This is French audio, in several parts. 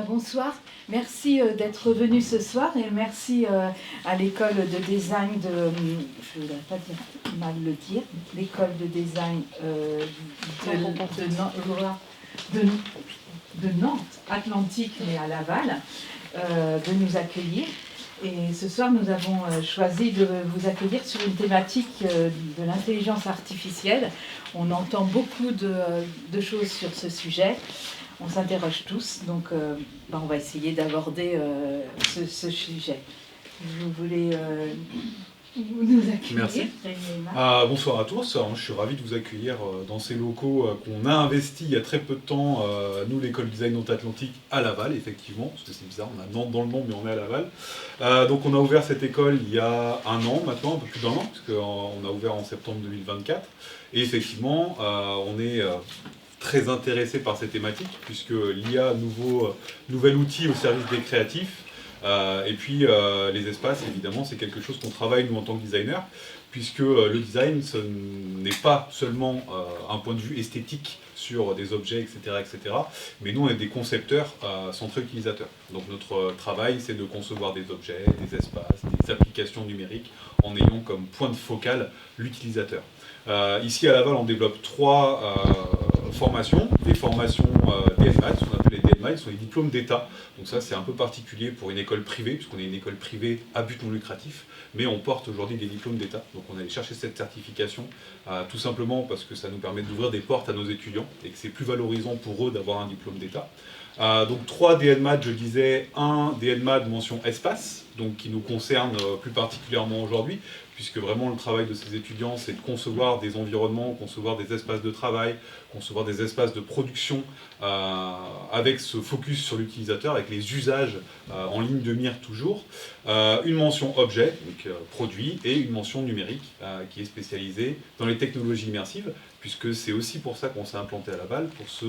Bonsoir, merci d'être venu ce soir et merci à l'école de design je ne voudrais pas mal le dire, l'école de design de Nantes, Atlantique mais à Laval, de nous accueillir. Et ce soir, nous avons choisi de vous accueillir sur une thématique de l'intelligence artificielle. On entend beaucoup de choses sur ce sujet. On s'interroge tous, donc on va essayer d'aborder ce sujet. Vous voulez nous accueillir? Merci. Bonsoir à tous. Alors, je suis ravi de vous accueillir dans ces locaux qu'on a investis il y a très peu de temps, nous, l'école design Nantes-Atlantique, à Laval, effectivement, parce que c'est bizarre, on a Nantes dans le nom, mais on est à Laval. Donc on a ouvert cette école il y a un an maintenant, un peu plus d'un an, parce qu'on a ouvert en septembre 2024. Et effectivement, on est très intéressé par ces thématiques, puisque l'IA, nouvel outil au service des créatifs, et puis les espaces, évidemment, c'est quelque chose qu'on travaille nous en tant que designer, puisque le design, ce n'est pas seulement un point de vue esthétique sur des objets, etc., mais nous, on est des concepteurs centrés utilisateurs. Donc notre travail, c'est de concevoir des objets, des espaces, des applications numériques, en ayant comme point de focal l'utilisateur. Ici à Laval, on développe trois formations, des formations DMAD, ce qu'on appelle les DMAD, ce sont les diplômes d'État. Donc ça, c'est un peu particulier pour une école privée, puisqu'on est une école privée à but non lucratif, mais on porte aujourd'hui des diplômes d'État. Donc on allait chercher cette certification, tout simplement parce que ça nous permet d'ouvrir des portes à nos étudiants, et que c'est plus valorisant pour eux d'avoir un diplôme d'État. Donc 3 DNMAD, je disais, un DNMAD mention espace, donc qui nous concerne plus particulièrement aujourd'hui, puisque vraiment le travail de ces étudiants, c'est de concevoir des environnements, concevoir des espaces de travail, concevoir des espaces de production avec ce focus sur l'utilisateur, avec les usages en ligne de mire toujours. Une mention objet, donc produit, et une mention numérique qui est spécialisée dans les technologies immersives, puisque c'est aussi pour ça qu'on s'est implanté à Laval, pour ce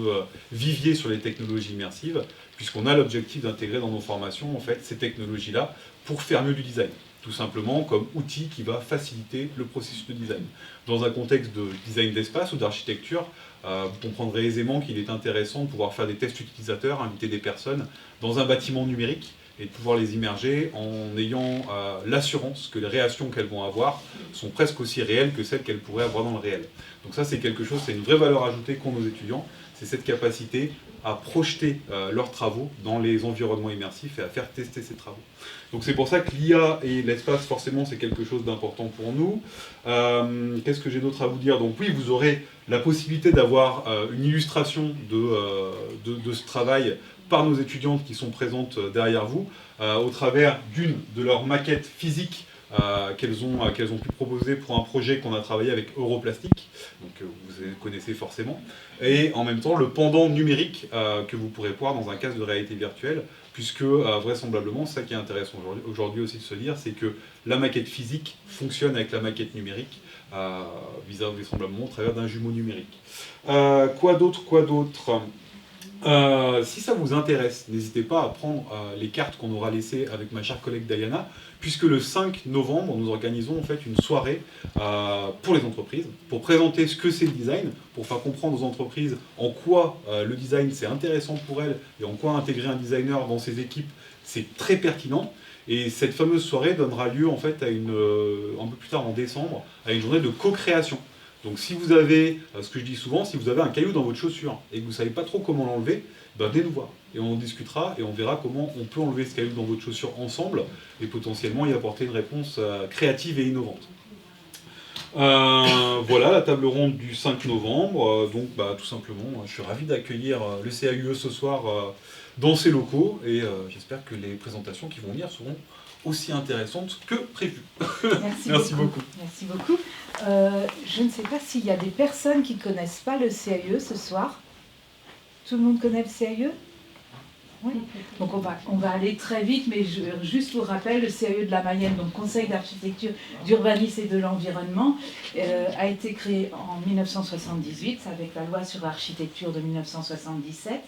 vivier sur les technologies immersives, puisqu'on a l'objectif d'intégrer dans nos formations en fait, ces technologies-là pour faire mieux du design. Tout simplement comme outil qui va faciliter le processus de design. Dans un contexte de design d'espace ou d'architecture, vous comprendrez aisément qu'il est intéressant de pouvoir faire des tests utilisateurs, inviter des personnes dans un bâtiment numérique et de pouvoir les immerger en ayant l'assurance que les réactions qu'elles vont avoir sont presque aussi réelles que celles qu'elles pourraient avoir dans le réel. Donc ça, c'est quelque chose, c'est une vraie valeur ajoutée qu'ont nos étudiants, c'est cette capacité à projeter leurs travaux dans les environnements immersifs et à faire tester ces travaux. Donc c'est pour ça que l'IA et l'espace, forcément, c'est quelque chose d'important pour nous. Qu'est-ce que j'ai d'autre à vous dire? Donc oui, vous aurez la possibilité d'avoir une illustration de ce travail par nos étudiantes qui sont présentes derrière vous, au travers d'une de leurs maquettes physiques qu'elles ont pu proposer pour un projet qu'on a travaillé avec Europlastic, donc vous connaissez forcément, et en même temps le pendant numérique que vous pourrez voir dans un casque de réalité virtuelle, puisque vraisemblablement, ça qui est intéressant aujourd'hui aussi de se dire, c'est que la maquette physique fonctionne avec la maquette numérique, vraisemblablement au travers d'un jumeau numérique. Quoi d'autre si ça vous intéresse, n'hésitez pas à prendre les cartes qu'on aura laissées avec ma chère collègue Diana, puisque le 5 novembre, nous organisons en fait une soirée pour les entreprises, pour présenter ce que c'est le design, pour faire comprendre aux entreprises en quoi le design c'est intéressant pour elles et en quoi intégrer un designer dans ses équipes c'est très pertinent. Et cette fameuse soirée donnera lieu en fait à un peu plus tard en décembre, à une journée de co-création. Donc si vous avez, ce que je dis souvent, si vous avez un caillou dans votre chaussure et que vous ne savez pas trop comment l'enlever, venez nous voir. Et on en discutera et on verra comment on peut enlever ce caillou dans votre chaussure ensemble et potentiellement y apporter une réponse créative et innovante. Voilà la table ronde du 5 novembre. Donc tout simplement, je suis ravi d'accueillir le CAUE ce soir dans ces locaux et j'espère que les présentations qui vont venir seront aussi intéressantes que prévues. Merci beaucoup. Merci beaucoup. Je ne sais pas s'il y a des personnes qui ne connaissent pas le CAUE ce soir. Tout le monde connaît le CAUE? Oui. Donc on va aller très vite, mais juste pour rappel, le CAUE de la Mayenne, donc Conseil d'architecture, d'urbanisme et de l'environnement, a été créé en 1978 avec la loi sur l'architecture de 1977.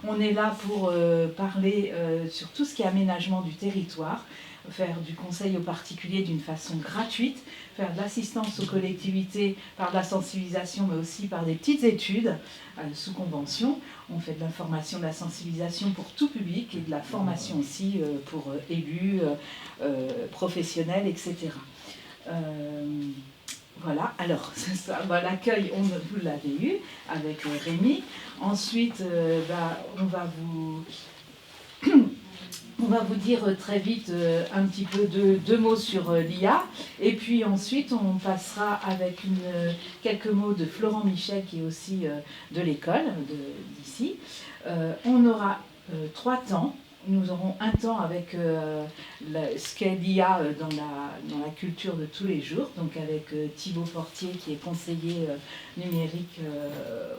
On est là pour parler sur tout ce qui est aménagement du territoire, faire du conseil aux particuliers d'une façon gratuite, faire de l'assistance aux collectivités par de la sensibilisation, mais aussi par des petites études sous convention. On fait de l'information, de la sensibilisation pour tout public et de la formation aussi pour élus, professionnels, etc. Voilà, alors l'accueil, vous l'avez eu avec Rémi. Ensuite, on va vous dire très vite un petit peu deux mots sur l'IA. Et puis ensuite, on passera avec quelques mots de Florent Michel, qui est aussi de l'école d'ici. On aura 3 temps. Nous aurons un temps avec ce qu'est l'IA dans la culture de tous les jours, donc avec Thibaut Portier, qui est conseiller numérique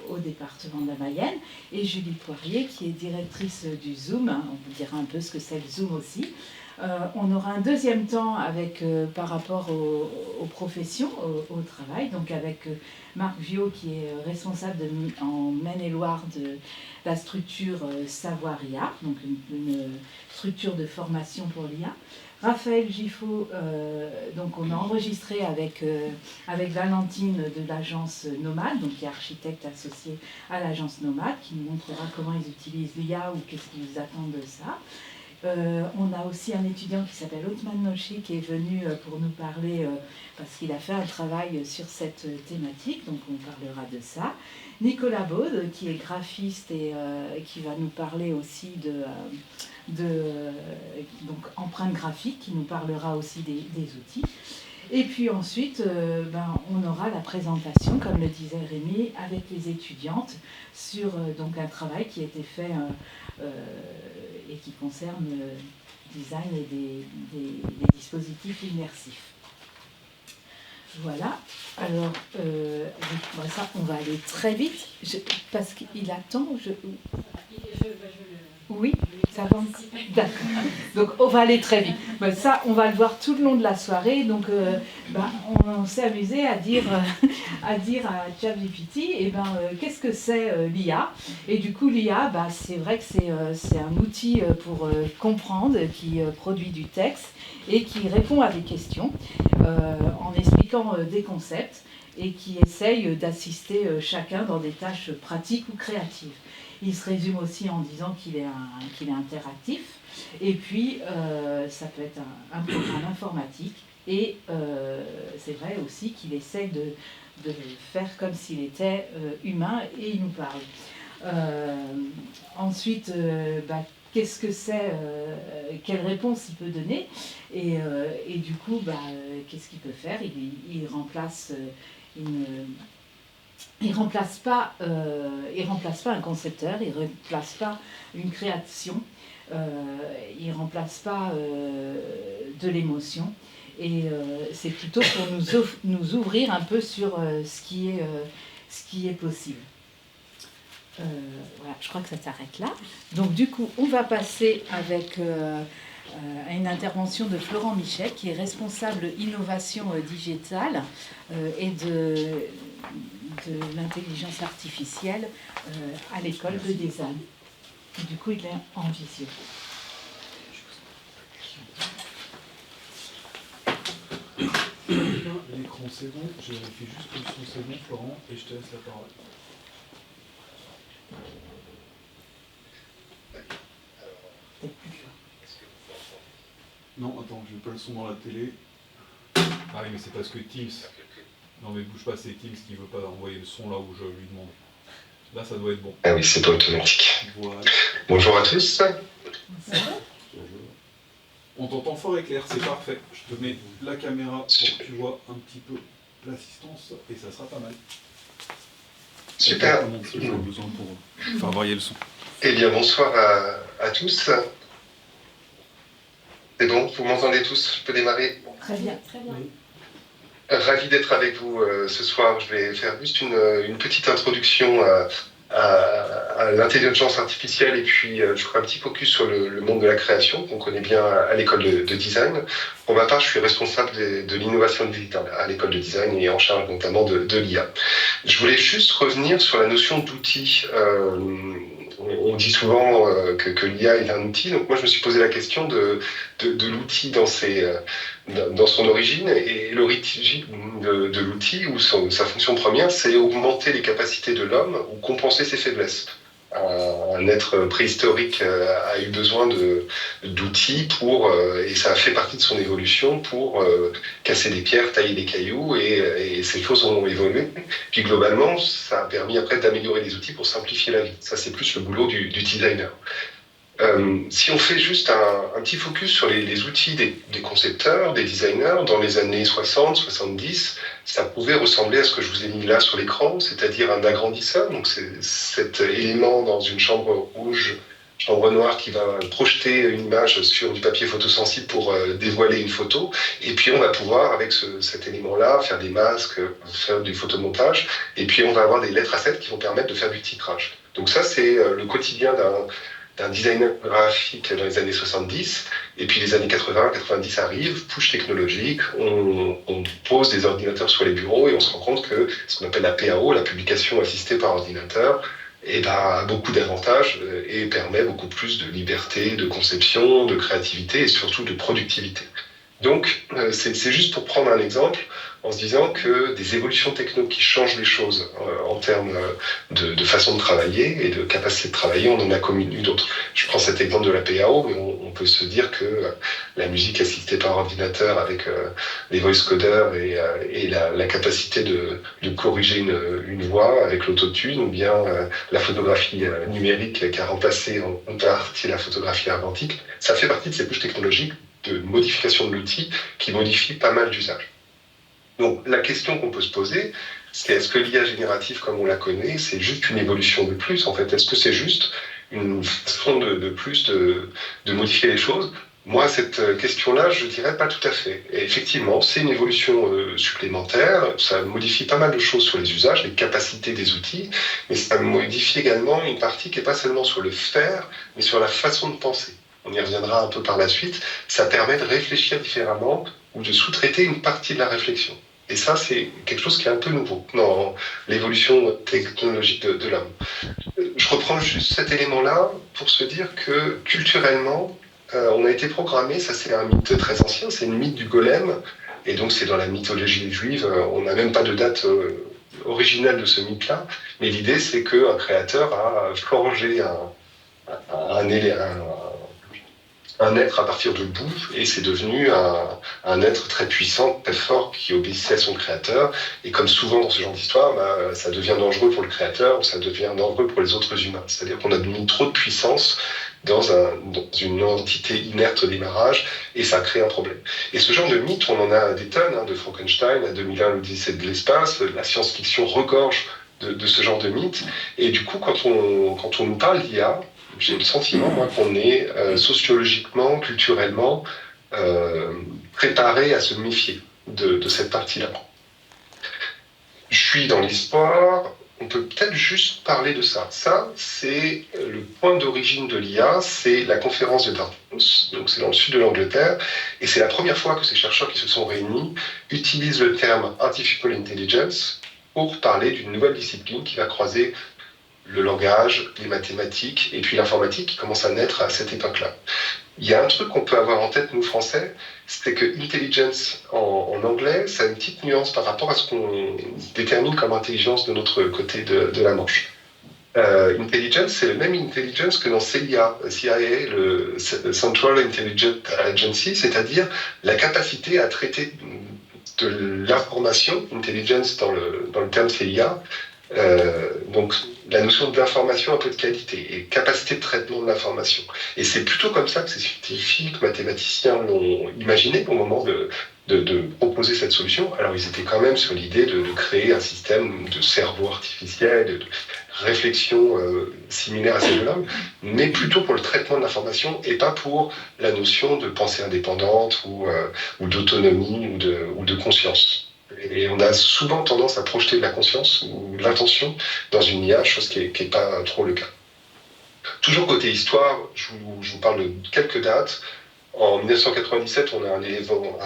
au département de la Mayenne, et Julie Poirier, qui est directrice du Zoom. On vous dira un peu ce que c'est le Zoom aussi. On aura un deuxième temps avec, par rapport aux professions, au travail, donc avec Marc Viau, qui est responsable en Maine-et-Loire de la structure Savoir IA, donc une structure de formation pour l'IA. Raphaël Giffot, donc on a enregistré avec Valentine de l'agence Nomade, donc qui est architecte associée à l'agence Nomade, qui nous montrera comment ils utilisent l'IA ou qu'est-ce qu'ils attendent de ça. On a aussi un étudiant qui s'appelle Othman Nochi, qui est venu pour nous parler parce qu'il a fait un travail sur cette thématique, donc on parlera de ça. Nicolas Baude, qui est graphiste et qui va nous parler aussi donc empreinte graphique, qui nous parlera aussi des outils. Et puis ensuite, on aura la présentation, comme le disait Rémi, avec les étudiantes sur donc un travail qui a été fait et qui concerne le design et des dispositifs immersifs. Voilà, alors ça, on va aller très vite, parce qu'il attend. Oui, ça va. D'accord. Donc on va aller très vite. Ça, on va le voir tout le long de la soirée. Donc on s'est amusé à dire à ChatGPT, qu'est-ce que c'est l'IA? Et du coup, l'IA, c'est vrai que c'est un outil pour comprendre, qui produit du texte et qui répond à des questions en expliquant des concepts et qui essaye d'assister chacun dans des tâches pratiques ou créatives. Il se résume aussi en disant qu'il est interactif. Et puis, ça peut être un programme informatique. Et c'est vrai aussi qu'il essaie de faire comme s'il était humain et il nous parle. Ensuite, qu'est-ce que c'est, quelle réponse il peut donner et du coup, qu'est-ce qu'il peut faire? Il remplace il remplace pas un concepteur, il remplace pas une création, il remplace pas de l'émotion, et c'est plutôt pour nous ouvrir un peu sur ce qui est possible. Voilà, je crois que ça s'arrête là. Donc du coup, on va passer avec à une intervention de Florent Michel, qui est responsable innovation digitale et de l'intelligence artificielle à l'école de design. Et du coup, il est en visio. L'écran c'est bon, je vérifie juste que le son c'est bon, Florent, et je te laisse la parole. Non, attends, je n'ai pas le son dans la télé. Ah oui, mais c'est parce que Teams. Non, mais bouge pas, c'est Teams qui ne veut pas envoyer le son là où je lui demande. Là, ça doit être bon. Ah oui, c'est pas automatique. Voilà. Bonjour à tous. On t'entend fort et clair, c'est parfait. Je te mets la caméra pour que tu vois un petit peu l'assistance et ça sera pas mal. Super. Si j'ai besoin pour faire varier le son. Eh bien, bonsoir à tous. C'est bon, vous m'entendez tous? Je peux démarrer? Très bien, très bien. Oui. Ravi d'être avec vous ce soir. Je vais faire juste une petite introduction à l'intelligence artificielle et puis je ferai un petit focus sur le monde de la création qu'on connaît bien à l'école de design. Pour ma part, je suis responsable de l'innovation digitale à l'école de design et en charge notamment de l'IA. Je voulais juste revenir sur la notion d'outil. On dit souvent que l'IA est un outil, donc moi je me suis posé la question de l'outil dans son origine, et l'origine de l'outil, ou sa fonction première, c'est augmenter les capacités de l'homme ou compenser ses faiblesses. un être préhistorique a eu besoin d'outils et ça a fait partie de son évolution pour casser des pierres, tailler des cailloux, et ces choses ont évolué. Puis globalement, ça a permis après d'améliorer les outils pour simplifier la vie. Ça, c'est plus le boulot du designer. Si on fait juste un petit focus sur les outils des concepteurs, des designers, dans les années 60, 70, ça pouvait ressembler à ce que je vous ai mis là sur l'écran, c'est-à-dire un agrandisseur. Donc c'est cet élément dans une chambre rouge, chambre noire qui va projeter une image sur du papier photosensible pour dévoiler une photo. Et puis on va pouvoir, avec cet élément-là, faire des masques, faire du photomontage. Et puis on va avoir des lettres A7 qui vont permettre de faire du titrage. Donc ça, c'est le quotidien d'un designer graphique dans les années 70, et puis les années 80-90 arrivent, push technologique, on pose des ordinateurs sur les bureaux et on se rend compte que ce qu'on appelle la PAO, la publication assistée par ordinateur, a beaucoup d'avantages et permet beaucoup plus de liberté, de conception, de créativité et surtout de productivité. Donc, c'est juste pour prendre un exemple, en se disant que des évolutions techno qui changent les choses en termes de façon de travailler et de capacité de travailler, on en a connu d'autres. Je prends cet exemple de la PAO, mais on peut se dire que la musique assistée par ordinateur avec les voice coders et la capacité de corriger une voix avec l'autotune, ou bien la photographie numérique qui a remplacé en partie la photographie argentique, ça fait partie de ces couches technologiques de modification de l'outil qui modifie pas mal d'usages. Donc la question qu'on peut se poser, c'est est-ce que l'IA générative comme on la connaît, c'est juste une évolution de plus en fait? Est-ce que c'est juste une façon de plus de modifier les choses? Moi, cette question-là, je dirais pas tout à fait. Et effectivement, c'est une évolution supplémentaire, ça modifie pas mal de choses sur les usages, les capacités des outils, mais ça modifie également une partie qui n'est pas seulement sur le faire, mais sur la façon de penser. On y reviendra un peu par la suite. Ça permet de réfléchir différemment ou de sous-traiter une partie de la réflexion. Et ça, c'est quelque chose qui est un peu nouveau dans l'évolution technologique de l'homme. Je reprends juste cet élément-là pour se dire que culturellement, on a été programmé, ça c'est un mythe très ancien, c'est une mythe du golem, et donc c'est dans la mythologie juive, on n'a même pas de date originale de ce mythe-là, mais l'idée c'est qu'un créateur a forgé un être à partir de boue, et c'est devenu un être très puissant, très fort, qui obéissait à son créateur. Et comme souvent dans ce genre d'histoire, ça devient dangereux pour le créateur, ou ça devient dangereux pour les autres humains. C'est-à-dire qu'on a mis trop de puissance dans une entité inerte au démarrage, et ça crée un problème. Et ce genre de mythe, on en a des tonnes, de Frankenstein à 2001, l'Odyssée de l'espace, la science-fiction regorge de ce genre de mythe. Et du coup, quand on nous parle d'IA, j'ai le sentiment, moi, qu'on est sociologiquement, culturellement préparé à se méfier de cette partie-là. Je suis dans l'espoir, on peut peut-être juste parler de ça. Ça, c'est le point d'origine de l'IA, c'est la conférence de Dartmouth, donc c'est dans le sud de l'Angleterre, et c'est la première fois que ces chercheurs qui se sont réunis utilisent le terme Artificial Intelligence pour parler d'une nouvelle discipline qui va croiser le langage, les mathématiques et puis l'informatique qui commence à naître à cette époque-là. Il y a un truc qu'on peut avoir en tête, nous Français, c'est que intelligence en anglais, ça a une petite nuance par rapport à ce qu'on détermine comme intelligence de notre côté de la Manche. Intelligence, c'est le même intelligence que dans CIA, le Central Intelligence Agency, c'est-à-dire la capacité à traiter de l'information, intelligence dans le terme CIA, donc la notion d'information un peu de qualité et capacité de traitement de l'information. Et c'est plutôt comme ça que ces scientifiques, mathématiciens l'ont imaginé au moment de proposer cette solution. Alors ils étaient quand même sur l'idée de créer un système de cerveau artificiel, de réflexion similaire à celle de l'homme, mais plutôt pour le traitement de l'information et pas pour la notion de pensée indépendante ou d'autonomie ou de conscience. Et on a souvent tendance à projeter de la conscience ou de l'intention dans une IA, chose qui est pas trop le cas. Toujours côté histoire, je vous parle de quelques dates. En 1997, on a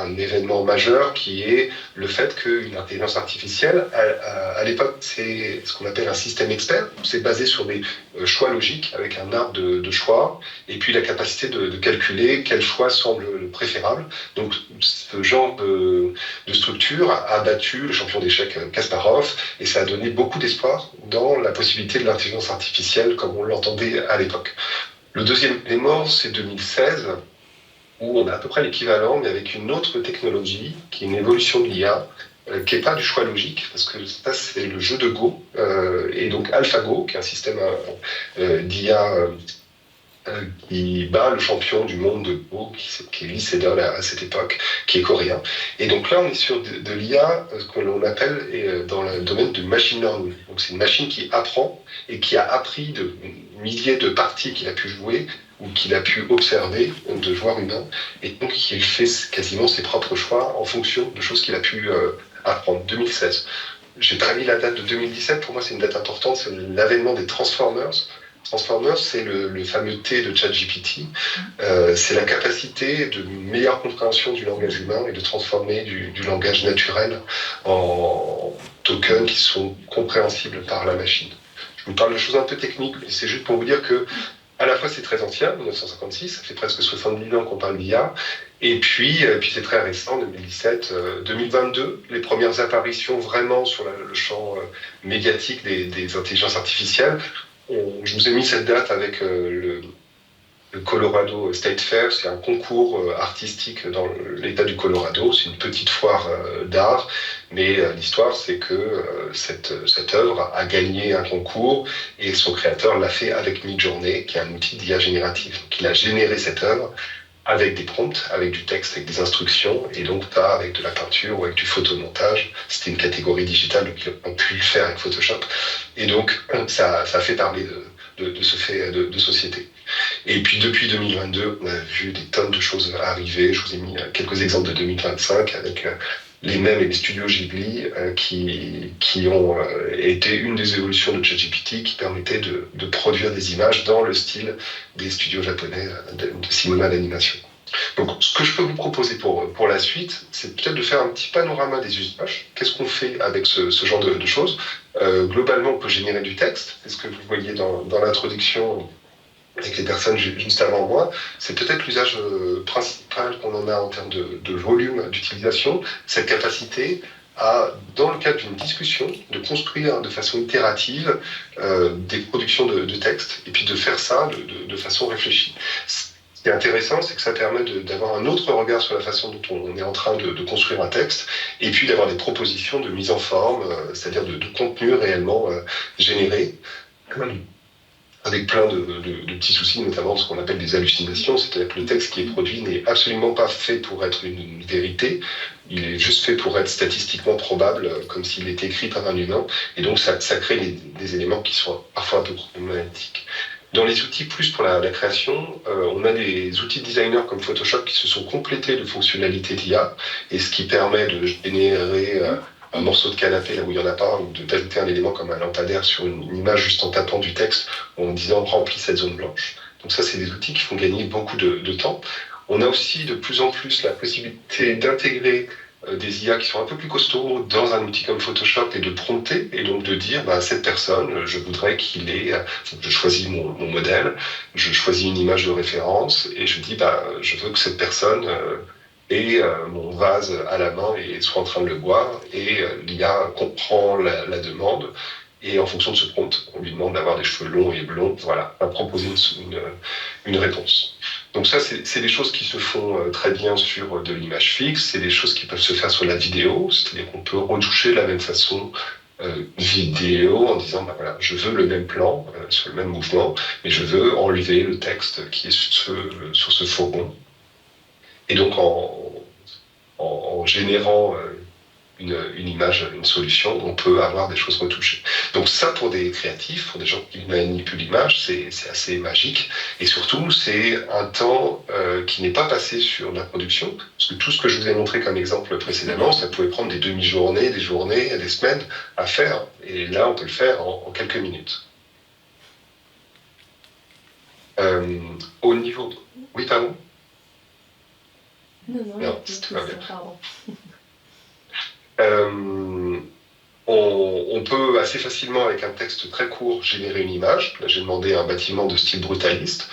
un événement majeur qui est le fait qu'une intelligence artificielle, à l'époque, c'est ce qu'on appelle un système expert. C'est basé sur des choix logiques avec un arbre de choix et puis la capacité de calculer quel choix semble le préférable. Donc, ce genre de structure a battu le champion d'échecs Kasparov et ça a donné beaucoup d'espoir dans la possibilité de l'intelligence artificielle comme on l'entendait à l'époque. Le deuxième élément, c'est 2016, où on a à peu près l'équivalent, mais avec une autre technologie, qui est une évolution de l'IA, qui n'est pas du choix logique, parce que ça, c'est le jeu de Go, et donc AlphaGo, qui est un système d'IA qui bat le champion du monde de Go, qui est Lee Sedol à cette époque, qui est coréen. Et donc là, on est sur de l'IA, ce que l'on appelle dans le domaine du machine learning. Donc c'est une machine qui apprend et qui a appris de milliers de parties qu'il a pu jouer ou qu'il a pu observer de joueurs humains, et donc il fait quasiment ses propres choix en fonction de choses qu'il a pu apprendre. 2016. J'ai pas mis la date de 2017, pour moi c'est une date importante, c'est l'avènement des Transformers. Transformers, c'est le fameux T de ChatGPT. C'est la capacité de meilleure compréhension du langage humain et de transformer du langage naturel en tokens qui sont compréhensibles par la machine. Je vous parle de choses un peu techniques, mais c'est juste pour vous dire que à la fois c'est très ancien, 1956, ça fait presque 70 ans qu'on parle d'IA, et puis c'est très récent, 2017, 2022, les premières apparitions vraiment sur le champ médiatique des intelligences artificielles. Je vous ai mis cette date avec le Colorado State Fair, c'est un concours artistique dans l'État du Colorado, c'est une petite foire d'art, mais l'histoire c'est que cette œuvre a gagné un concours et son créateur l'a fait avec Midjourney, qui est un outil d'IA générative. Donc il a généré cette œuvre avec des prompts, avec du texte, avec des instructions, et donc pas avec de la peinture ou avec du photomontage. C'était une catégorie digitale, donc il a pu le faire avec Photoshop. Et donc ça a fait parler de ce fait de société. Et puis depuis 2022, on a vu des tonnes de choses arriver. Je vous ai mis quelques exemples de 2025 avec les mêmes et les studios Ghibli qui ont été une des évolutions de ChatGPT qui permettait de produire des images dans le style des studios japonais de cinéma d'animation. Donc ce que je peux vous proposer pour la suite, c'est peut-être de faire un petit panorama des usages. Qu'est-ce qu'on fait avec ce genre de choses? Globalement, on peut générer du texte. C'est ce que vous voyez dans l'introduction avec les personnes juste avant moi, c'est peut-être l'usage principal qu'on en a en termes de volume d'utilisation, cette capacité à, dans le cadre d'une discussion, de construire de façon itérative des productions de textes, et puis de faire ça de façon réfléchie. Ce qui est intéressant, c'est que ça permet d'avoir un autre regard sur la façon dont on est en train de construire un texte, et puis d'avoir des propositions de mise en forme, c'est-à-dire de contenu réellement généré, avec plein de petits soucis, notamment ce qu'on appelle des hallucinations, c'est-à-dire que le texte qui est produit n'est absolument pas fait pour être une vérité, il est juste fait pour être statistiquement probable, comme s'il était écrit par un humain, et donc ça crée des éléments qui sont parfois un peu problématiques. Dans les outils plus pour la création, on a des outils de designers comme Photoshop qui se sont complétés de fonctionnalités d'IA, et ce qui permet de générer un morceau de canapé là où il n'y en a pas, ou d'ajouter un élément comme un lampadaire sur une image juste en tapant du texte, ou en disant remplis cette zone blanche. Donc ça, c'est des outils qui font gagner beaucoup de temps. On a aussi de plus en plus la possibilité d'intégrer des IA qui sont un peu plus costauds dans un outil comme Photoshop et de prompter, et donc de dire cette personne, je voudrais qu'il ait, je choisis mon modèle, je choisis une image de référence, et je dis je veux que cette personne ait mon vase à la main et soit en train de le boire, et l'IA comprend la demande, et en fonction de ce prompt, on lui demande d'avoir des cheveux longs et blonds, voilà, à proposer une réponse. Donc ça, c'est des choses qui se font très bien sur de l'image fixe, c'est des choses qui peuvent se faire sur la vidéo, c'est-à-dire qu'on peut retoucher de la même façon vidéo en disant voilà, je veux le même plan sur le même mouvement, mais je veux enlever le texte qui est sur ce fond. Et donc en générant une image, une solution, on peut avoir des choses retouchées. Donc ça, pour des créatifs, pour des gens qui manipulent l'image, c'est assez magique. Et surtout, c'est un temps qui n'est pas passé sur la production, parce que tout ce que je vous ai montré comme exemple précédemment, ça pouvait prendre des demi-journées, des journées, des semaines à faire. Et là, on peut le faire en quelques minutes. Au niveau... Oui, pardon ? Non, c'était pas bien. Pardon. On peut assez facilement, avec un texte très court, générer une image. Là, j'ai demandé un bâtiment de style brutaliste.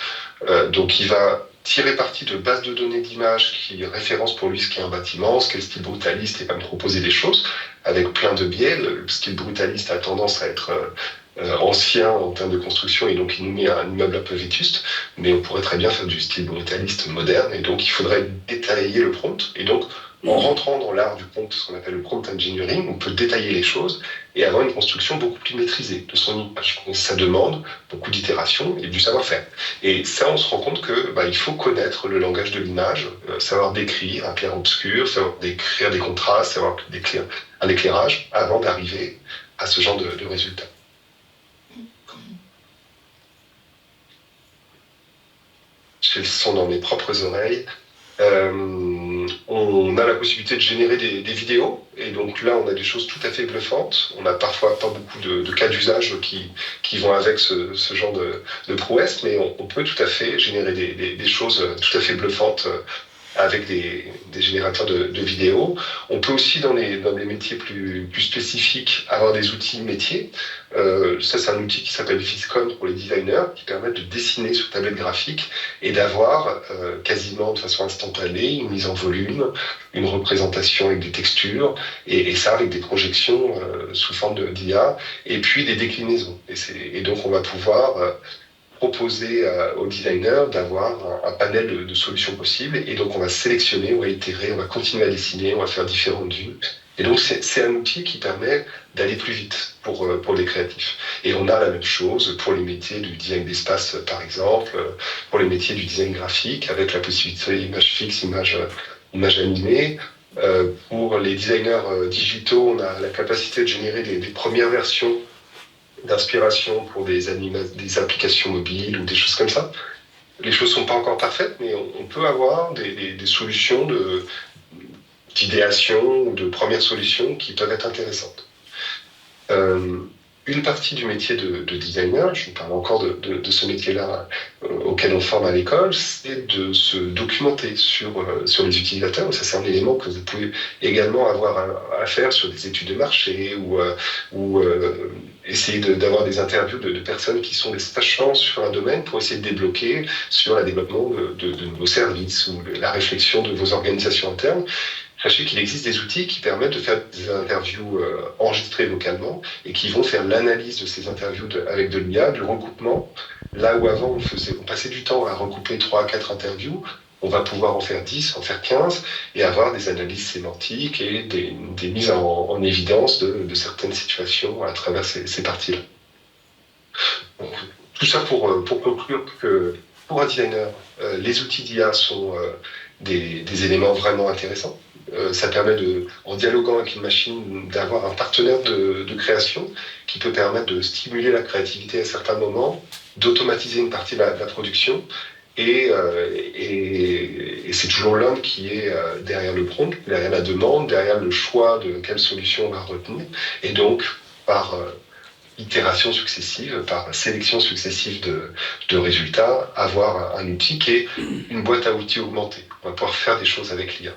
Donc, il va tirer parti de bases de données d'images qui référencent pour lui ce qu'est un bâtiment, ce qu'est le style brutaliste, et va me proposer des choses avec plein de biais. Le style brutaliste a tendance à être ancien en termes de construction, et donc il nous met un immeuble un peu vétuste, mais on pourrait très bien faire du style brutaliste moderne, et donc il faudrait détailler le prompt. Et donc, en rentrant dans l'art du prompt, ce qu'on appelle le prompt engineering, on peut détailler les choses et avoir une construction beaucoup plus maîtrisée de son image. Ça demande beaucoup d'itération et du savoir-faire. Et ça, on se rend compte que il faut connaître le langage de l'image, savoir décrire un clair-obscur, savoir décrire des contrastes, savoir décrire un éclairage avant d'arriver à ce genre de résultat. J'ai le son dans mes propres oreilles. On a la possibilité de générer des vidéos, et donc là on a des choses tout à fait bluffantes. On n'a parfois pas beaucoup de cas d'usage qui vont avec ce genre de prouesse, mais on peut tout à fait générer des choses tout à fait bluffantes avec des générateurs de vidéos. On peut aussi, dans des métiers plus spécifiques, avoir des outils métiers. Ça, c'est un outil qui s'appelle Viscom pour les designers, qui permet de dessiner sur tablette graphique et d'avoir quasiment de façon instantanée une mise en volume, une représentation avec des textures, et ça avec des projections sous forme d'IA, et puis des déclinaisons. Et donc, on va pouvoir proposer aux designers d'avoir un panel de solutions possibles, et donc on va sélectionner, on va itérer, on va continuer à dessiner, on va faire différentes vues. Et donc c'est un outil qui permet d'aller plus vite pour les créatifs. Et on a la même chose pour les métiers du design d'espace, par exemple, pour les métiers du design graphique, avec la possibilité image fixe, image animée. Pour les designers digitaux, on a la capacité de générer des premières versions d'inspiration pour des applications mobiles ou des choses comme ça. Les choses sont pas encore parfaites, mais on peut avoir des solutions d'idéation ou de premières solutions qui peuvent être intéressantes. Une partie du métier de designer, je parle encore de ce métier-là auquel on forme à l'école, c'est de se documenter sur les utilisateurs. Ça, c'est un élément que vous pouvez également avoir à faire sur des études de marché ou essayer d'avoir des interviews de personnes qui sont des sachants sur un domaine pour essayer de débloquer sur le développement de vos services ou la réflexion de vos organisations internes. Sachez qu'il existe des outils qui permettent de faire des interviews enregistrées localement et qui vont faire l'analyse de ces interviews avec de l'IA, du recoupement. Là où avant on passait du temps à recouper 3 à 4 interviews, on va pouvoir en faire 10, en faire 15 et avoir des analyses sémantiques et des mises en évidence de certaines situations à travers ces parties-là. Donc, tout ça pour conclure que pour un designer, les outils d'IA sont des éléments vraiment intéressants. Ça permet en dialoguant avec une machine, d'avoir un partenaire de création qui peut permettre de stimuler la créativité à certains moments, d'automatiser une partie de la production, et c'est toujours l'homme qui est derrière le prompt, derrière la demande, derrière le choix de quelle solution on va retenir, et donc par itération successive, par sélection successive de résultats, avoir un outil qui est une boîte à outils augmentée. On va pouvoir faire des choses avec l'IA.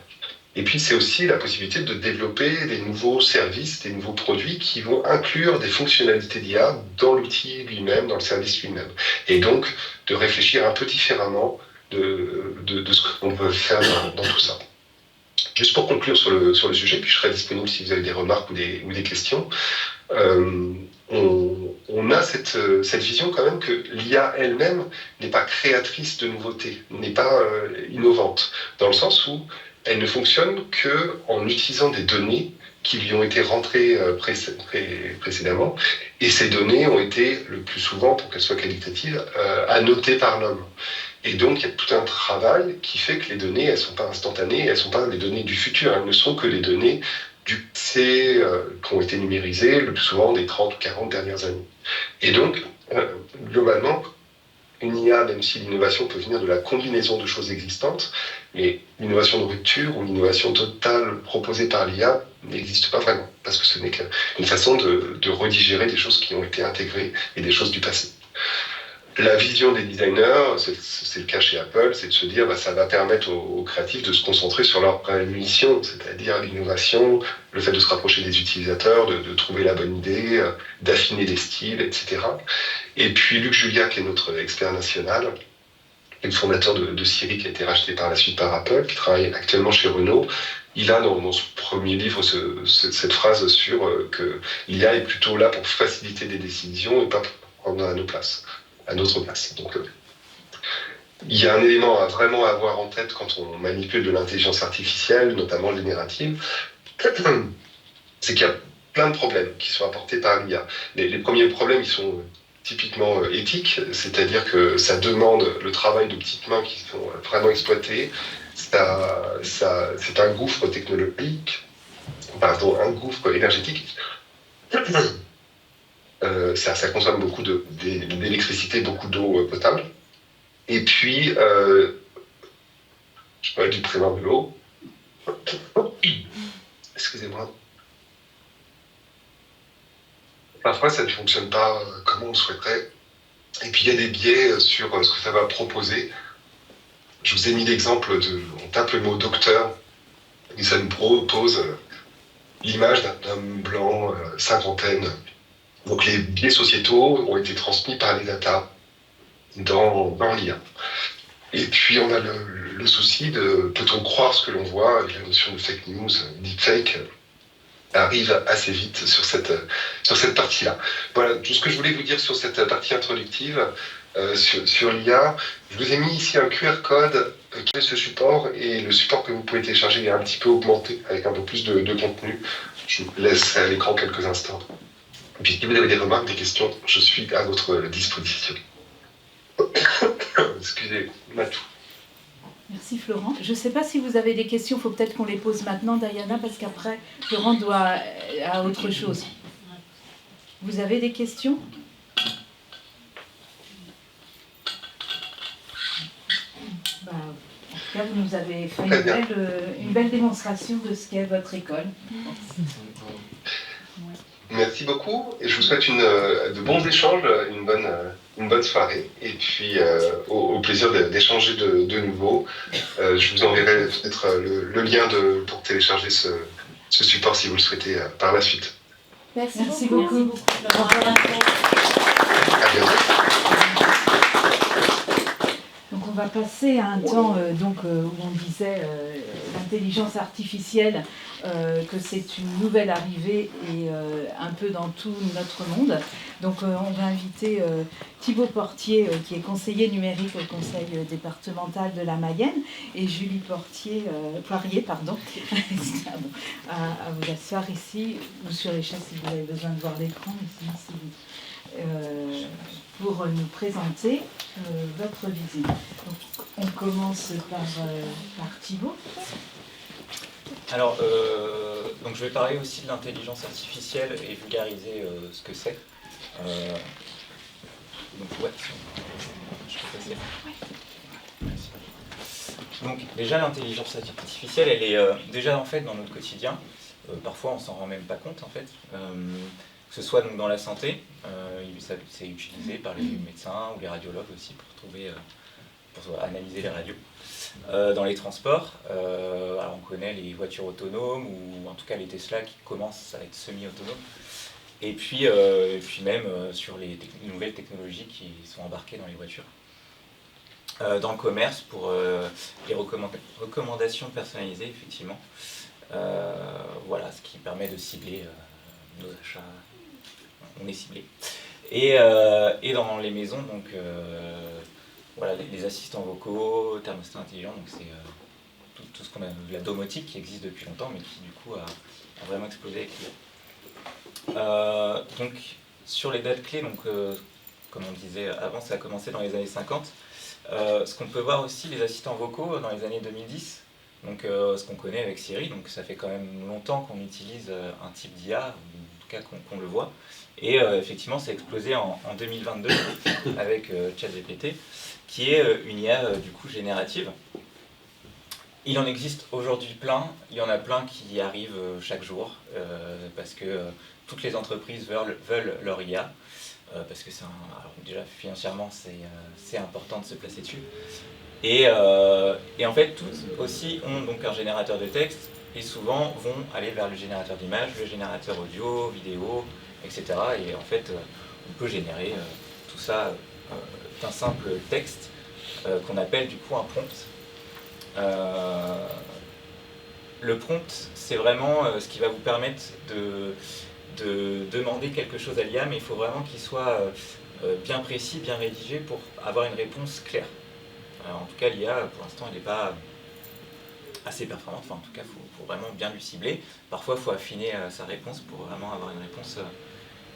Et puis, c'est aussi la possibilité de développer des nouveaux services, des nouveaux produits qui vont inclure des fonctionnalités d'IA dans l'outil lui-même, dans le service lui-même. Et donc, de réfléchir un peu différemment de ce qu'on peut faire dans tout ça. Juste pour conclure sur le sujet, puis je serai disponible si vous avez des remarques ou des questions. On a cette vision quand même que l'IA elle-même n'est pas créatrice de nouveautés, n'est pas innovante, dans le sens où elle ne fonctionne qu'en utilisant des données qui lui ont été rentrées précédemment, et ces données ont été, le plus souvent, pour qu'elles soient qualitatives, annotées par l'homme. Et donc, il y a tout un travail qui fait que les données, elles ne sont pas instantanées, elles ne sont pas les données du futur, elles ne sont que les données du passé qui ont été numérisées, le plus souvent des 30 ou 40 dernières années. Et donc, globalement, une IA, même si l'innovation peut venir de la combinaison de choses existantes, mais l'innovation de rupture ou l'innovation totale proposée par l'IA n'existe pas vraiment, parce que ce n'est qu'une façon de redigérer des choses qui ont été intégrées et des choses du passé. La vision des designers, c'est le cas chez Apple, c'est de se dire ça va permettre aux créatifs de se concentrer sur leur mission, c'est-à-dire l'innovation, le fait de se rapprocher des utilisateurs, de trouver la bonne idée, d'affiner les styles, etc. Et puis Luc Julia, qui est notre expert national, le fondateur de Siri, qui a été racheté par la suite par Apple, qui travaille actuellement chez Renault, il a dans son premier livre cette phrase sur que l'IA est plutôt là pour faciliter des décisions et pas pour prendre à notre place. Donc, il y a un élément à vraiment avoir en tête quand on manipule de l'intelligence artificielle, notamment générative, c'est qu'il y a plein de problèmes qui sont apportés par l'IA. Les premiers problèmes, ils sont typiquement éthiques, c'est-à-dire que ça demande le travail de petites mains qui sont vraiment exploitées. C'est un gouffre technologique, un gouffre énergétique. Ça consomme beaucoup d'électricité, beaucoup d'eau potable. Et puis, j'ai dû prévoir de l'eau. Excusez-moi. Parfois, ça ne fonctionne pas comme on le souhaiterait. Et puis, il y a des biais sur ce que ça va proposer. Je vous ai mis l'exemple on tape le mot docteur, et ça nous propose l'image d'un homme blanc, cinquantaine. Donc, les biais sociétaux ont été transmis par les data dans l'IA. Et puis, on a le souci de peut-on croire ce que l'on voit, avec la notion de fake news, deepfake, arrive assez vite sur cette partie-là. Voilà tout ce que je voulais vous dire sur cette partie introductive sur l'IA. Je vous ai mis ici un QR code qui est ce support, et le support que vous pouvez télécharger est un petit peu augmenté avec un peu plus de contenu. Je vous laisse à l'écran quelques instants. Et puis si vous avez des remarques, des questions, je suis à votre disposition. Excusez-moi tout. Merci Florent. Je ne sais pas si vous avez des questions, il faut peut-être qu'on les pose maintenant, Diana, parce qu'après, Florent doit à autre chose. Vous avez des questions ? En tout cas, vous nous avez fait une belle démonstration de ce qu'est votre école. Merci beaucoup, et je vous souhaite de bons échanges, une bonne soirée, et puis au plaisir d'échanger de nouveau. Je vous enverrai peut-être le lien pour télécharger ce support si vous le souhaitez par la suite. Merci beaucoup. À bientôt. Donc on va passer à un temps où on disait l'intelligence artificielle, que c'est une nouvelle arrivée et un peu dans tout notre monde. Donc on va inviter Thibaut Portier, qui est conseiller numérique au conseil départemental de la Mayenne, et Julie Poirier, à vous asseoir ici, ou sur les chaises si vous avez besoin de voir l'écran, pour nous présenter votre vision. Donc, on commence par Thibaut. Alors, donc je vais parler aussi de l'intelligence artificielle et vulgariser ce que c'est. Donc, ouais, je peux passer. Merci. Donc, déjà, l'intelligence artificielle, elle est déjà en fait dans notre quotidien. Parfois, on s'en rend même pas compte en fait. Que ce soit donc dans la santé, c'est utilisé par les médecins ou les radiologues aussi pour analyser les radios. Dans les transports, alors on connaît les voitures autonomes, ou en tout cas les Tesla qui commencent à être semi-autonomes. Et puis même sur les nouvelles technologies qui sont embarquées dans les voitures. Dans le commerce, pour les recommandations personnalisées, effectivement. Voilà, ce qui permet de cibler nos achats. On est ciblé. Et dans les maisons, donc voilà, les assistants vocaux, thermostats intelligents, donc c'est tout ce qu'on a, la domotique qui existe depuis longtemps, mais qui du coup a vraiment explosé avec l'IA. Donc sur les dates clés, donc comme on disait avant, ça a commencé dans les années 50. Ce qu'on peut voir aussi, les assistants vocaux dans les années 2010, donc ce qu'on connaît avec Siri, donc ça fait quand même longtemps qu'on utilise un type d'IA, en tout cas qu'on le voit. Et effectivement, c'est explosé en 2022 avec ChatGPT, qui est une IA du coup générative. Il en existe aujourd'hui plein, il y en a plein qui arrivent chaque jour, parce que toutes les entreprises veulent leur IA. parce que alors déjà financièrement c'est important de se placer dessus. Et en fait, tous aussi ont donc un générateur de texte et souvent vont aller vers le générateur d'images, le générateur audio, vidéo, etc. Et en fait, on peut générer tout ça d'un simple texte qu'on appelle du coup un prompt. Le prompt, c'est vraiment ce qui va vous permettre de demander quelque chose à l'IA, mais il faut vraiment qu'il soit bien précis, bien rédigé pour avoir une réponse claire. En tout cas, l'IA, pour l'instant, elle n'est pas assez performante. Enfin, en tout cas, il faut vraiment bien lui cibler. Parfois, il faut affiner sa réponse pour vraiment avoir une réponse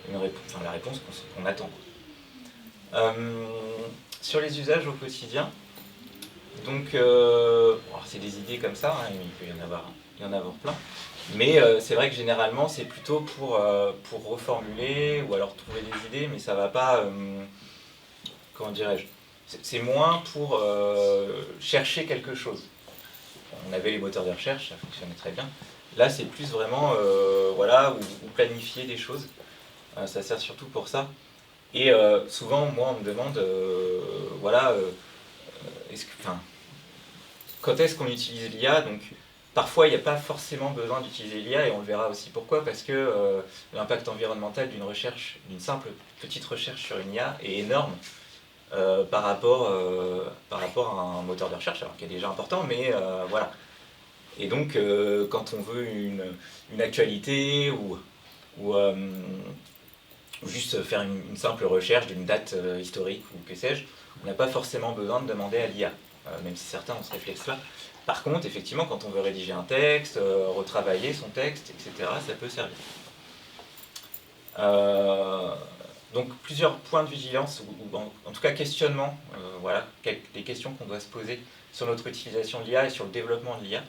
enfin, la réponse qu'on attend. Sur les usages au quotidien, donc, c'est des idées comme ça, hein, il peut y en avoir plein. Mais c'est vrai que généralement, c'est plutôt pour reformuler ou alors trouver des idées, mais ça va pas, comment dirais-je, c'est moins pour chercher quelque chose. On avait les moteurs de recherche, ça fonctionnait très bien. Là, c'est plus vraiment, ou planifier des choses. Ça sert surtout pour ça. Et souvent, moi, on me demande, quand est-ce qu'on utilise l'IA? Donc, parfois, il n'y a pas forcément besoin d'utiliser l'IA, et on le verra aussi pourquoi, parce que l'impact environnemental d'une simple petite recherche sur une IA est énorme par rapport à un moteur de recherche, alors qui est déjà important, mais voilà. Et donc, quand on veut une actualité ou juste faire une simple recherche d'une date historique ou que sais-je, on n'a pas forcément besoin de demander à l'IA, même si certains ont ce réflexe-là. Par contre, effectivement, quand on veut rédiger un texte, retravailler son texte, etc., ça peut servir. Donc plusieurs points de vigilance, ou en tout cas questionnement, les questions qu'on doit se poser sur notre utilisation de l'IA et sur le développement de l'IA.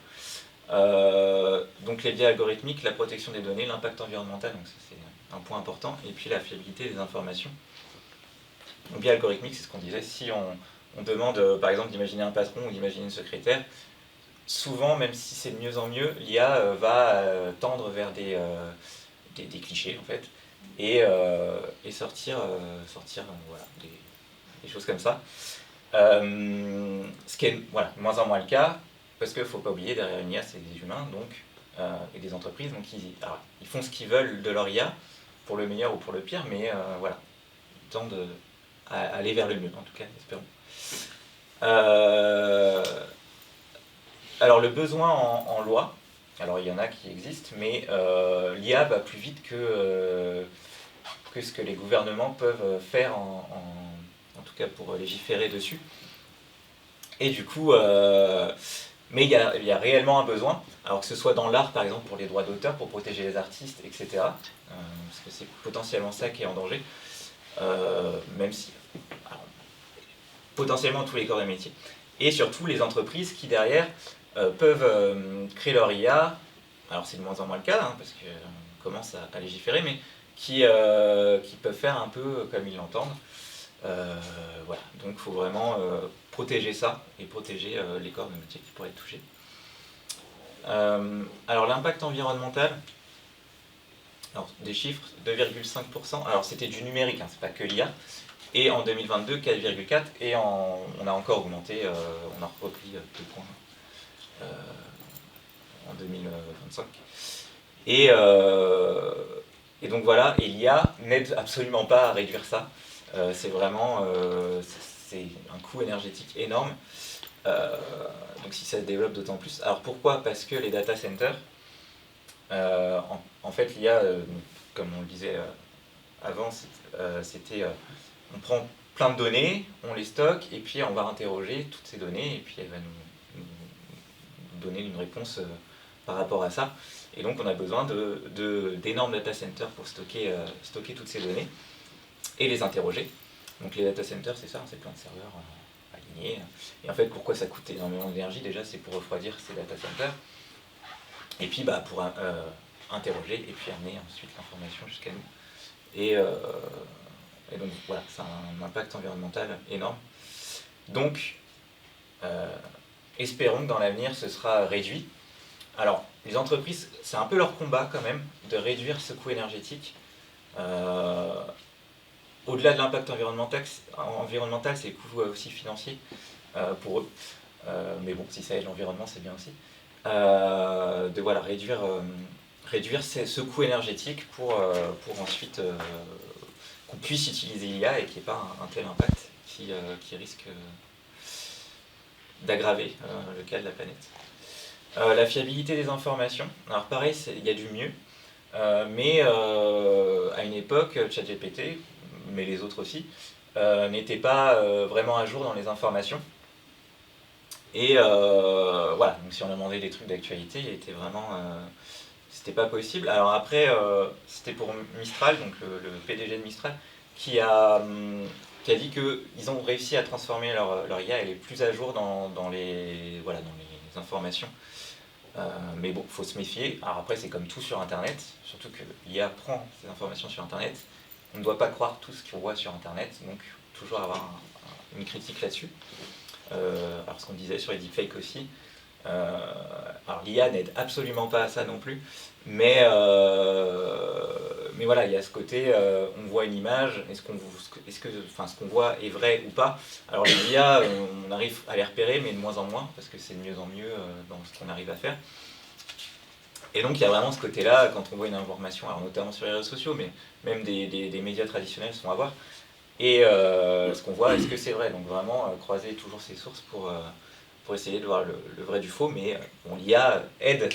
Donc les biais algorithmiques, la protection des données, l'impact environnemental, donc ça c'est un point important, et puis la fiabilité des informations. Donc biais algorithmique, c'est ce qu'on disait, si on demande par exemple d'imaginer un patron ou d'imaginer une secrétaire, souvent, même si c'est de mieux en mieux, l'IA va tendre vers des clichés en fait, et sortir des choses comme ça. Ce qui est moins en moins le cas, parce qu'il ne faut pas oublier, derrière une IA, c'est des humains et des entreprises, donc ils font ce qu'ils veulent de leur IA, pour le meilleur ou pour le pire, mais ils tendent à aller vers le mieux, en tout cas, espérons. Alors le besoin en loi, alors il y en a qui existent, mais l'IA va plus vite que ce que les gouvernements peuvent faire, en tout cas pour légiférer dessus. Et du coup, mais il y a réellement un besoin, alors que ce soit dans l'art par exemple pour les droits d'auteur, pour protéger les artistes, etc. Parce que c'est potentiellement ça qui est en danger, même si, potentiellement tous les corps de métier. Et surtout les entreprises qui derrière peuvent créer leur IA, alors c'est de moins en moins le cas, parce qu'on commence à légiférer, mais qui peuvent faire un peu comme ils l'entendent. Donc il faut vraiment protéger ça et protéger les corps de métier qui pourraient être touchés. Alors l'impact environnemental, alors, des chiffres, 2,5%, alors c'était du numérique, c'est pas que l'IA, et en 2022, 4,4%, et on a encore augmenté, on a repris 2 points en 2025. Et donc voilà, et l'IA n'aide absolument pas à réduire ça. C'est vraiment c'est un coût énergétique énorme. Donc si ça se développe d'autant plus. Alors pourquoi? Parce que les data centers, en fait l'IA, comme on le disait avant, c'était on prend plein de données, on les stocke, et puis on va interroger toutes ces données, et puis elle va nous donner une réponse par rapport à ça. Et donc on a besoin d'énormes data centers pour stocker toutes ces données et les interroger. Donc les data centers, c'est ça, c'est plein de serveurs alignés. Et en fait, pourquoi ça coûte énormément d'énergie? Déjà, c'est pour refroidir ces data centers. Et puis pour interroger et puis amener ensuite l'information jusqu'à nous. Et donc voilà, c'est un impact environnemental énorme. Donc, espérons que dans l'avenir, ce sera réduit. Alors, les entreprises, c'est un peu leur combat quand même, de réduire ce coût énergétique. au-delà de l'impact environnemental, c'est le coût aussi financier pour eux. Mais bon, si ça aide l'environnement, c'est bien aussi. De voilà, réduire ce coût énergétique pour ensuite qu'on puisse utiliser l'IA et qu'il n'y ait pas un tel impact qui risque d'aggraver le cas de la planète. La fiabilité des informations, alors pareil, il y a du mieux, mais à une époque, ChatGPT, mais les autres aussi, n'étaient pas vraiment à jour dans les informations. Et voilà, donc si on a demandé des trucs d'actualité, il était vraiment... c'était pas possible. Alors après, c'était pour Mistral, donc le PDG de Mistral, qui a dit qu'ils ont réussi à transformer leur IA, elle est plus à jour dans les informations. Mais bon, il faut se méfier. Alors après, c'est comme tout sur Internet, surtout que l'IA prend ces informations sur Internet. On ne doit pas croire tout ce qu'on voit sur Internet, donc toujours avoir une critique là-dessus. Alors ce qu'on disait sur les deepfakes aussi. Alors l'IA n'aide absolument pas à ça non plus, mais voilà, il y a ce côté, on voit une image, ce qu'on voit est vrai ou pas. Alors les IA, on arrive à les repérer, mais de moins en moins, parce que c'est de mieux en mieux dans ce qu'on arrive à faire. Et donc il y a vraiment ce côté-là, quand on voit une information, alors notamment sur les réseaux sociaux, mais même des médias traditionnels sont à voir. Et ce qu'on voit, est-ce que c'est vrai? Donc vraiment croiser toujours ces sources pour essayer de voir le vrai du faux, mais bon, l'IA aide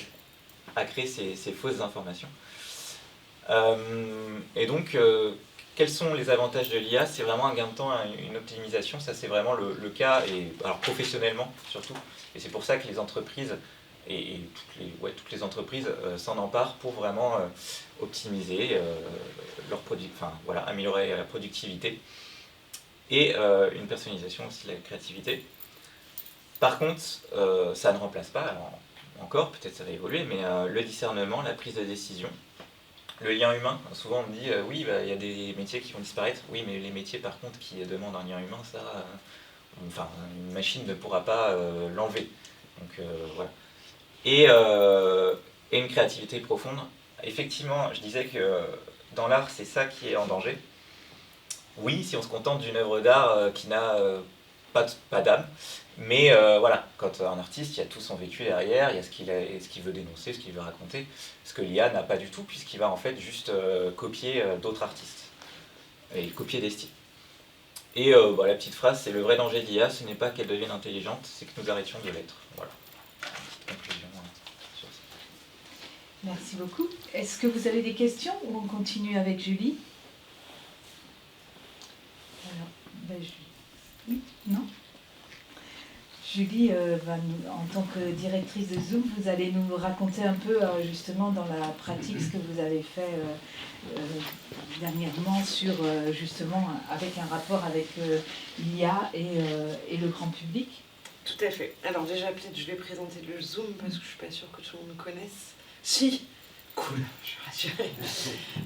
à créer ces fausses informations. Et donc, quels sont les avantages de l'IA? C'est vraiment un gain de temps, une optimisation, ça c'est vraiment le cas, et alors professionnellement surtout, et c'est pour ça que les entreprises, et toutes les entreprises s'en emparent pour vraiment optimiser améliorer la productivité et une personnalisation aussi de la créativité. Par contre, ça ne remplace pas, alors, encore, peut-être ça va évoluer, mais le discernement, la prise de décision, le lien humain. Souvent on me dit oui, il y a des métiers qui vont disparaître, oui, mais les métiers par contre qui demandent un lien humain, ça, une machine ne pourra pas l'enlever. Donc voilà. Et une créativité profonde. Effectivement, je disais que dans l'art, c'est ça qui est en danger. Oui, si on se contente d'une œuvre d'art qui n'a pas d'âme, mais voilà, quand un artiste, il y a tout son vécu derrière, il y a ce qu'il veut dénoncer, ce qu'il veut raconter, ce que l'IA n'a pas du tout, puisqu'il va en fait juste copier d'autres artistes, et copier des styles. Et la petite phrase, c'est le vrai danger de l'IA, ce n'est pas qu'elle devienne intelligente, c'est que nous arrêtions de l'être. Voilà. Conclusion sur ça. Merci beaucoup. Est-ce que vous avez des questions ou on continue avec Julie? Alors, Julie. Oui? Non? Julie, en tant que directrice de Zoom, vous allez nous raconter un peu justement dans la pratique ce que vous avez fait dernièrement sur justement avec un rapport avec l'IA et le grand public. Tout à fait. Alors déjà peut-être je vais présenter le Zoom parce que je suis pas sûre que tout le monde connaisse. Si. Cool, je suis rassurée.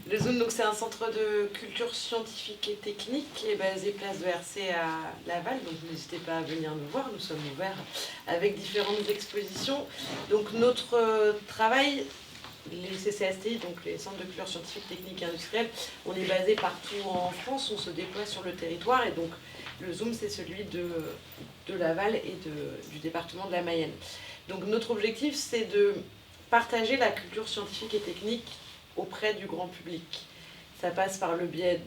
Le Zoom, donc, c'est un centre de culture scientifique et technique qui est basé place de RC à Laval. Donc n'hésitez pas à venir nous voir, nous sommes ouverts avec différentes expositions. Donc notre travail, les CCSTI, donc les centres de culture scientifique, technique et industrielle, on est basé partout en France, on se déploie sur le territoire et donc le Zoom c'est celui de Laval et du département de la Mayenne. Donc notre objectif c'est de partager la culture scientifique et technique auprès du grand public. Ça passe par le biais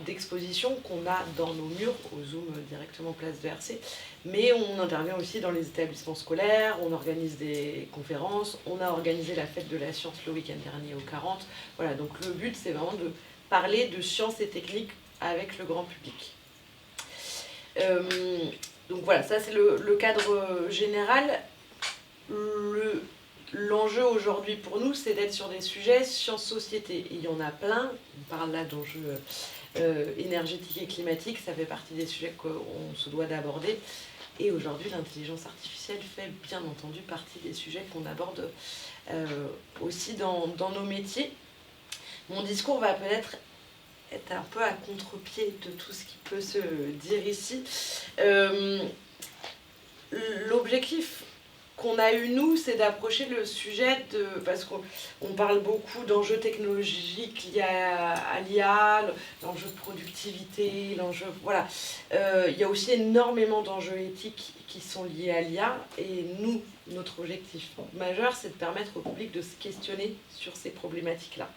d'expositions qu'on a dans nos murs, au Zoom directement place de RC, mais on intervient aussi dans les établissements scolaires, on organise des conférences, on a organisé la fête de la science le week-end dernier au 40. Voilà, donc le but c'est vraiment de parler de sciences et techniques avec le grand public. Donc voilà, ça c'est le cadre général. L'enjeu aujourd'hui pour nous, c'est d'être sur des sujets sciences-société. Il y en a plein, on parle là d'enjeux énergétiques et climatiques, ça fait partie des sujets qu'on se doit d'aborder. Et aujourd'hui, l'intelligence artificielle fait bien entendu partie des sujets qu'on aborde aussi dans nos métiers. Mon discours va peut-être être un peu à contre-pied de tout ce qui peut se dire ici. L'objectif qu'on a eu, nous, c'est d'approcher le sujet de... Parce qu'on parle beaucoup d'enjeux technologiques liés à l'IA, l'enjeu de productivité, l'enjeu... Voilà. Il y a aussi énormément d'enjeux éthiques qui sont liés à l'IA. Et nous, notre objectif majeur, c'est de permettre au public de se questionner sur ces problématiques-là.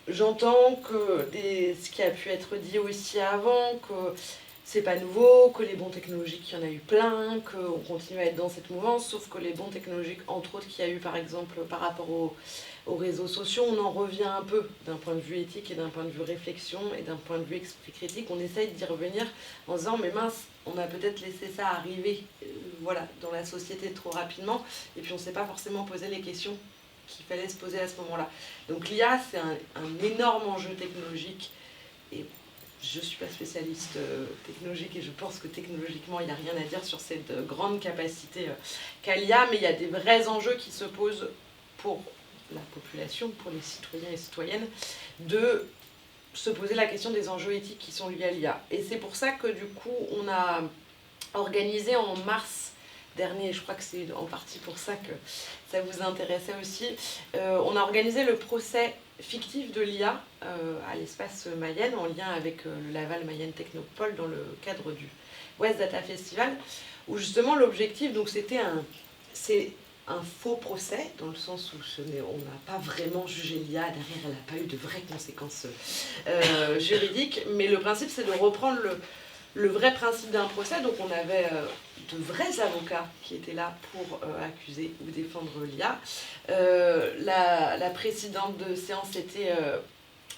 J'entends que ce qui a pu être dit aussi avant, que c'est pas nouveau, que les bons technologiques, il y en a eu plein, qu'on continue à être dans cette mouvance, sauf que les bons technologiques, entre autres, qu'il y a eu par exemple par rapport aux réseaux sociaux, on en revient un peu d'un point de vue éthique et d'un point de vue réflexion et d'un point de vue esprit critique. On essaye d'y revenir en se disant mais mince, on a peut-être laissé ça arriver voilà, dans la société trop rapidement et puis on ne s'est pas forcément posé les questions qu'il fallait se poser à ce moment-là. Donc l'IA, c'est un énorme enjeu technologique et je ne suis pas spécialiste technologique et je pense que technologiquement, il n'y a rien à dire sur cette grande capacité qu'a l'IA, mais il y a des vrais enjeux qui se posent pour la population, pour les citoyens et citoyennes, de se poser la question des enjeux éthiques qui sont liés à l'IA. Et c'est pour ça que du coup, on a organisé en mars dernier, je crois que c'est en partie pour ça que ça vous intéressait aussi, on a organisé le procès fictif de l'IA à l'espace Mayenne en lien avec le Laval Mayenne Technopole dans le cadre du West Data Festival, où justement l'objectif, donc c'est un faux procès, dans le sens où on n'a pas vraiment jugé l'IA, derrière elle n'a pas eu de vraies conséquences juridiques, mais le principe c'est de reprendre le vrai principe d'un procès. Donc on avait de vrais avocats qui étaient là pour accuser ou défendre l'IA. La présidente de séance était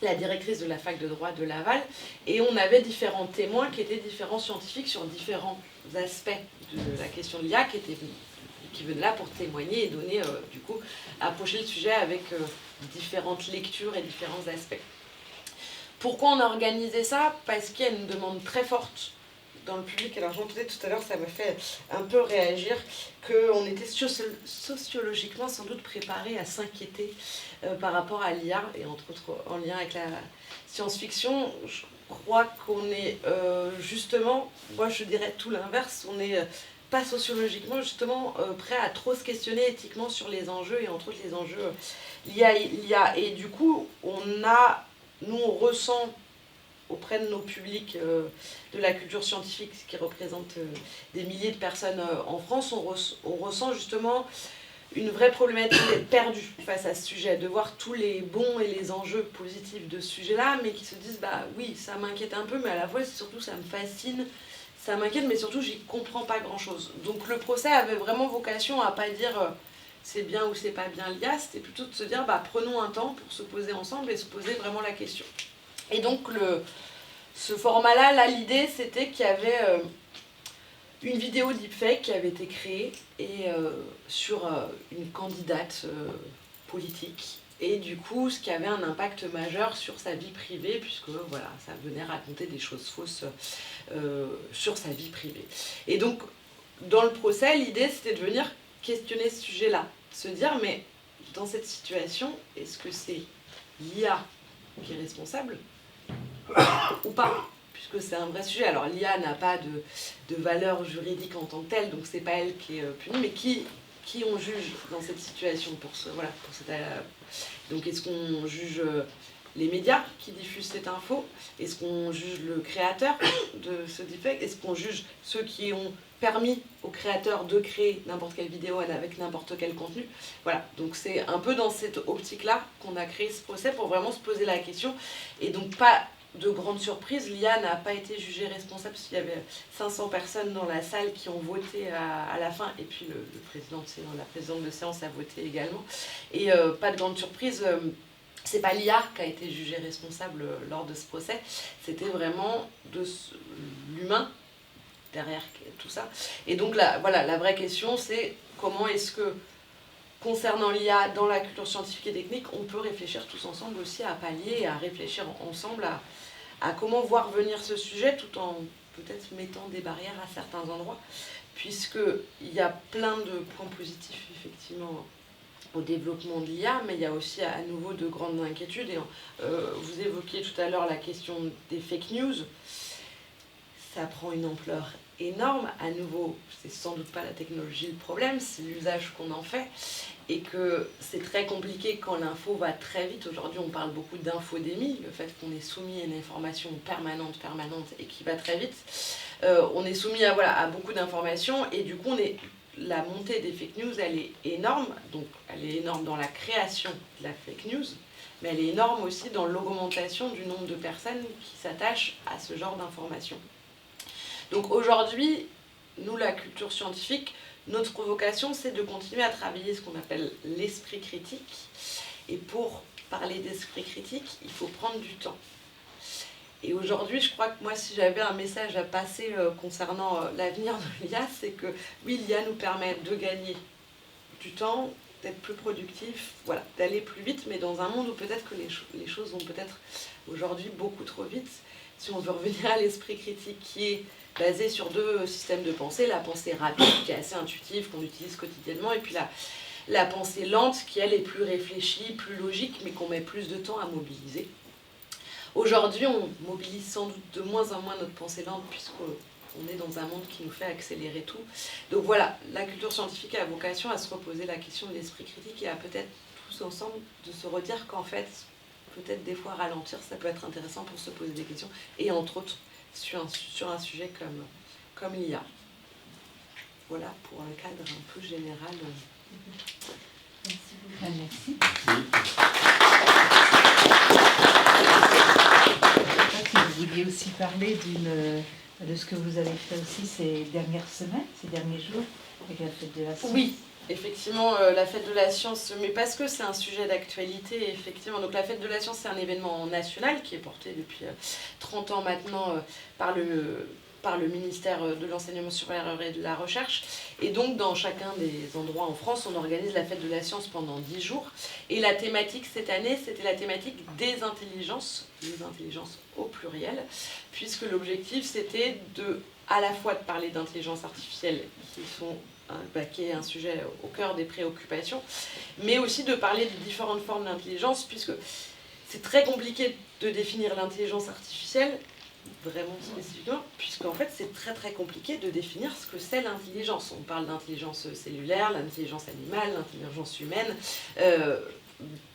la directrice de la fac de droit de Laval, et on avait différents témoins qui étaient différents scientifiques sur différents aspects de la question de l'IA qui venaient là pour témoigner et donner, du coup, approcher le sujet avec différentes lectures et différents aspects. Pourquoi on a organisé ça? Parce qu'il y a une demande très forte dans le public. Alors j'entendais tout à l'heure, ça m'a fait un peu réagir, qu'on était sociologiquement sans doute préparé à s'inquiéter par rapport à l'IA, et entre autres en lien avec la science-fiction. Je crois qu'on est justement, moi je dirais tout l'inverse, on est pas sociologiquement justement prêt à trop se questionner éthiquement sur les enjeux, et entre autres les enjeux l'IA. Et du coup, nous on ressent auprès de nos publics de la culture scientifique, qui représente des milliers de personnes en France, on ressent justement une vraie problématique d'être perdu face à ce sujet, de voir tous les bons et les enjeux positifs de ce sujet-là, mais qui se disent, bah oui, ça m'inquiète un peu, mais à la fois, surtout, ça me fascine, ça m'inquiète, mais surtout, j'y comprends pas grand-chose. Donc le procès avait vraiment vocation à pas dire c'est bien ou c'est pas bien l'IA, c'était plutôt de se dire, bah prenons un temps pour se poser ensemble et se poser vraiment la question. Et donc ce format-là, l'idée c'était qu'il y avait une vidéo deepfake qui avait été créée sur une candidate politique, et du coup ce qui avait un impact majeur sur sa vie privée, puisque voilà, ça venait raconter des choses fausses sur sa vie privée. Et donc dans le procès, l'idée c'était de venir questionner ce sujet-là, se dire mais dans cette situation, est-ce que c'est l'IA qui est responsable ou pas, puisque c'est un vrai sujet. Alors l'IA n'a pas de valeur juridique en tant que telle, donc c'est pas elle qui est punie, mais qui on juge dans cette situation donc est-ce qu'on juge les médias qui diffusent cette info? Est-ce qu'on juge le créateur de ce deepfake? Est-ce qu'on juge ceux qui ont permis aux créateurs de créer n'importe quelle vidéo avec n'importe quel contenu? Voilà, donc c'est un peu dans cette optique-là qu'on a créé ce procès, pour vraiment se poser la question. Et donc pas de grande surprise, l'IA n'a pas été jugée responsable, parce qu'il y avait 500 personnes dans la salle qui ont voté à la fin, et puis la présidente de séance a voté également. Et pas de grande surprise, c'est pas l'IA qui a été jugée responsable lors de ce procès, c'était vraiment l'humain derrière tout ça. Et donc la vraie question, c'est comment est-ce que, concernant l'IA dans la culture scientifique et technique, on peut réfléchir tous ensemble aussi à pallier et à réfléchir ensemble à comment voir venir ce sujet, tout en peut-être mettant des barrières à certains endroits, puisqu'il y a plein de points positifs effectivement au développement de l'IA, mais il y a aussi à nouveau de grandes inquiétudes. Et vous évoquiez tout à l'heure la question des fake news. Ça prend une ampleur énorme. À nouveau, c'est sans doute pas la technologie le problème, c'est l'usage qu'on en fait. Et que c'est très compliqué quand l'info va très vite. Aujourd'hui, on parle beaucoup d'infodémie, le fait qu'on est soumis à une information permanente, et qui va très vite. On est soumis à beaucoup d'informations, et du coup, la montée des fake news, elle est énorme. Donc, elle est énorme dans la création de la fake news, mais elle est énorme aussi dans l'augmentation du nombre de personnes qui s'attachent à ce genre d'informations. Donc aujourd'hui, nous, la culture scientifique, notre vocation, c'est de continuer à travailler ce qu'on appelle l'esprit critique. Et pour parler d'esprit critique, il faut prendre du temps. Et aujourd'hui, je crois que moi, si j'avais un message à passer concernant l'avenir de l'IA, c'est que oui, l'IA nous permet de gagner du temps, d'être plus productif, voilà, d'aller plus vite, mais dans un monde où peut-être que les choses vont peut-être aujourd'hui beaucoup trop vite. Si on veut revenir à l'esprit critique qui est basé sur deux systèmes de pensée, la pensée rapide qui est assez intuitive, qu'on utilise quotidiennement, et puis la pensée lente qui elle est plus réfléchie, plus logique, mais qu'on met plus de temps à mobiliser. Aujourd'hui, on mobilise sans doute de moins en moins notre pensée lente puisqu'on est dans un monde qui nous fait accélérer tout. Donc voilà, la culture scientifique a vocation à se reposer la question de l'esprit critique et à peut-être tous ensemble de se redire qu'en fait, peut-être des fois ralentir, ça peut être intéressant pour se poser des questions, et entre autres sur un sujet comme l'IA. Voilà pour un cadre un peu général. Merci beaucoup. Merci. Vous vouliez aussi parler de ce que vous avez fait aussi ces dernières semaines, ces derniers jours, avec la fête de la science. Oui, effectivement, la fête de la science, mais parce que c'est un sujet d'actualité, effectivement. Donc la fête de la science, c'est un événement national qui est porté depuis 30 ans maintenant par le ministère de l'Enseignement supérieur et de la Recherche. Et donc, dans chacun des endroits en France, on organise la fête de la science pendant 10 jours. Et la thématique cette année, c'était la thématique des intelligences, les intelligences au pluriel, puisque l'objectif, c'était à la fois de parler d'intelligence artificielle, qui est un sujet au cœur des préoccupations, mais aussi de parler de différentes formes d'intelligence, puisque c'est très compliqué de définir l'intelligence artificielle, vraiment spécifiquement, puisqu'en fait c'est très très compliqué de définir ce que c'est l'intelligence. On parle d'intelligence cellulaire, l'intelligence animale, l'intelligence humaine,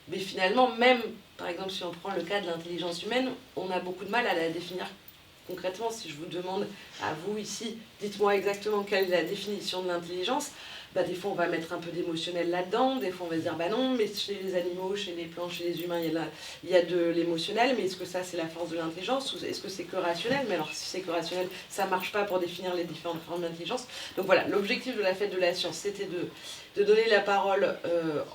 mais finalement même, par exemple si on prend le cas de l'intelligence humaine, on a beaucoup de mal à la définir concrètement. Si je vous demande à vous ici, dites-moi exactement quelle est la définition de l'intelligence, des fois on va mettre un peu d'émotionnel là-dedans, des fois on va se dire non, mais chez les animaux, chez les plantes, chez les humains, il y a de l'émotionnel, mais est-ce que ça c'est la force de l'intelligence, ou est-ce que c'est que rationnel? Mais alors si c'est que rationnel, ça marche pas pour définir les différentes formes d'intelligence. Donc voilà, l'objectif de la fête de la science, c'était de donner la parole,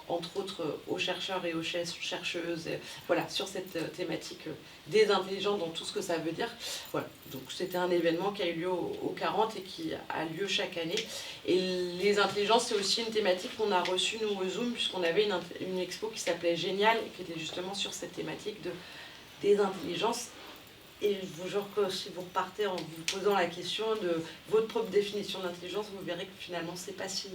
entre autres, aux chercheurs et aux chercheuses, voilà, sur cette thématique des intelligences, dans tout ce que ça veut dire. Voilà, donc c'était un événement qui a eu lieu au 40 et qui a lieu chaque année. Et les intelligences, c'est aussi une thématique qu'on a reçue, nous, au Zoom, puisqu'on avait une expo qui s'appelait Génial, qui était justement sur cette thématique des intelligences. Et je vous jure que si vous repartez en vous posant la question de votre propre définition de l'intelligence, vous verrez que finalement, c'est pas si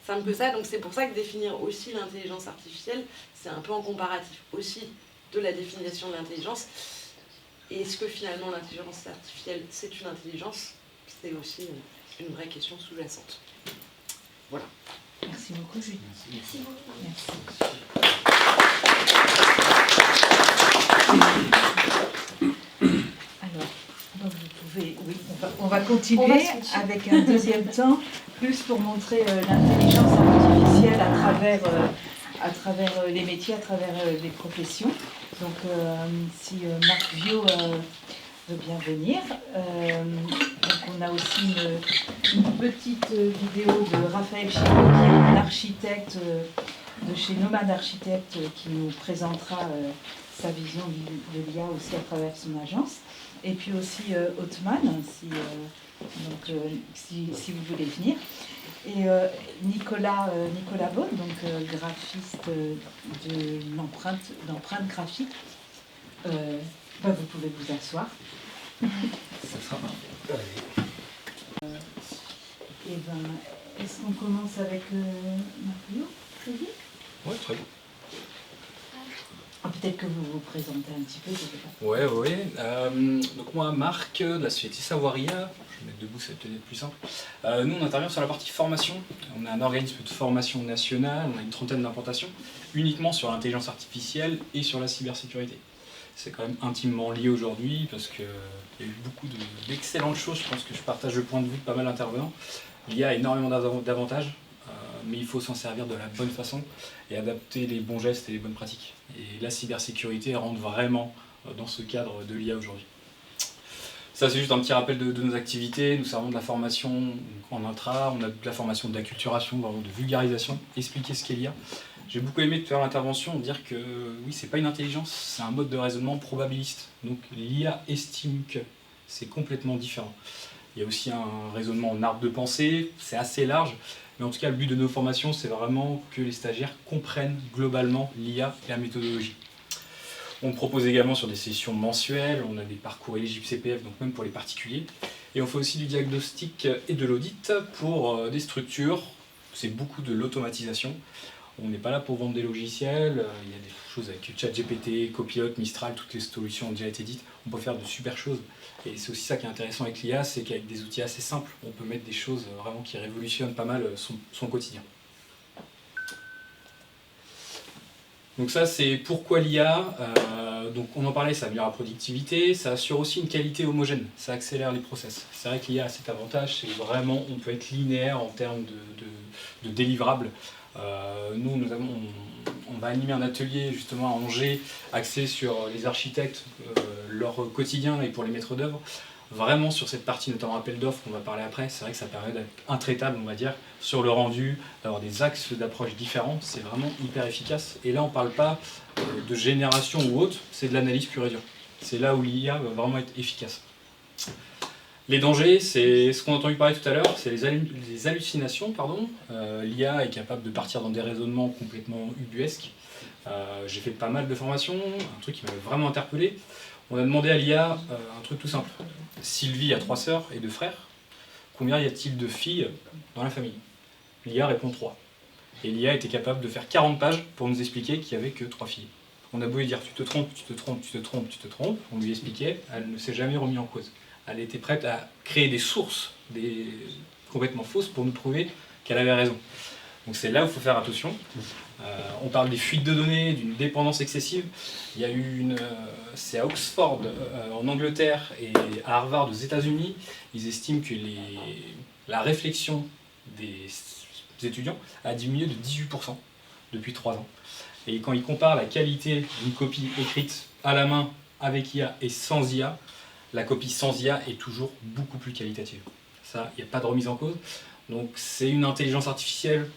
simple que ça. Donc c'est pour ça que définir aussi l'intelligence artificielle, c'est un peu en comparatif aussi de la définition de l'intelligence. Et est-ce que finalement l'intelligence artificielle, c'est une intelligence? C'est aussi une vraie question sous-jacente. Voilà. Merci beaucoup, Julie. Merci beaucoup. Merci. Alors, donc vous pouvez, oui, on va continuer avec un deuxième temps, plus pour montrer l'intelligence artificielle à travers les métiers, à travers les professions. Donc, si Marc Viau veut bien venir. Donc on a aussi une petite vidéo de Raphaël Chicot, qui est un architecte de chez Nomad Architecte, qui nous présentera sa vision de l'IA aussi à travers son agence. Et puis aussi Othman, si vous voulez venir. Et Nicolas Beaune, donc graphiste d'empreinte graphique. Vous pouvez vous asseoir. Ça sera parfait. Est-ce qu'on commence avec Mario? Oui, très bien. Ok. peut-être que vous vous présentez un petit peu, je sais pas. Ouais. Donc moi, Marc, de la société Savoiria, je vais me mettre debout, ça va peut-être être plus simple. Nous, on intervient sur la partie formation. On a un organisme de formation national, on a une trentaine d'implantations, uniquement sur l'intelligence artificielle et sur la cybersécurité. C'est quand même intimement lié aujourd'hui, parce qu'il y a eu beaucoup d'excellentes choses, je pense que je partage le point de vue de pas mal d'intervenants. Il y a énormément d'avantages, mais il faut s'en servir de la bonne façon et adapter les bons gestes et les bonnes pratiques. Et la cybersécurité rentre vraiment dans ce cadre de l'IA aujourd'hui. Ça, c'est juste un petit rappel de nos activités. Nous servons de la formation en intra, on a de la formation d'acculturation, vraiment de vulgarisation, expliquer ce qu'est l'IA. J'ai beaucoup aimé faire l'intervention, dire que oui, c'est pas une intelligence, c'est un mode de raisonnement probabiliste. Donc l'IA estime que c'est complètement différent. Il y a aussi un raisonnement en arbre de pensée, c'est assez large, mais en tout cas le but de nos formations c'est vraiment que les stagiaires comprennent globalement l'IA et la méthodologie. On propose également sur des sessions mensuelles, on a des parcours éligibles CPF, donc même pour les particuliers, et on fait aussi du diagnostic et de l'audit pour des structures, c'est beaucoup de l'automatisation. On n'est pas là pour vendre des logiciels, il y a des choses avec ChatGPT, Copilot, Mistral, toutes les solutions ont déjà été dites, on peut faire de super choses. Et c'est aussi ça qui est intéressant avec l'IA, c'est qu'avec des outils assez simples, on peut mettre des choses vraiment qui révolutionnent pas mal son quotidien. Donc ça c'est pourquoi l'IA, donc on en parlait, ça améliore la productivité, ça assure aussi une qualité homogène, ça accélère les process. C'est vrai que l'IA a cet avantage, c'est vraiment on peut être linéaire en termes de délivrables. On va animer un atelier justement à Angers axé sur les architectes, leur quotidien et pour les maîtres d'œuvre. Vraiment sur cette partie, notamment appel d'offres, qu'on va parler après, c'est vrai que ça permet d'être intraitable, on va dire, sur le rendu, d'avoir des axes d'approche différents, c'est vraiment hyper efficace. Et là, on ne parle pas de génération ou autre, c'est de l'analyse pure et dure. C'est là où l'IA va vraiment être efficace. Les dangers, c'est ce qu'on a entendu parler tout à l'heure, c'est les hallucinations. L'IA est capable de partir dans des raisonnements complètement ubuesques. J'ai fait pas mal de formations, un truc qui m'avait vraiment interpellé. On a demandé à l'IA un truc tout simple. Sylvie a 3 sœurs et 2 frères. Combien y a-t-il de filles dans la famille? L'IA répond 3. Et l'IA était capable de faire 40 pages pour nous expliquer qu'il n'y avait que 3 filles. On a beau lui dire tu te trompes, tu te trompes, tu te trompes, tu te trompes, on lui expliquait, elle ne s'est jamais remise en cause. Elle était prête à créer des sources complètement fausses pour nous prouver qu'elle avait raison. Donc c'est là où il faut faire attention. On parle des fuites de données, d'une dépendance excessive. Il y a eu c'est à Oxford en Angleterre et à Harvard aux États-Unis, ils estiment que la réflexion des étudiants a diminué de 18% depuis 3 ans. Et quand ils comparent la qualité d'une copie écrite à la main avec IA et sans IA, la copie sans IA est toujours beaucoup plus qualitative. Ça, il n'y a pas de remise en cause. Donc c'est une intelligence artificielle.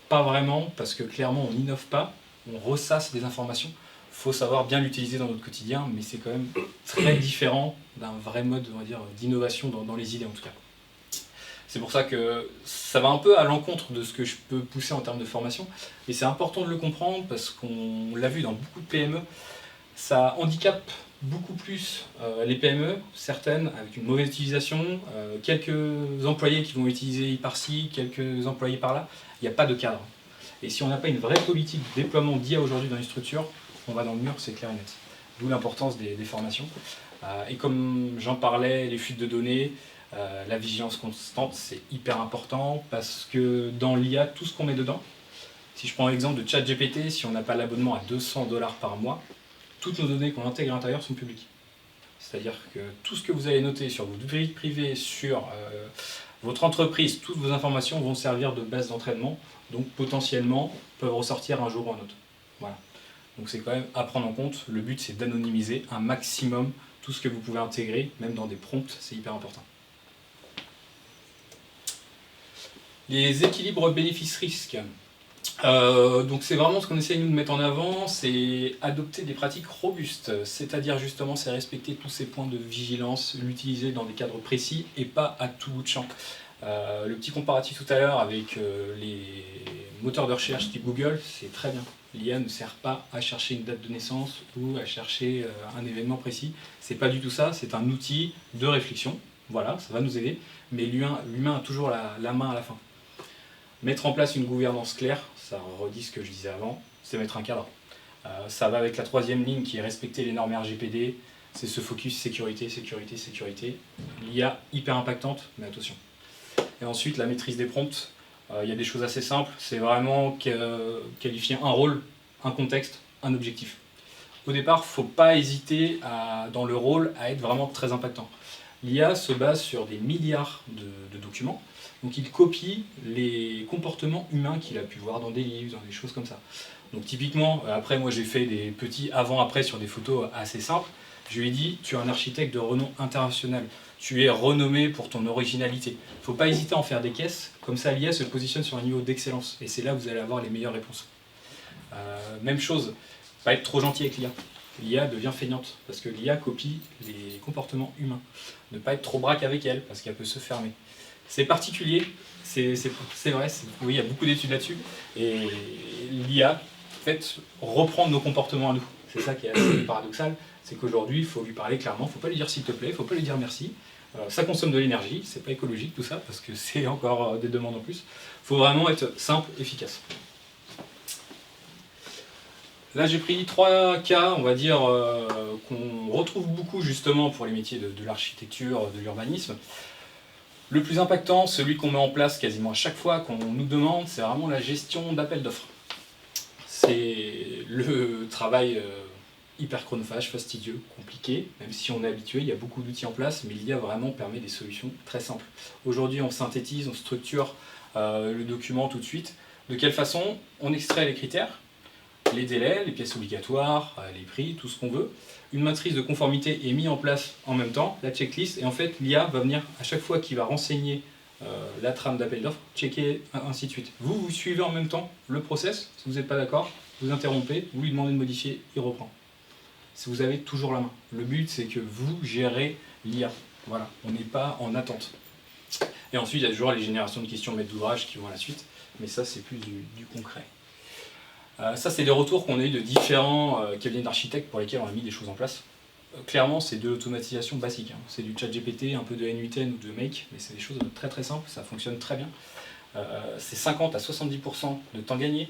Pas vraiment, parce que clairement on n'innove pas, on ressasse des informations. Il faut savoir bien l'utiliser dans notre quotidien, mais c'est quand même très différent d'un vrai mode, on va dire, d'innovation dans les idées en tout cas. C'est pour ça que ça va un peu à l'encontre de ce que je peux pousser en termes de formation, et c'est important de le comprendre parce qu'on l'a vu dans beaucoup de PME, ça handicape beaucoup plus les PME, certaines avec une mauvaise utilisation, quelques employés qui vont utiliser par-ci, quelques employés par-là, il n'y a pas de cadre. Et si on n'a pas une vraie politique de déploiement d'IA aujourd'hui dans les structures, on va dans le mur, c'est clair et net. D'où l'importance des formations. Et comme j'en parlais, les fuites de données, la vigilance constante, c'est hyper important parce que dans l'IA, tout ce qu'on met dedans, si je prends l'exemple de ChatGPT, si on n'a pas l'abonnement à $200 par mois, toutes nos données qu'on intègre à l'intérieur sont publiques. C'est-à-dire que tout ce que vous allez noter sur votre vie privée, sur votre entreprise, toutes vos informations vont servir de base d'entraînement, donc potentiellement peuvent ressortir un jour ou un autre. Voilà. Donc c'est quand même à prendre en compte. Le but c'est d'anonymiser un maximum tout ce que vous pouvez intégrer, même dans des prompts, c'est hyper important. Les équilibres bénéfices-risques. Donc c'est vraiment ce qu'on essaye nous de mettre en avant, c'est adopter des pratiques robustes, c'est-à-dire justement c'est respecter tous ces points de vigilance, l'utiliser dans des cadres précis et pas à tout bout de champ. Le petit comparatif tout à l'heure avec les moteurs de recherche type Google, c'est très bien. L'IA ne sert pas à chercher une date de naissance ou à chercher un événement précis, c'est pas du tout ça, c'est un outil de réflexion, voilà, ça va nous aider, mais l'humain a toujours la main à la fin. Mettre en place une gouvernance claire, ça redit ce que je disais avant, c'est mettre un cadre. Ça va avec la troisième ligne qui est respecter les normes RGPD, c'est ce focus sécurité, sécurité, sécurité. L'IA hyper impactante, mais attention. Et ensuite, la maîtrise des prompts, il y a des choses assez simples, c'est vraiment qualifier un rôle, un contexte, un objectif. Au départ, il ne faut pas hésiter dans le rôle à être vraiment très impactant. L'IA se base sur des milliards de documents, donc il copie les comportements humains qu'il a pu voir dans des livres, dans des choses comme ça. Donc typiquement, après moi j'ai fait des petits avant-après sur des photos assez simples, je lui ai dit, tu es un architecte de renom international, tu es renommé pour ton originalité. Il ne faut pas hésiter à en faire des caisses, comme ça l'IA se positionne sur un niveau d'excellence, et c'est là où vous allez avoir les meilleures réponses. Même chose, pas être trop gentil avec l'IA. L'IA devient feignante, parce que l'IA copie les comportements humains. Ne pas être trop braque avec elle, parce qu'elle peut se fermer. C'est particulier, c'est vrai, oui, il y a beaucoup d'études là-dessus, et l'IA, en fait, reprend nos comportements à nous. C'est ça qui est assez paradoxal, c'est qu'aujourd'hui, il faut lui parler clairement, il ne faut pas lui dire s'il te plaît, il ne faut pas lui dire merci. Ça consomme de l'énergie, c'est pas écologique tout ça, parce que c'est encore des demandes en plus. Il faut vraiment être simple, efficace. Là, j'ai pris 3 cas, on va dire, qu'on retrouve beaucoup justement pour les métiers de l'architecture, de l'urbanisme. Le plus impactant, celui qu'on met en place quasiment à chaque fois qu'on nous demande, c'est vraiment la gestion d'appels d'offres. C'est le travail hyper chronophage, fastidieux, compliqué, même si on est habitué, il y a beaucoup d'outils en place, mais l'IA vraiment permet des solutions très simples. Aujourd'hui, on synthétise, on structure le document tout de suite. De quelle façon? On extrait les critères, les délais, les pièces obligatoires, les prix, tout ce qu'on veut. Une matrice de conformité est mise en place en même temps, la checklist, et en fait l'IA va venir à chaque fois qu'il va renseigner la trame d'appel d'offres, checker, ainsi de suite. Vous suivez en même temps le process, si vous n'êtes pas d'accord, vous interrompez, vous lui demandez de modifier, il reprend. Si vous avez toujours la main. Le but c'est que vous gérez l'IA. Voilà, on n'est pas en attente. Et ensuite il y a toujours les générations de questions maîtres d'ouvrage qui vont à la suite, mais ça c'est plus du concret. Ça, c'est des retours qu'on a eu de différents cabinets d'architectes pour lesquels on a mis des choses en place. Clairement, c'est de l'automatisation basique. Hein. C'est du chat GPT, un peu de N8N ou de Make, mais c'est des choses très très simples, ça fonctionne très bien. C'est 50 à 70% de temps gagné.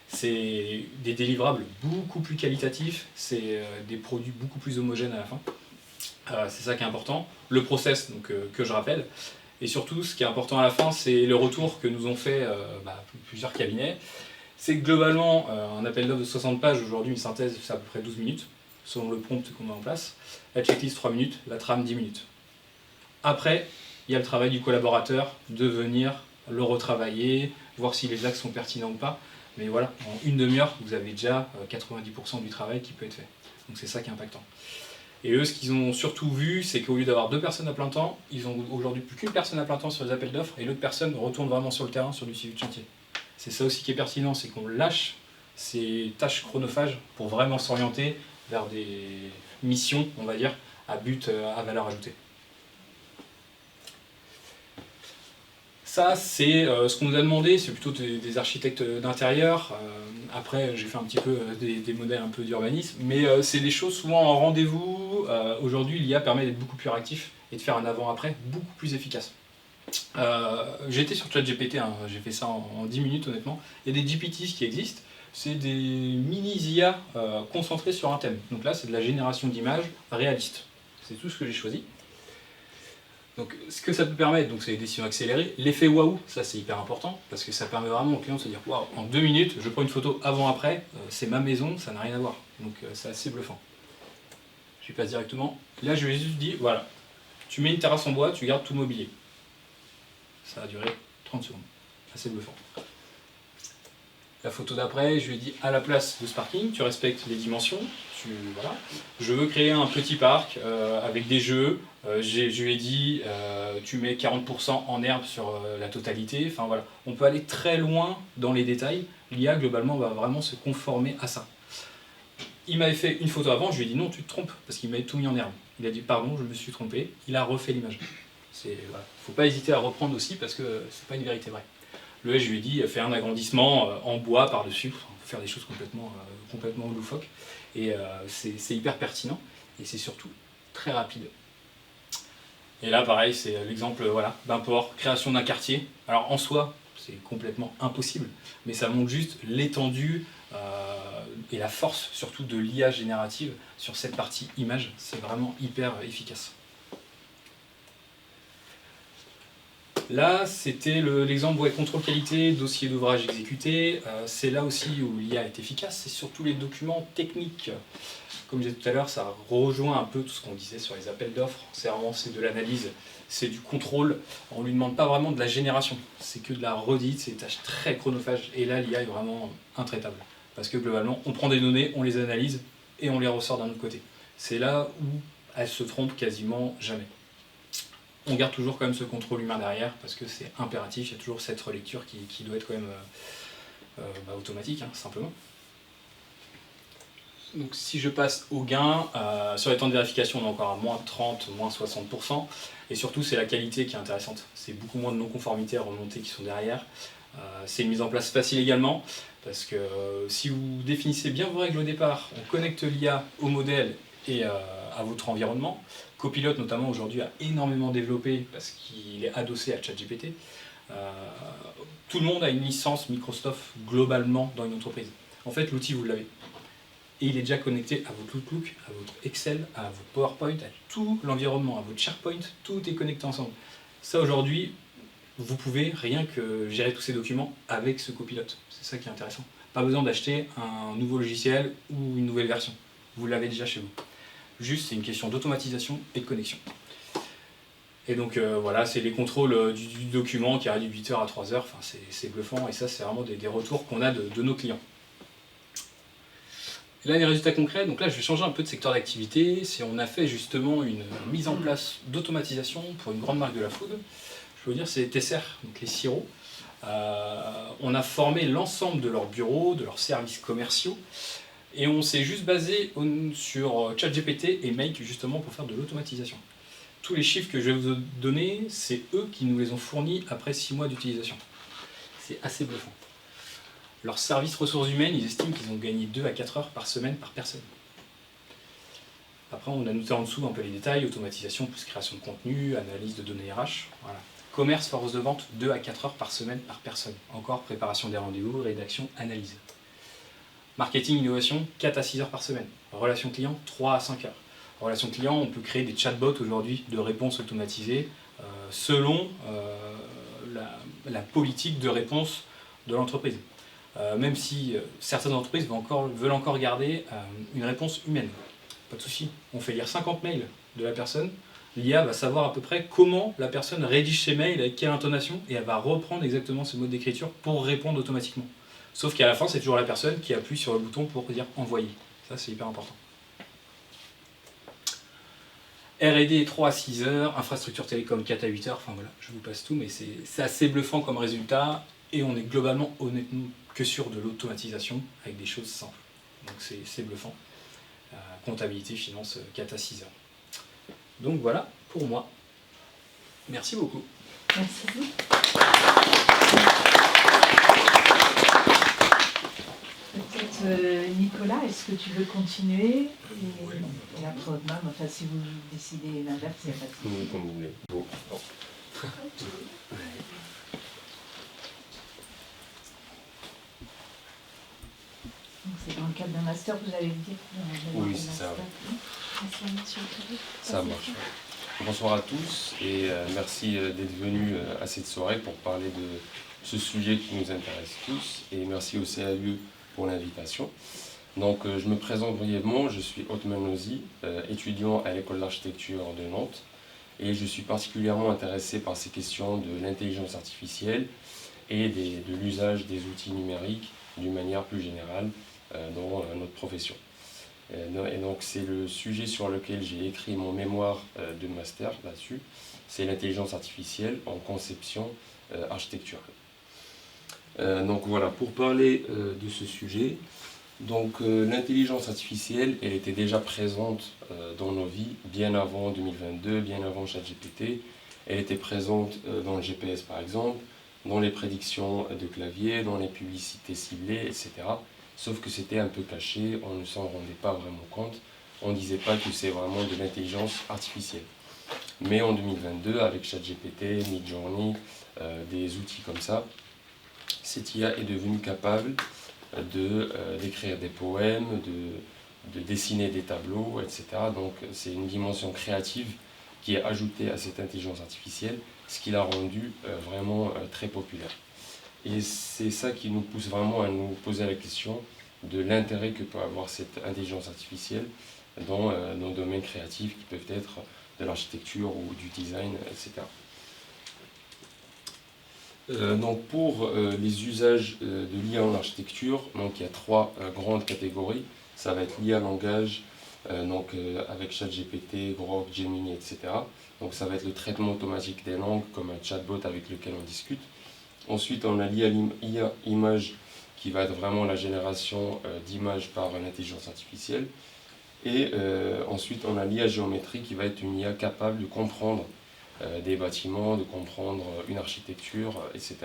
C'est des délivrables beaucoup plus qualitatifs, c'est des produits beaucoup plus homogènes à la fin. C'est ça qui est important. Le process, donc, que je rappelle. Et surtout, ce qui est important à la fin, c'est le retour que nous ont fait plusieurs cabinets. C'est que globalement, un appel d'offres de 60 pages, aujourd'hui, une synthèse, c'est à peu près 12 minutes, selon le prompt qu'on met en place. La checklist, 3 minutes, la trame, 10 minutes. Après, il y a le travail du collaborateur, de venir le retravailler, voir si les axes sont pertinents ou pas. Mais voilà, en une demi-heure, vous avez déjà 90% du travail qui peut être fait. Donc c'est ça qui est impactant. Et eux, ce qu'ils ont surtout vu, c'est qu'au lieu d'avoir 2 personnes à plein temps, ils ont aujourd'hui plus qu'une personne à plein temps sur les appels d'offres, et l'autre personne retourne vraiment sur le terrain, sur du suivi de chantier. C'est ça aussi qui est pertinent, c'est qu'on lâche ces tâches chronophages pour vraiment s'orienter vers des missions, on va dire, à but, à valeur ajoutée. Ça, c'est ce qu'on nous a demandé, c'est plutôt des architectes d'intérieur. Après, j'ai fait un petit peu des modèles un peu d'urbanisme, mais c'est des choses souvent en rendez-vous. Aujourd'hui, l'IA permet d'être beaucoup plus réactif et de faire un avant-après beaucoup plus efficace. J'ai été sur ChatGPT, hein, j'ai fait ça en 10 minutes honnêtement. Il y a des GPTs qui existent, c'est des mini-IA concentrés sur un thème. Donc là, c'est de la génération d'images réalistes. C'est tout ce que j'ai choisi. Donc ce que ça peut permettre, donc c'est les décisions accélérées. L'effet waouh, ça c'est hyper important, parce que ça permet vraiment au client de se dire waouh, en 2 minutes, je prends une photo avant-après, c'est ma maison, ça n'a rien à voir. Donc c'est assez bluffant. Je passe directement. Là, je lui ai juste dit, voilà, tu mets une terrasse en bois, tu gardes tout le mobilier. Ça a duré 30 secondes. Assez bluffant. La photo d'après, je lui ai dit à la place de ce parking, tu respectes les dimensions. Voilà. Je veux créer un petit parc avec des jeux. Je lui ai dit tu mets 40% en herbe sur la totalité. Enfin voilà. On peut aller très loin dans les détails. L'IA globalement va vraiment se conformer à ça. Il m'avait fait une photo avant, je lui ai dit non, tu te trompes, parce qu'il m'avait tout mis en herbe. Il a dit pardon, je me suis trompé. Il a refait l'image. Voilà. Faut pas hésiter à reprendre aussi parce que c'est pas une vérité vraie. Le je lui ai dit fais un agrandissement en bois par-dessus, faut faire des choses complètement loufoques. Et c'est hyper pertinent et c'est surtout très rapide. Et là pareil, c'est l'exemple voilà, d'un port, création d'un quartier. Alors en soi, c'est complètement impossible, mais ça montre juste l'étendue et la force surtout de l'IA générative sur cette partie image, c'est vraiment hyper efficace. Là, c'était l'exemple contrôle qualité, dossier d'ouvrage exécuté. C'est là aussi où l'IA est efficace, c'est surtout les documents techniques. Comme je disais tout à l'heure, ça rejoint un peu tout ce qu'on disait sur les appels d'offres. C'est de l'analyse, c'est du contrôle. On ne lui demande pas vraiment de la génération, c'est que de la redite, c'est des tâches très chronophages. Et là, l'IA est vraiment intraitable. Parce que globalement, on prend des données, on les analyse et on les ressort d'un autre côté. C'est là où elle se trompe quasiment jamais. On garde toujours quand même ce contrôle humain derrière parce que c'est impératif, il y a toujours cette relecture qui doit être quand même automatique, simplement. Donc si je passe au gain, sur les temps de vérification on est encore à moins 30, moins 60%, et surtout c'est la qualité qui est intéressante. C'est beaucoup moins de non-conformités à remonter qui sont derrière. C'est une mise en place facile également, parce que si vous définissez bien vos règles au départ, on connecte l'IA au modèle et à votre environnement. Copilot notamment aujourd'hui a énormément développé parce qu'il est adossé à ChatGPT. Tout le monde a une licence Microsoft globalement dans une entreprise. En fait l'outil vous l'avez. Et il est déjà connecté à votre Outlook, à votre Excel, à votre PowerPoint, à tout l'environnement, à votre SharePoint, tout est connecté ensemble. Ça aujourd'hui, vous pouvez rien que gérer tous ces documents avec ce copilote. C'est ça qui est intéressant. Pas besoin d'acheter un nouveau logiciel ou une nouvelle version. Vous l'avez déjà chez vous. Juste, c'est une question d'automatisation et de connexion. Et donc voilà, c'est les contrôles du document qui arrive de 8h à 3h. Enfin, c'est bluffant et ça, c'est vraiment des retours qu'on a de nos clients. Et là, les résultats concrets, donc là, je vais changer un peu de secteur d'activité. On a fait justement une mise en place d'automatisation pour une grande marque de la food. Je peux vous dire, c'est Tesser, donc les sirops. On a formé l'ensemble de leurs bureaux, de leurs services commerciaux. Et on s'est juste basé sur ChatGPT et Make justement pour faire de l'automatisation. Tous les chiffres que je vais vous donner, c'est eux qui nous les ont fournis après 6 mois d'utilisation. C'est assez bluffant. Leurs services ressources humaines, ils estiment qu'ils ont gagné 2 à 4 heures par semaine par personne. Après, on a noté en dessous un peu les détails, automatisation plus création de contenu, analyse de données RH. Voilà. Commerce, force de vente, 2 à 4 heures par semaine par personne. Encore préparation des rendez-vous, rédaction, analyse. Marketing, innovation, 4 à 6 heures par semaine. Relations clients, 3 à 5 heures. Relations clients, on peut créer des chatbots aujourd'hui de réponses automatisées selon la politique de réponse de l'entreprise. Même si certaines entreprises veulent encore garder une réponse humaine. Pas de souci, on fait lire 50 mails de la personne, l'IA va savoir à peu près comment la personne rédige ses mails, avec quelle intonation, et elle va reprendre exactement ce mode d'écriture pour répondre automatiquement. Sauf qu'à la fin, c'est toujours la personne qui appuie sur le bouton pour dire « envoyer ». Ça, c'est hyper important. R&D 3 à 6 heures, infrastructure télécom 4 à 8 heures, enfin voilà, je vous passe tout, mais c'est assez bluffant comme résultat, et on est globalement honnêtement que sur de l'automatisation avec des choses simples. Donc c'est bluffant. Comptabilité, finance, 4 à 6 heures. Donc voilà pour moi. Merci beaucoup. Merci. Peut-être Nicolas, est-ce que tu veux continuer et après Otman, enfin si vous décidez l'inverse, il n'y a pas de souci. Oui, comme vous voulez. Bon. C'est dans le cadre d'un master, vous allez le dire. Oui, c'est ça. Ça marche. Bonsoir à tous et merci d'être venus à cette soirée pour parler de ce sujet qui nous intéresse tous et merci au CAUE pour l'invitation. Donc je me présente brièvement, je suis Otman Nozi, étudiant à l'école d'architecture de Nantes et je suis particulièrement intéressé par ces questions de l'intelligence artificielle et de l'usage des outils numériques d'une manière plus générale dans notre profession. Et donc c'est le sujet sur lequel j'ai écrit mon mémoire de master là-dessus, c'est l'intelligence artificielle en conception architecturale. Donc voilà, pour parler de ce sujet, donc l'intelligence artificielle, elle était déjà présente dans nos vies bien avant 2022, bien avant ChatGPT. Elle était présente dans le GPS par exemple, dans les prédictions de clavier, dans les publicités ciblées, etc. Sauf que c'était un peu caché, on ne s'en rendait pas vraiment compte, on ne disait pas que c'est vraiment de l'intelligence artificielle. Mais en 2022, avec ChatGPT, Midjourney, des outils comme ça, cette IA est devenue capable d'écrire des poèmes, de dessiner des tableaux, etc. Donc c'est une dimension créative qui est ajoutée à cette intelligence artificielle, ce qui l'a rendue vraiment très populaire. Et c'est ça qui nous pousse vraiment à nous poser la question de l'intérêt que peut avoir cette intelligence artificielle dans nos domaines créatifs qui peuvent être de l'architecture ou du design, etc. Donc pour les usages de l'IA en architecture, donc il y a trois grandes catégories. Ça va être l'IA langage, avec ChatGPT, Grok, Gemini, etc. Donc ça va être le traitement automatique des langues comme un chatbot avec lequel on discute. Ensuite on a l'IA image qui va être vraiment la génération d'images par une intelligence artificielle. Et ensuite on a l'IA géométrie qui va être une IA capable de comprendre des bâtiments, de comprendre une architecture, etc.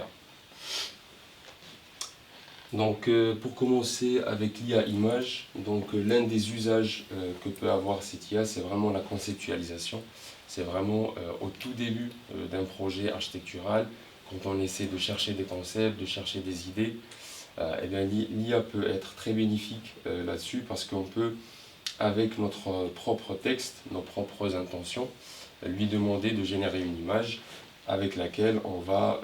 Donc pour commencer avec l'IA image, l'un des usages que peut avoir cette IA, c'est vraiment la conceptualisation. C'est vraiment au tout début d'un projet architectural, quand on essaie de chercher des concepts, de chercher des idées, l'IA peut être très bénéfique là-dessus parce qu'on peut, avec notre propre texte, nos propres intentions, lui demander de générer une image avec laquelle on va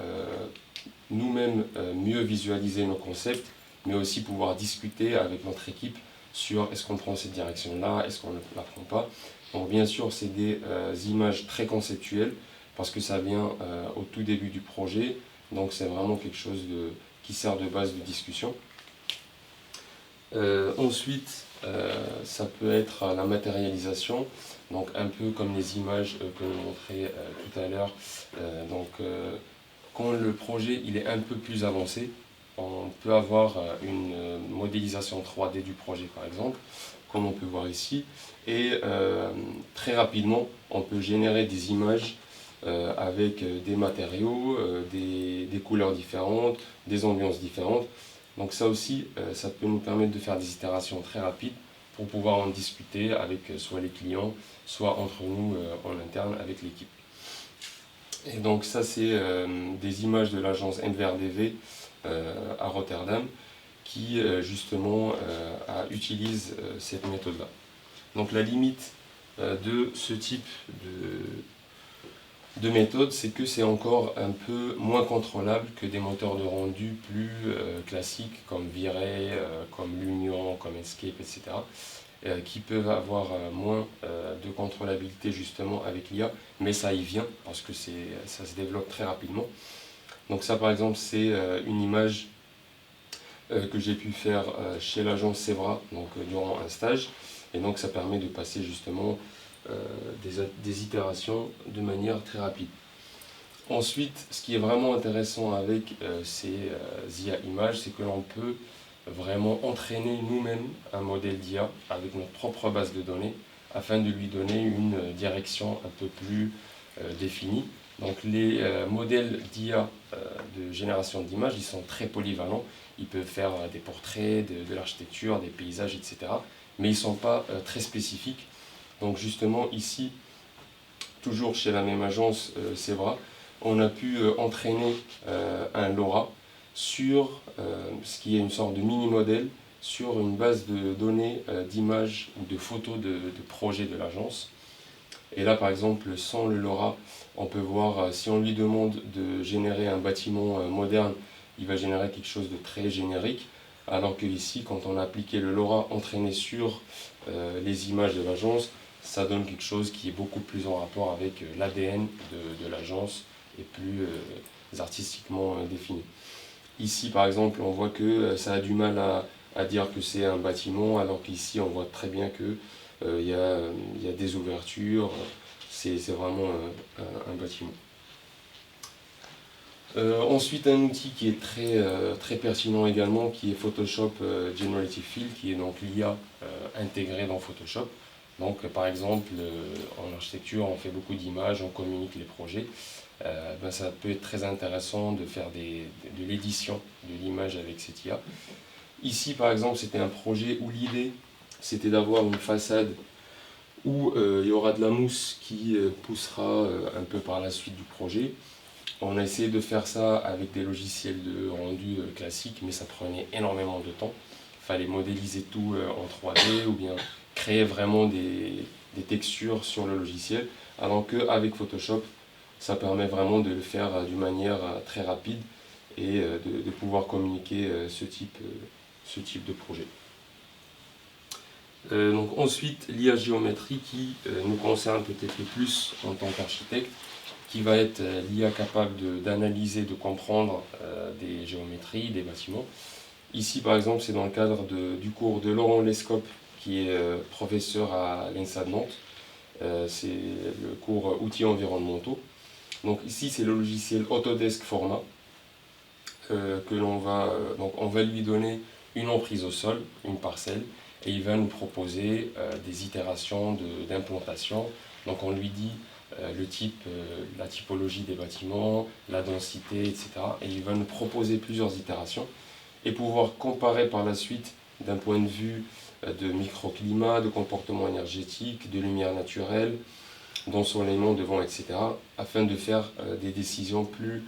nous-mêmes mieux visualiser nos concepts, mais aussi pouvoir discuter avec notre équipe sur est-ce qu'on prend cette direction-là, est-ce qu'on ne la prend pas. Donc bien sûr, c'est des images très conceptuelles parce que ça vient au tout début du projet, donc c'est vraiment quelque chose qui sert de base de discussion. Ensuite, ça peut être la matérialisation, donc un peu comme les images que je montrais tout à l'heure. Quand le projet il est un peu plus avancé, on peut avoir une modélisation 3D du projet par exemple, comme on peut voir ici, et très rapidement on peut générer des images avec des matériaux, des couleurs différentes, des ambiances différentes. Donc ça aussi, ça peut nous permettre de faire des itérations très rapides pour pouvoir en discuter avec soit les clients, soit entre nous en interne avec l'équipe. Et donc ça c'est des images de l'agence NVRDV à Rotterdam qui justement utilise cette méthode-là. Donc la limite de ce type de méthode, c'est que c'est encore un peu moins contrôlable que des moteurs de rendu plus classiques comme V-Ray, comme Lumion, comme Enscape, etc. Qui peuvent avoir moins de contrôlabilité justement avec l'IA, mais ça y vient parce que ça se développe très rapidement. Donc ça par exemple c'est une image que j'ai pu faire chez l'agence Sevra durant un stage, et donc ça permet de passer justement des itérations de manière très rapide. Ensuite, ce qui est vraiment intéressant avec ces IA images, c'est que l'on peut vraiment entraîner nous-mêmes un modèle d'IA avec notre propre base de données afin de lui donner une direction un peu plus définie. Donc les modèles d'IA de génération d'images, ils sont très polyvalents. Ils peuvent faire des portraits, de l'architecture, des paysages, etc. Mais ils ne sont pas très spécifiques. Donc justement ici, toujours chez la même agence Sevra, on a pu entraîner un LoRa sur ce qui est une sorte de mini-modèle sur une base de données d'images ou de photos de projets de l'agence. Et là par exemple, sans le LoRa, on peut voir si on lui demande de générer un bâtiment moderne, il va générer quelque chose de très générique. Alors que ici, quand on a appliqué le LoRa entraîné sur les images de l'agence, ça donne quelque chose qui est beaucoup plus en rapport avec l'ADN de l'agence et plus artistiquement défini. Ici, par exemple, on voit que ça a du mal à dire que c'est un bâtiment, alors qu'ici, on voit très bien qu'il y a des ouvertures, c'est vraiment un bâtiment. Ensuite, un outil qui est très pertinent également, qui est Photoshop Generative Fill, qui est donc l'IA intégrée dans Photoshop. Donc, par exemple, en architecture, on fait beaucoup d'images, on communique les projets. Ça peut être très intéressant de faire de l'édition de l'image avec cette IA. Ici, par exemple, c'était un projet où l'idée, c'était d'avoir une façade où il y aura de la mousse qui poussera un peu par la suite du projet. On a essayé de faire ça avec des logiciels de rendu classiques, mais ça prenait énormément de temps. Il fallait modéliser tout en 3D ou bien créer vraiment des textures sur le logiciel, alors qu'avec Photoshop, ça permet vraiment de le faire d'une manière très rapide et de pouvoir communiquer ce type de projet. Donc ensuite, l'IA géométrie qui nous concerne peut-être le plus en tant qu'architecte, qui va être l'IA capable d'analyser, de comprendre des géométries, des bâtiments. Ici par exemple, c'est dans le cadre du cours de Laurent Lescope, qui est professeur à l'ENSA de Nantes. C'est le cours outils environnementaux. Donc ici, c'est le logiciel Autodesk Forma, que l'on va, donc on va lui donner une emprise au sol, une parcelle, et il va nous proposer des itérations d'implantation. Donc on lui dit le type, la typologie des bâtiments, la densité, etc. Et il va nous proposer plusieurs itérations et pouvoir comparer par la suite d'un point de vue de microclimat, de comportement énergétique, de lumière naturelle, d'ensoleillement devant, etc. afin de faire des décisions plus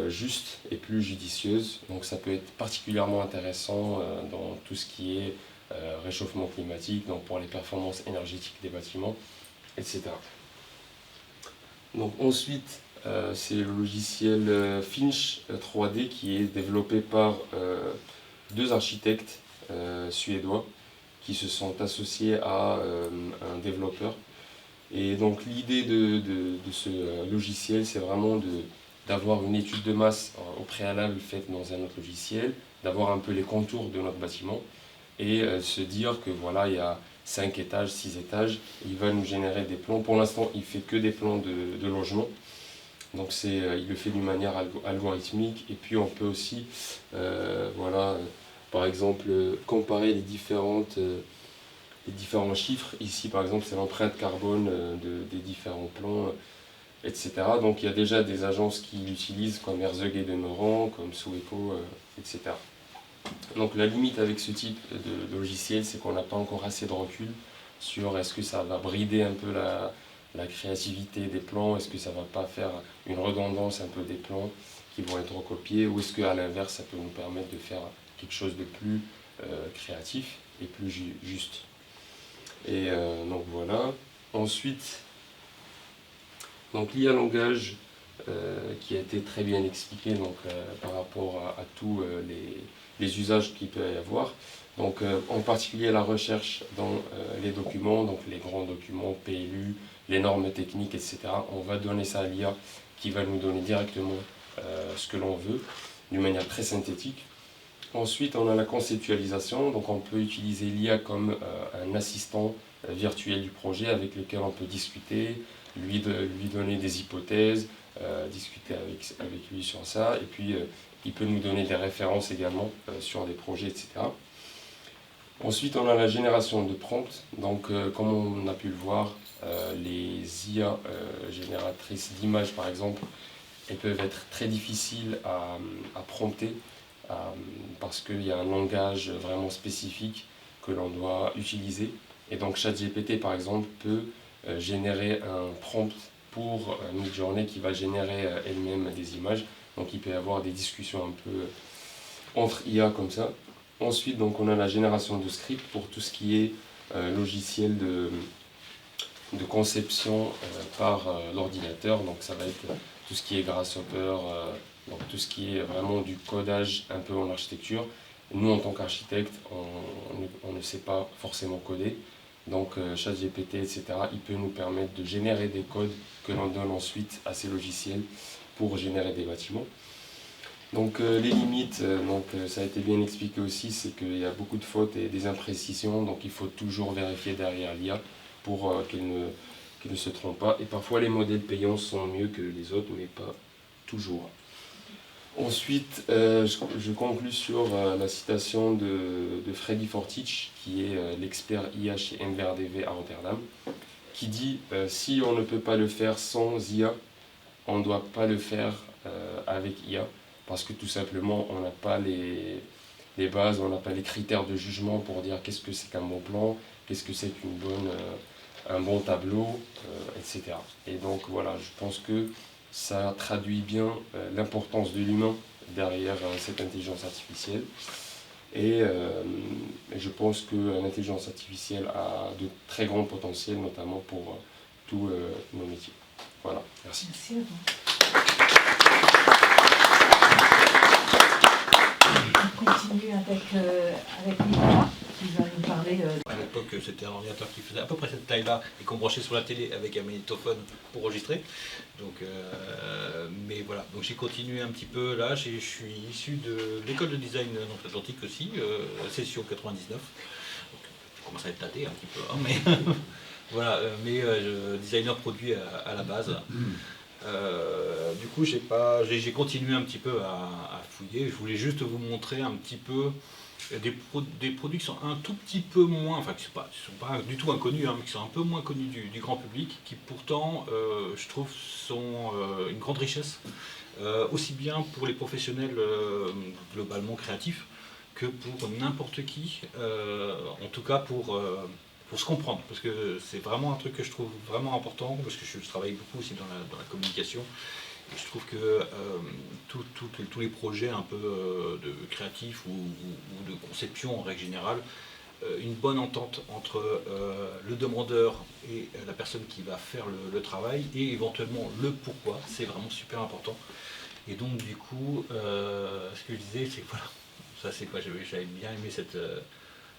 justes et plus judicieuses. Donc ça peut être particulièrement intéressant dans tout ce qui est réchauffement climatique, donc pour les performances énergétiques des bâtiments, etc. Donc ensuite, c'est le logiciel Finch 3D qui est développé par deux architectes suédois qui se sont associés à un développeur. Et donc l'idée de ce logiciel, c'est vraiment d'avoir une étude de masse au préalable faite dans un autre logiciel, d'avoir un peu les contours de notre bâtiment et se dire que voilà, il y a 5 étages, 6 étages, il va nous générer des plans. Pour l'instant, il fait que des plans de logement. Donc il le fait d'une manière algorithmique, et puis on peut aussi voilà, par exemple comparer les différents chiffres. Ici par exemple c'est l'empreinte carbone des différents plans, etc. Donc il y a déjà des agences qui l'utilisent comme Herzog et Demeurant, comme Sweco, etc. Donc la limite avec ce type de logiciel, c'est qu'on n'a pas encore assez de recul sur est-ce que ça va brider un peu la créativité des plans, est-ce que ça ne va pas faire une redondance un peu des plans qui vont être recopiés, ou est-ce qu'à l'inverse ça peut nous permettre de faire quelque chose de plus créatif et plus juste. Et donc voilà. Ensuite, donc l'IA langage qui a été très bien expliqué donc, par rapport à tous les usages qu'il peut y avoir. Donc en particulier la recherche dans les documents, donc les grands documents, PLU, les normes techniques, etc. On va donner ça à l'IA qui va nous donner directement ce que l'on veut, d'une manière très synthétique. Ensuite, on a la conceptualisation, donc on peut utiliser l'IA comme un assistant virtuel du projet avec lequel on peut discuter, lui donner des hypothèses, discuter avec lui sur ça, et puis il peut nous donner des références également sur des projets, etc. Ensuite, on a la génération de prompts. Donc, comme on a pu le voir, les IA génératrices d'images, par exemple, elles peuvent être très difficiles à prompter parce qu'il y a un langage vraiment spécifique que l'on doit utiliser. Et donc, ChatGPT, par exemple, peut générer un prompt pour Midjourney qui va générer elle-même des images. Donc, il peut y avoir des discussions un peu entre IA comme ça. Ensuite, donc, on a la génération de scripts pour tout ce qui est logiciel de conception par l'ordinateur. Donc ça va être tout ce qui est Grasshopper, donc tout ce qui est vraiment du codage un peu en architecture. Nous, en tant qu'architecte, on ne sait pas forcément coder. Donc ChatGPT, etc., il peut nous permettre de générer des codes que l'on donne ensuite à ces logiciels pour générer des bâtiments. Donc les limites, ça a été bien expliqué aussi, c'est qu'il y a beaucoup de fautes et des imprécisions, donc il faut toujours vérifier derrière l'IA pour qu'elle ne se trompe pas. Et parfois les modèles payants sont mieux que les autres, mais pas toujours. Ensuite, je conclus sur la citation de Freddy Fortich, qui est l'expert IA chez MVRDV à Rotterdam, qui dit si on ne peut pas le faire sans IA, on ne doit pas le faire avec IA. Parce que tout simplement, on n'a pas les bases, on n'a pas les critères de jugement pour dire qu'est-ce que c'est qu'un bon plan, qu'est-ce que c'est qu'une bonne un bon tableau, etc. Et donc voilà, je pense que ça traduit bien l'importance de l'humain derrière cette intelligence artificielle. Et je pense que l'intelligence artificielle a de très grands potentiels, notamment pour tous nos métiers. Voilà, merci. Merci à vous. On continue avec Nicolas qui va nous parler. À l'époque, c'était un ordinateur qui faisait à peu près cette taille-là et qu'on branchait sur la télé avec un magnétophone pour enregistrer. Donc, mais voilà, donc j'ai continué un petit peu là. Je suis issu de l'école de design Nantes-Atlantique aussi, session 99. Donc, je commence à être tâté un petit peu, hein, mais voilà, mais designer produit à la base. Du coup, j'ai continué un petit peu à fouiller. Je voulais juste vous montrer un petit peu des produits qui sont un tout petit peu moins, enfin qui ne sont pas du tout inconnus, hein, mais qui sont un peu moins connus du grand public, qui pourtant, je trouve, sont une grande richesse, aussi bien pour les professionnels globalement créatifs que pour n'importe qui, en tout cas pour se comprendre, parce que c'est vraiment un truc que je trouve vraiment important, parce que je travaille beaucoup aussi dans la communication. Je trouve que tous les projets un peu de créatifs ou de conception en règle générale, une bonne entente entre le demandeur et la personne qui va faire le travail et éventuellement le pourquoi, c'est vraiment super important. Et donc du coup, ce que je disais, c'est que voilà, ça c'est quoi, j'avais bien aimé cette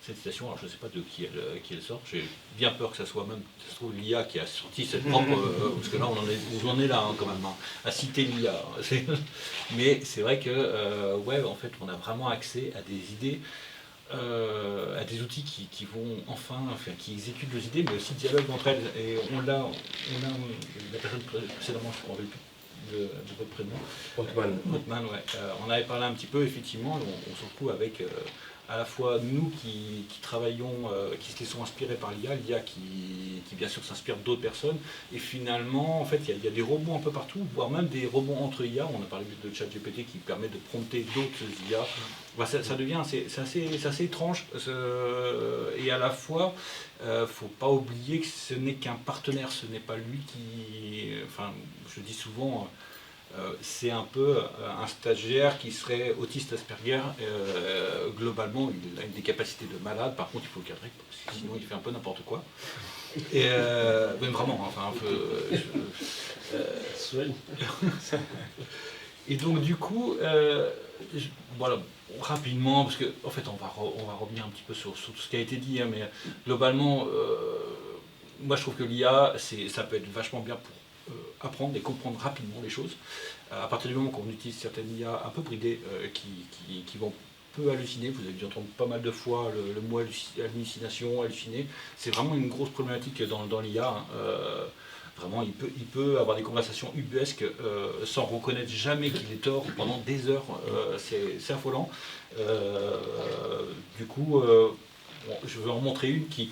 citation, alors je ne sais pas de qui elle sort, j'ai bien peur que ça soit même, ça se trouve, l'IA qui a sorti cette propre, parce que là on en est là hein, quand même, hein, à citer l'IA. Mais c'est vrai que, ouais, en fait, on a vraiment accès à des idées, à des outils qui vont enfin, qui exécutent nos idées, mais aussi dialoguent entre elles. Et on a la personne précédemment, je ne me rappelle plus de votre prénom. Othman, ouais. On avait parlé un petit peu, effectivement, on se retrouve avec à la fois nous qui travaillons, qui se laissons inspirer par l'IA qui bien sûr s'inspire d'autres personnes, et finalement, en fait, il y a des robots un peu partout, voire même des robots entre IA. On a parlé de ChatGPT qui permet de prompter d'autres IA. Enfin, ça devient, c'est assez étrange, et à la fois, faut pas oublier que ce n'est qu'un partenaire, ce n'est pas lui qui, enfin, je dis souvent, c'est un peu un stagiaire qui serait autiste Asperger. Globalement, il a des capacités de malade, par contre il faut le cadrer, parce que sinon il fait un peu n'importe quoi. Et même vraiment, enfin un peu. Et donc du coup, voilà, rapidement, parce que en fait on va revenir un petit peu sur tout ce qui a été dit, hein, mais globalement, moi je trouve que l'IA, ça peut être vachement bien pour apprendre et comprendre rapidement les choses. À partir du moment qu'on utilise certaines IA un peu bridées qui vont peu halluciner, vous avez dû entendre pas mal de fois le mot hallucination, halluciner, c'est vraiment une grosse problématique dans l'IA. Hein. Vraiment, il peut avoir des conversations ubuesques sans reconnaître jamais qu'il est tort pendant des heures. C'est affolant. Du coup, bon, je vais en montrer une qui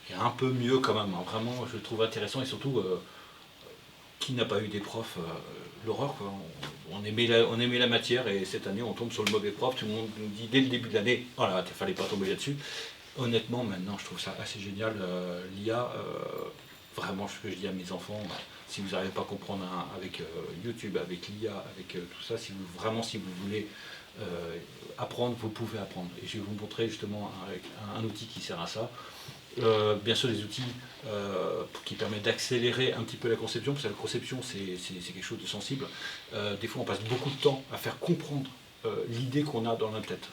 est un peu mieux quand même. Hein. Vraiment, je le trouve intéressant, et surtout, qui n'a pas eu des profs, l'horreur, quoi. On aimait la matière, et cette année on tombe sur le mauvais prof. Tout le monde nous dit dès le début de l'année, oh là, il fallait pas tomber là-dessus. Honnêtement, maintenant je trouve ça assez génial, l'IA. Vraiment, ce que je dis à mes enfants, si vous n'arrivez pas à comprendre avec YouTube, avec l'IA, avec tout ça, si vous voulez apprendre, vous pouvez apprendre. Et je vais vous montrer justement un outil qui sert à ça. Bien sûr, des outils qui permettent d'accélérer un petit peu la conception, parce que la conception c'est quelque chose de sensible. Des fois on passe beaucoup de temps à faire comprendre l'idée qu'on a dans la tête,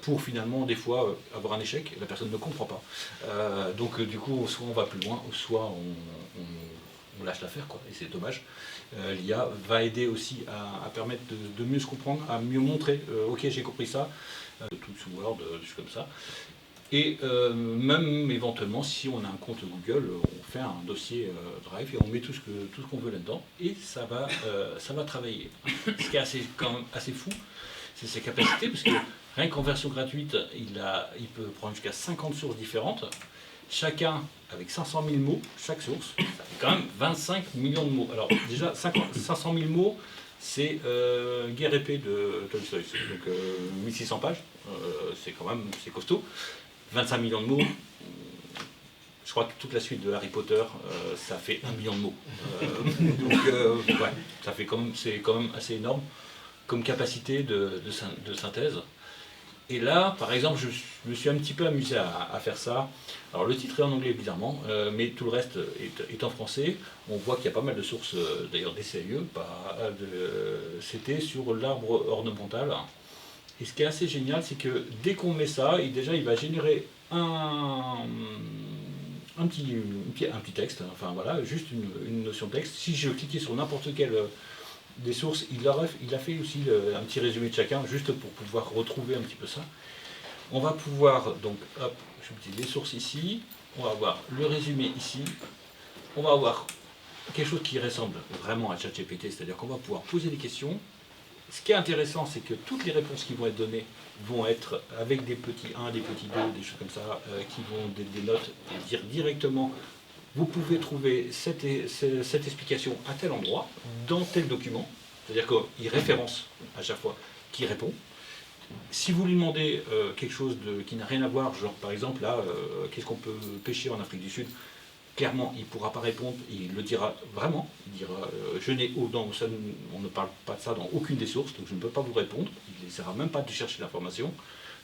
pour finalement des fois avoir un échec, la personne ne comprend pas. Donc du coup, soit on va plus loin, soit on lâche l'affaire, quoi, et c'est dommage. L'IA va aider aussi à permettre de mieux se comprendre, à mieux montrer, ok, j'ai compris ça, tout sous Word, des choses comme ça. Et même éventuellement, si on a un compte Google, on fait un dossier Drive et on met tout ce qu'on veut là-dedans, et ça va travailler. Ce qui est quand même assez fou, c'est ses capacités, parce que rien qu'en version gratuite, il peut prendre jusqu'à 50 sources différentes, chacun avec 500 000 mots, chaque source, ça fait quand même 25 millions de mots. Alors déjà, 500 000 mots, c'est Guerre épée de Tolstoï, donc 1600 pages, c'est costaud. 25 millions de mots, Je crois que toute la suite de Harry Potter, ça fait 1 million de mots. Ouais, c'est quand même assez énorme comme capacité de synthèse. Et là, par exemple, je me suis un petit peu amusé à faire ça. Alors le titre est en anglais bizarrement, mais tout le reste est en français. On voit qu'il y a pas mal de sources, d'ailleurs des sérieux, c'était sur l'arbre ornemental. Et ce qui est assez génial, c'est que dès qu'on met ça, il va générer un petit texte, enfin voilà, juste une notion de texte. Si je cliquais sur n'importe quelle des sources, il a fait aussi un petit résumé de chacun, juste pour pouvoir retrouver un petit peu ça. On va pouvoir, donc, hop, je utilise les sources ici, on va avoir le résumé ici, on va avoir quelque chose qui ressemble vraiment à ChatGPT, c'est-à-dire qu'on va pouvoir poser des questions. Ce qui est intéressant, c'est que toutes les réponses qui vont être données vont être avec des petits 1, des petits 2, des choses comme ça, qui vont des notes, et dire directement, vous pouvez trouver cette explication à tel endroit, dans tel document, c'est-à-dire qu'il référence à chaque fois qui répond. Si vous lui demandez quelque chose qui n'a rien à voir, genre par exemple là, qu'est-ce qu'on peut pêcher en Afrique du Sud, clairement il ne pourra pas répondre, il le dira vraiment, il dira je n'ai on ne parle pas de ça dans aucune des sources, donc je ne peux pas vous répondre, il n'essaiera même pas de chercher l'information.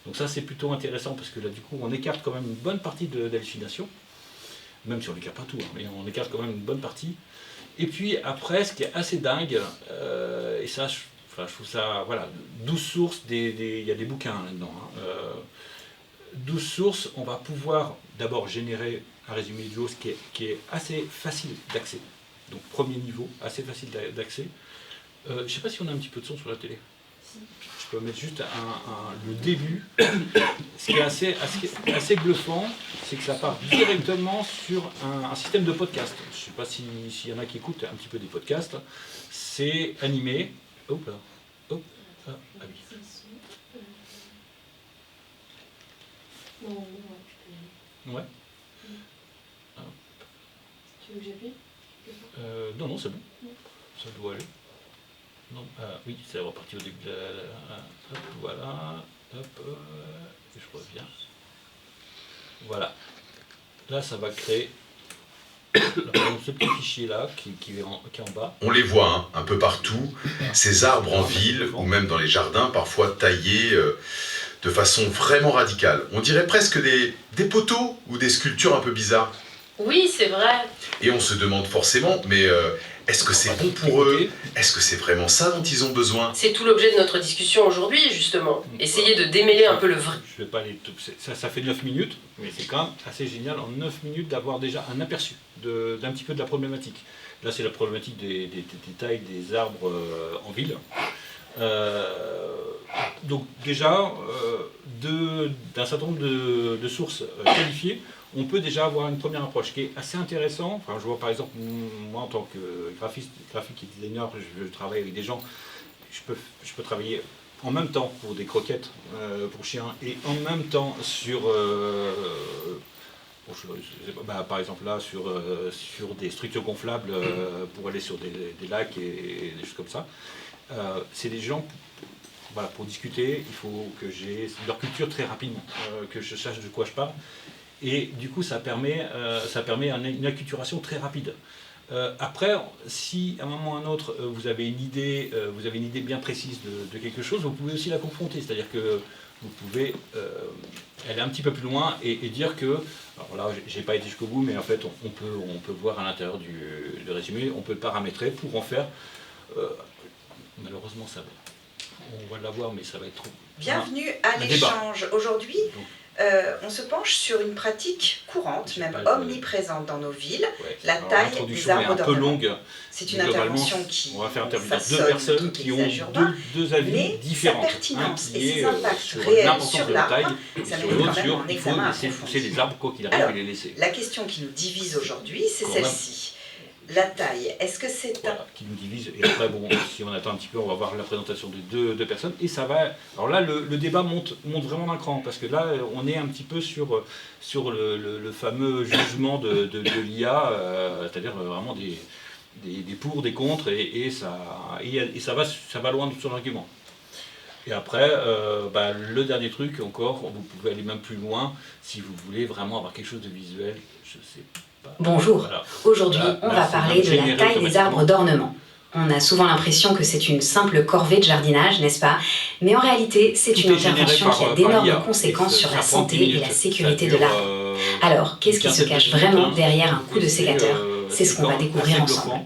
Donc ça c'est plutôt intéressant parce que là du coup on écarte quand même une bonne partie de l'hallucination, même si on n'écarte pas tout, hein, mais on écarte quand même une bonne partie. Et puis après, ce qui est assez dingue, et ça je trouve ça, voilà, 12 sources, il y a des bouquins là-dedans. Hein, 12 sources, on va pouvoir d'abord générer un résumé de JAWS qui est assez facile d'accès. Donc premier niveau, assez facile d'accès. Je ne sais pas si on a un petit peu de son sur la télé. Je peux mettre juste le début. Ce qui est assez bluffant, c'est que ça part directement sur un système de podcast. Je ne sais pas s'il y en a qui écoutent un petit peu des podcasts. C'est animé. Hop là. Hop. Ah oui. Ouais. Tu veux que j'appuie? Non, c'est bon. Ça doit aller. Non, oui, c'est reparti au début de hop, voilà. Hop, et je reviens. Voilà. Là, ça va créer ce petit fichier là qui est en bas. On les voit hein, un peu partout, ces arbres en ville ou même dans les jardins, parfois taillés de façon vraiment radicale. On dirait presque des poteaux ou des sculptures un peu bizarres. Oui, c'est vrai. Et on se demande forcément, mais est-ce que c'est bon pour eux? Est-ce que c'est vraiment ça dont ils ont besoin? C'est tout l'objet de notre discussion aujourd'hui, justement. Essayer de démêler un peu le vrai. Je vais pas aller ça fait 9 minutes, mais c'est quand même assez génial en 9 minutes d'avoir déjà un aperçu d'un petit peu de la problématique. Là, c'est la problématique des tailles des arbres en ville. Donc déjà, d'un certain nombre de sources qualifiées, on peut déjà avoir une première approche qui est assez intéressante. Enfin, je vois par exemple, moi en tant que graphiste, graphique et designer, je travaille avec des gens, je peux travailler en même temps pour des croquettes pour chiens et en même temps sur, par exemple là, sur des structures gonflables pour aller sur des lacs et des choses comme ça. C'est des gens, voilà, pour discuter, il faut que j'ai leur culture très rapidement, que je sache de quoi je parle. Et du coup, ça permet une acculturation très rapide. Après, si à un moment ou à un autre, vous avez une idée bien précise de quelque chose, vous pouvez aussi la confronter. C'est-à-dire que vous pouvez aller un petit peu plus loin et dire que, alors là, j'ai pas été jusqu'au bout, mais en fait, on peut voir à l'intérieur du résumé, on peut le paramétrer pour en faire. Malheureusement, on va l'avoir, mais ça va être trop. Bienvenue à l'échange. Aujourd'hui, on se penche sur une pratique courante, même omniprésente dans nos villes, la taille des arbres d'ornement. C'est une intervention qui on va faire intervenir façonne deux personnes tous qui les ont âges urbains, deux avis mais différents. sa pertinence qui et ses est impacts sur réels l'importance sur de la taille, l'arbre, et ça sur mérite l'autre quand même sur un il faut examen laisser approfondi. pousser les arbres quoi qu'il arrive Alors, et les laisser. la question qui nous divise aujourd'hui, c'est Quand même. celle-ci. La taille, est-ce que c'est Voilà, qui nous divise. Et après, bon, si on attend un petit peu, on va voir la présentation des deux personnes. Et ça va. Alors là, le débat monte vraiment d'un cran, parce que là, on est un petit peu sur le fameux jugement de l'IA, c'est-à-dire vraiment des pour, des contre, et ça va loin de son argument. Et après, le dernier truc encore, vous pouvez aller même plus loin si vous voulez vraiment avoir quelque chose de visuel. Je sais pas. Bonjour. Voilà. Aujourd'hui, on va parler de la taille des arbres d'ornement. On a souvent l'impression que c'est une simple corvée de jardinage, n'est-ce pas? Mais en réalité, c'est une intervention qui a d'énormes conséquences sur la santé et la sécurité de l'arbre. Alors, qu'est-ce qui se cache vraiment derrière un coup de sécateur? C'est ce qu'on va découvrir ensemble.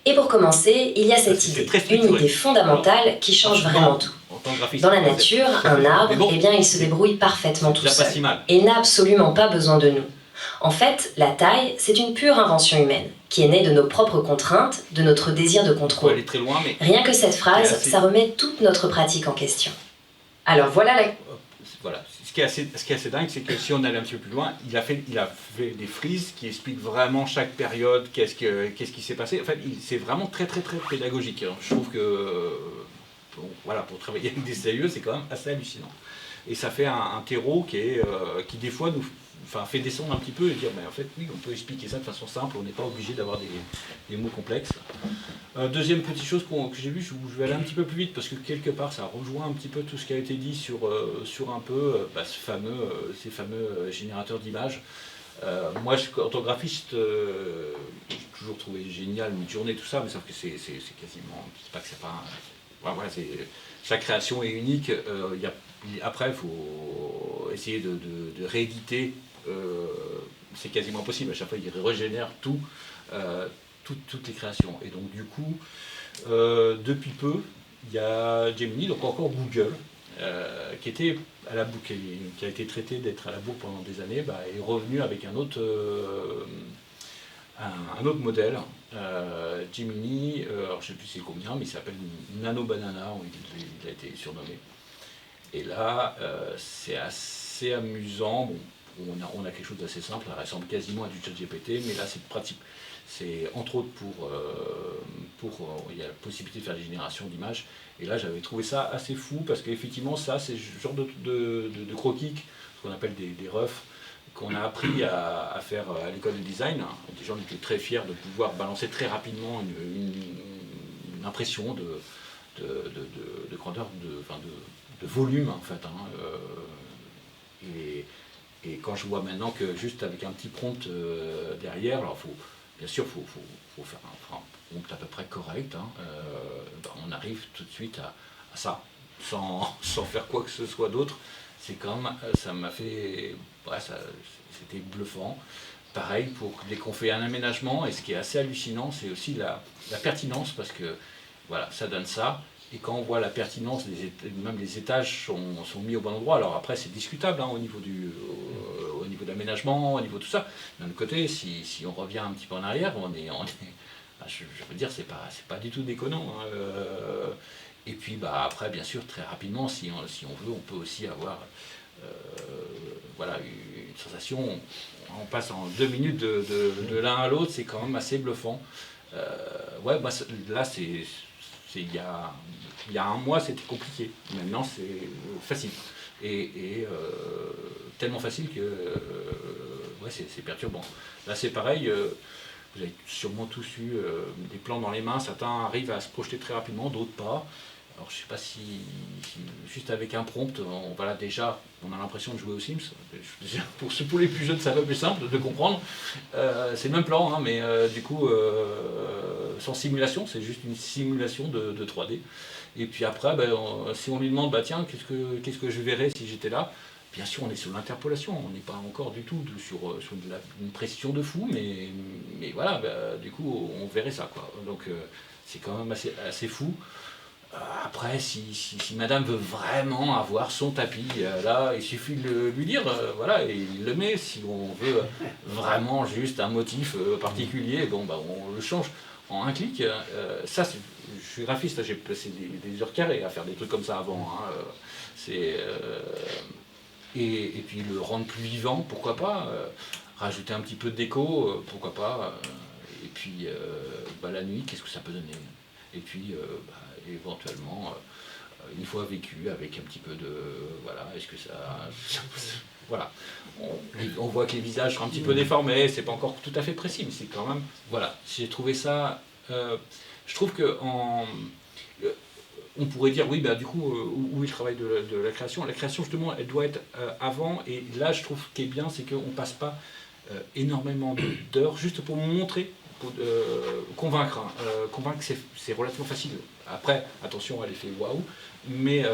Et pour commencer, il y a cette idée, une idée fondamentale qui change vraiment tout. Dans la nature, un arbre, eh bien, il se débrouille parfaitement tout seul et n'a absolument pas besoin de nous. En fait, la taille, c'est une pure invention humaine, qui est née de nos propres contraintes, de notre désir de contrôle. Rien que cette phrase, ça remet toute notre pratique en question. Alors voilà la... Voilà. Ce qui est assez dingue, c'est que si on allait un petit peu plus loin, il a fait des frises qui expliquent vraiment chaque période, qu'est-ce qui s'est passé. En fait, c'est vraiment très très très pédagogique. Je trouve que voilà, pour travailler avec des CAE, c'est quand même assez hallucinant. Et ça fait un terreau qui des fois nous fait descendre un petit peu et dire mais en fait oui, on peut expliquer ça de façon simple, on n'est pas obligé d'avoir des mots complexes. Deuxième petite chose que j'ai vue, je vais aller un petit peu plus vite parce que quelque part ça rejoint un petit peu tout ce qui a été dit sur un peu ces fameux générateurs d'images. Moi, en tant que graphiste, j'ai toujours trouvé génial Midjourney, tout ça, mais sauf que c'est quasiment, c'est pas que c'est pas, voilà, chaque création est unique. Après, il faut essayer de rééditer. C'est quasiment impossible. À chaque fois, il régénère toutes les créations. Et donc, du coup, depuis peu, il y a Gemini, donc encore Google, qui était à la bourre, qui a été traité d'être à la bourre pendant des années, est revenu avec un autre modèle, Gemini, alors je ne sais plus c'est combien, mais il s'appelle Nano Banana, il a été surnommé. Et là, c'est assez amusant. Bon, on a quelque chose d'assez simple, ça ressemble quasiment à du ChatGPT, mais là c'est pratique. C'est entre autres il y a la possibilité de faire des générations d'images. Et là j'avais trouvé ça assez fou parce qu'effectivement ça c'est le genre de croquis, ce qu'on appelle des refs, qu'on a appris à faire à l'école de design. Des gens étaient très fiers de pouvoir balancer très rapidement une impression de grandeur, de volume en fait. Et quand je vois maintenant que juste avec un petit prompt derrière, alors bien sûr faut faire un prompt à peu près correct, on arrive tout de suite à ça, sans faire quoi que ce soit d'autre. C'est quand même, ça m'a fait, c'était bluffant. Pareil, dès qu'on fait un aménagement, et ce qui est assez hallucinant, c'est aussi la pertinence, parce que voilà, ça donne ça. Et quand on voit la pertinence, même les étages sont mis au bon endroit. Alors après, c'est discutable au niveau de l'aménagement, au niveau de tout ça. D'un autre côté, si on revient un petit peu en arrière, je veux dire, c'est pas du tout déconnant. Et puis après, bien sûr, très rapidement, si on veut, on peut aussi avoir une sensation. On passe en 2 minutes de l'un à l'autre, c'est quand même assez bluffant. Là, il y a un mois, c'était compliqué. Maintenant, c'est facile. Et tellement facile que c'est perturbant. Là, c'est pareil. Vous avez sûrement tous eu des plans dans les mains. Certains arrivent à se projeter très rapidement, d'autres pas. Alors, je ne sais pas si juste avec un prompt, on a l'impression de jouer aux Sims. Pour les plus jeunes, c'est un peu plus simple de comprendre. C'est le même plan, mais du coup, sans simulation, c'est juste une simulation de 3D. Et puis après, si on lui demande, tiens, qu'est-ce que je verrais si j'étais là? Bien sûr, on est sur l'interpolation, on n'est pas encore du tout sur une précision de fou, mais voilà, du coup, on verrait ça, quoi. Donc, c'est quand même assez fou. Après, si madame veut vraiment avoir son tapis, là, il suffit de lui dire, et il le met. Si on veut vraiment juste un motif particulier, on le change en un clic. Je suis graphiste, j'ai passé des heures carrées à faire des trucs comme ça avant. Et puis le rendre plus vivant, pourquoi pas. Rajouter un petit peu de déco, pourquoi pas. Et puis, la nuit, qu'est-ce que ça peut donner? Et puis, éventuellement, une fois vécu, avec un petit peu de... est-ce que ça... Voilà. On voit que les visages sont un petit peu déformés, c'est pas encore tout à fait précis, mais c'est quand même... Voilà, j'ai trouvé ça... je trouve que on pourrait dire, oui, du coup, où est le travail de la création? La création, justement, elle doit être avant, et là, je trouve ce qui est bien, c'est qu'on ne passe pas énormément d'heures juste pour montrer, pour convaincre. Convaincre, c'est relativement facile. Après, attention à l'effet waouh, mais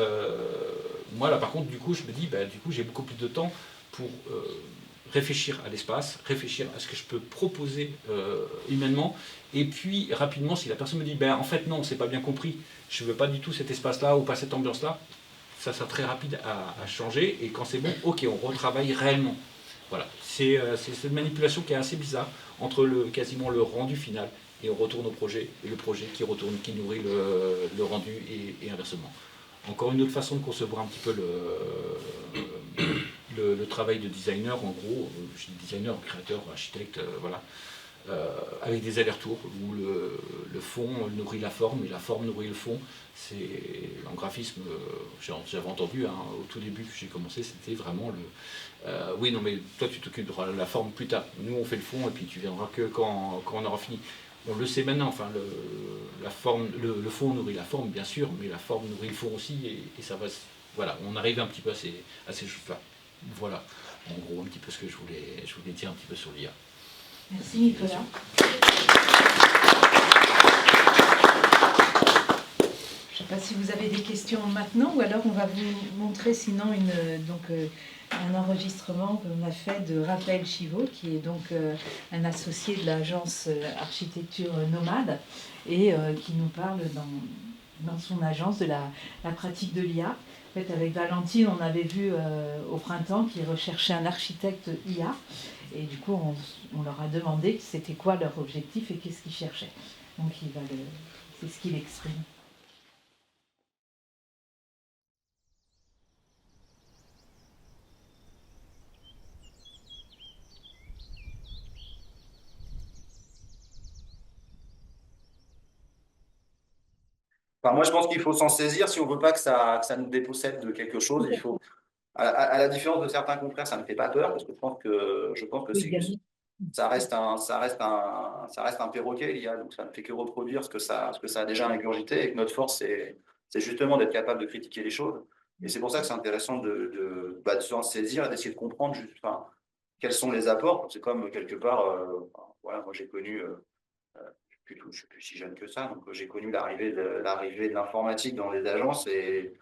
moi, là, par contre, du coup, je me dis, du coup, j'ai beaucoup plus de temps pour réfléchir à l'espace, réfléchir à ce que je peux proposer humainement, et puis rapidement, si la personne me dit, en fait non, c'est pas bien compris, je veux pas du tout cet espace-là ou pas cette ambiance-là, ça sera très rapide à changer, et quand c'est bon, ok, on retravaille réellement. Voilà, c'est cette manipulation qui est assez bizarre entre quasiment le rendu final, et on retourne au projet, et le projet qui nourrit le rendu, et inversement. Encore une autre façon de concevoir un petit peu le travail de designer, en gros, je dis designer, créateur, architecte, voilà, avec des allers-retours où le fond nourrit la forme et la forme nourrit le fond. C'est en graphisme, j'avais entendu au tout début que j'ai commencé, c'était vraiment oui, non, mais toi tu t'occuperas de la forme plus tard. Nous on fait le fond et puis tu viendras que quand on aura fini. On le sait maintenant, enfin, la forme, le fond nourrit la forme, bien sûr, mais la forme nourrit le fond aussi, et ça va. Voilà, on arrive un petit peu à ces choses-là. Voilà, en gros, un petit peu ce que je voulais dire un petit peu sur l'IA. Merci Nicolas. Je ne sais pas si vous avez des questions maintenant, ou alors on va vous montrer sinon un enregistrement qu'on a fait de Raphaël Chivot, qui est donc un associé de l'agence Architecture Nomade, et qui nous parle dans son agence de la pratique de l'IA. En fait, avec Valentine, on avait vu au printemps qu'ils recherchaient un architecte IA, et du coup, on leur a demandé c'était quoi leur objectif et qu'est-ce qu'ils cherchaient. Donc, c'est ce qu'il exprime. Enfin, moi, je pense qu'il faut s'en saisir si on ne veut pas que ça nous dépossède de quelque chose. Il faut, à la différence de certains confrères, ça ne me fait pas peur parce que je pense que ça reste un perroquet, l'IA, donc ça ne fait que reproduire ce que ça a déjà ingurgité, et que notre force, c'est justement d'être capable de critiquer les choses. Et c'est pour ça que c'est intéressant de s'en saisir et d'essayer de comprendre quels sont les apports. C'est comme quelque part, voilà, moi j'ai connu. Je ne suis plus si jeune que ça, donc j'ai connu l'arrivée de l'informatique dans les agences, et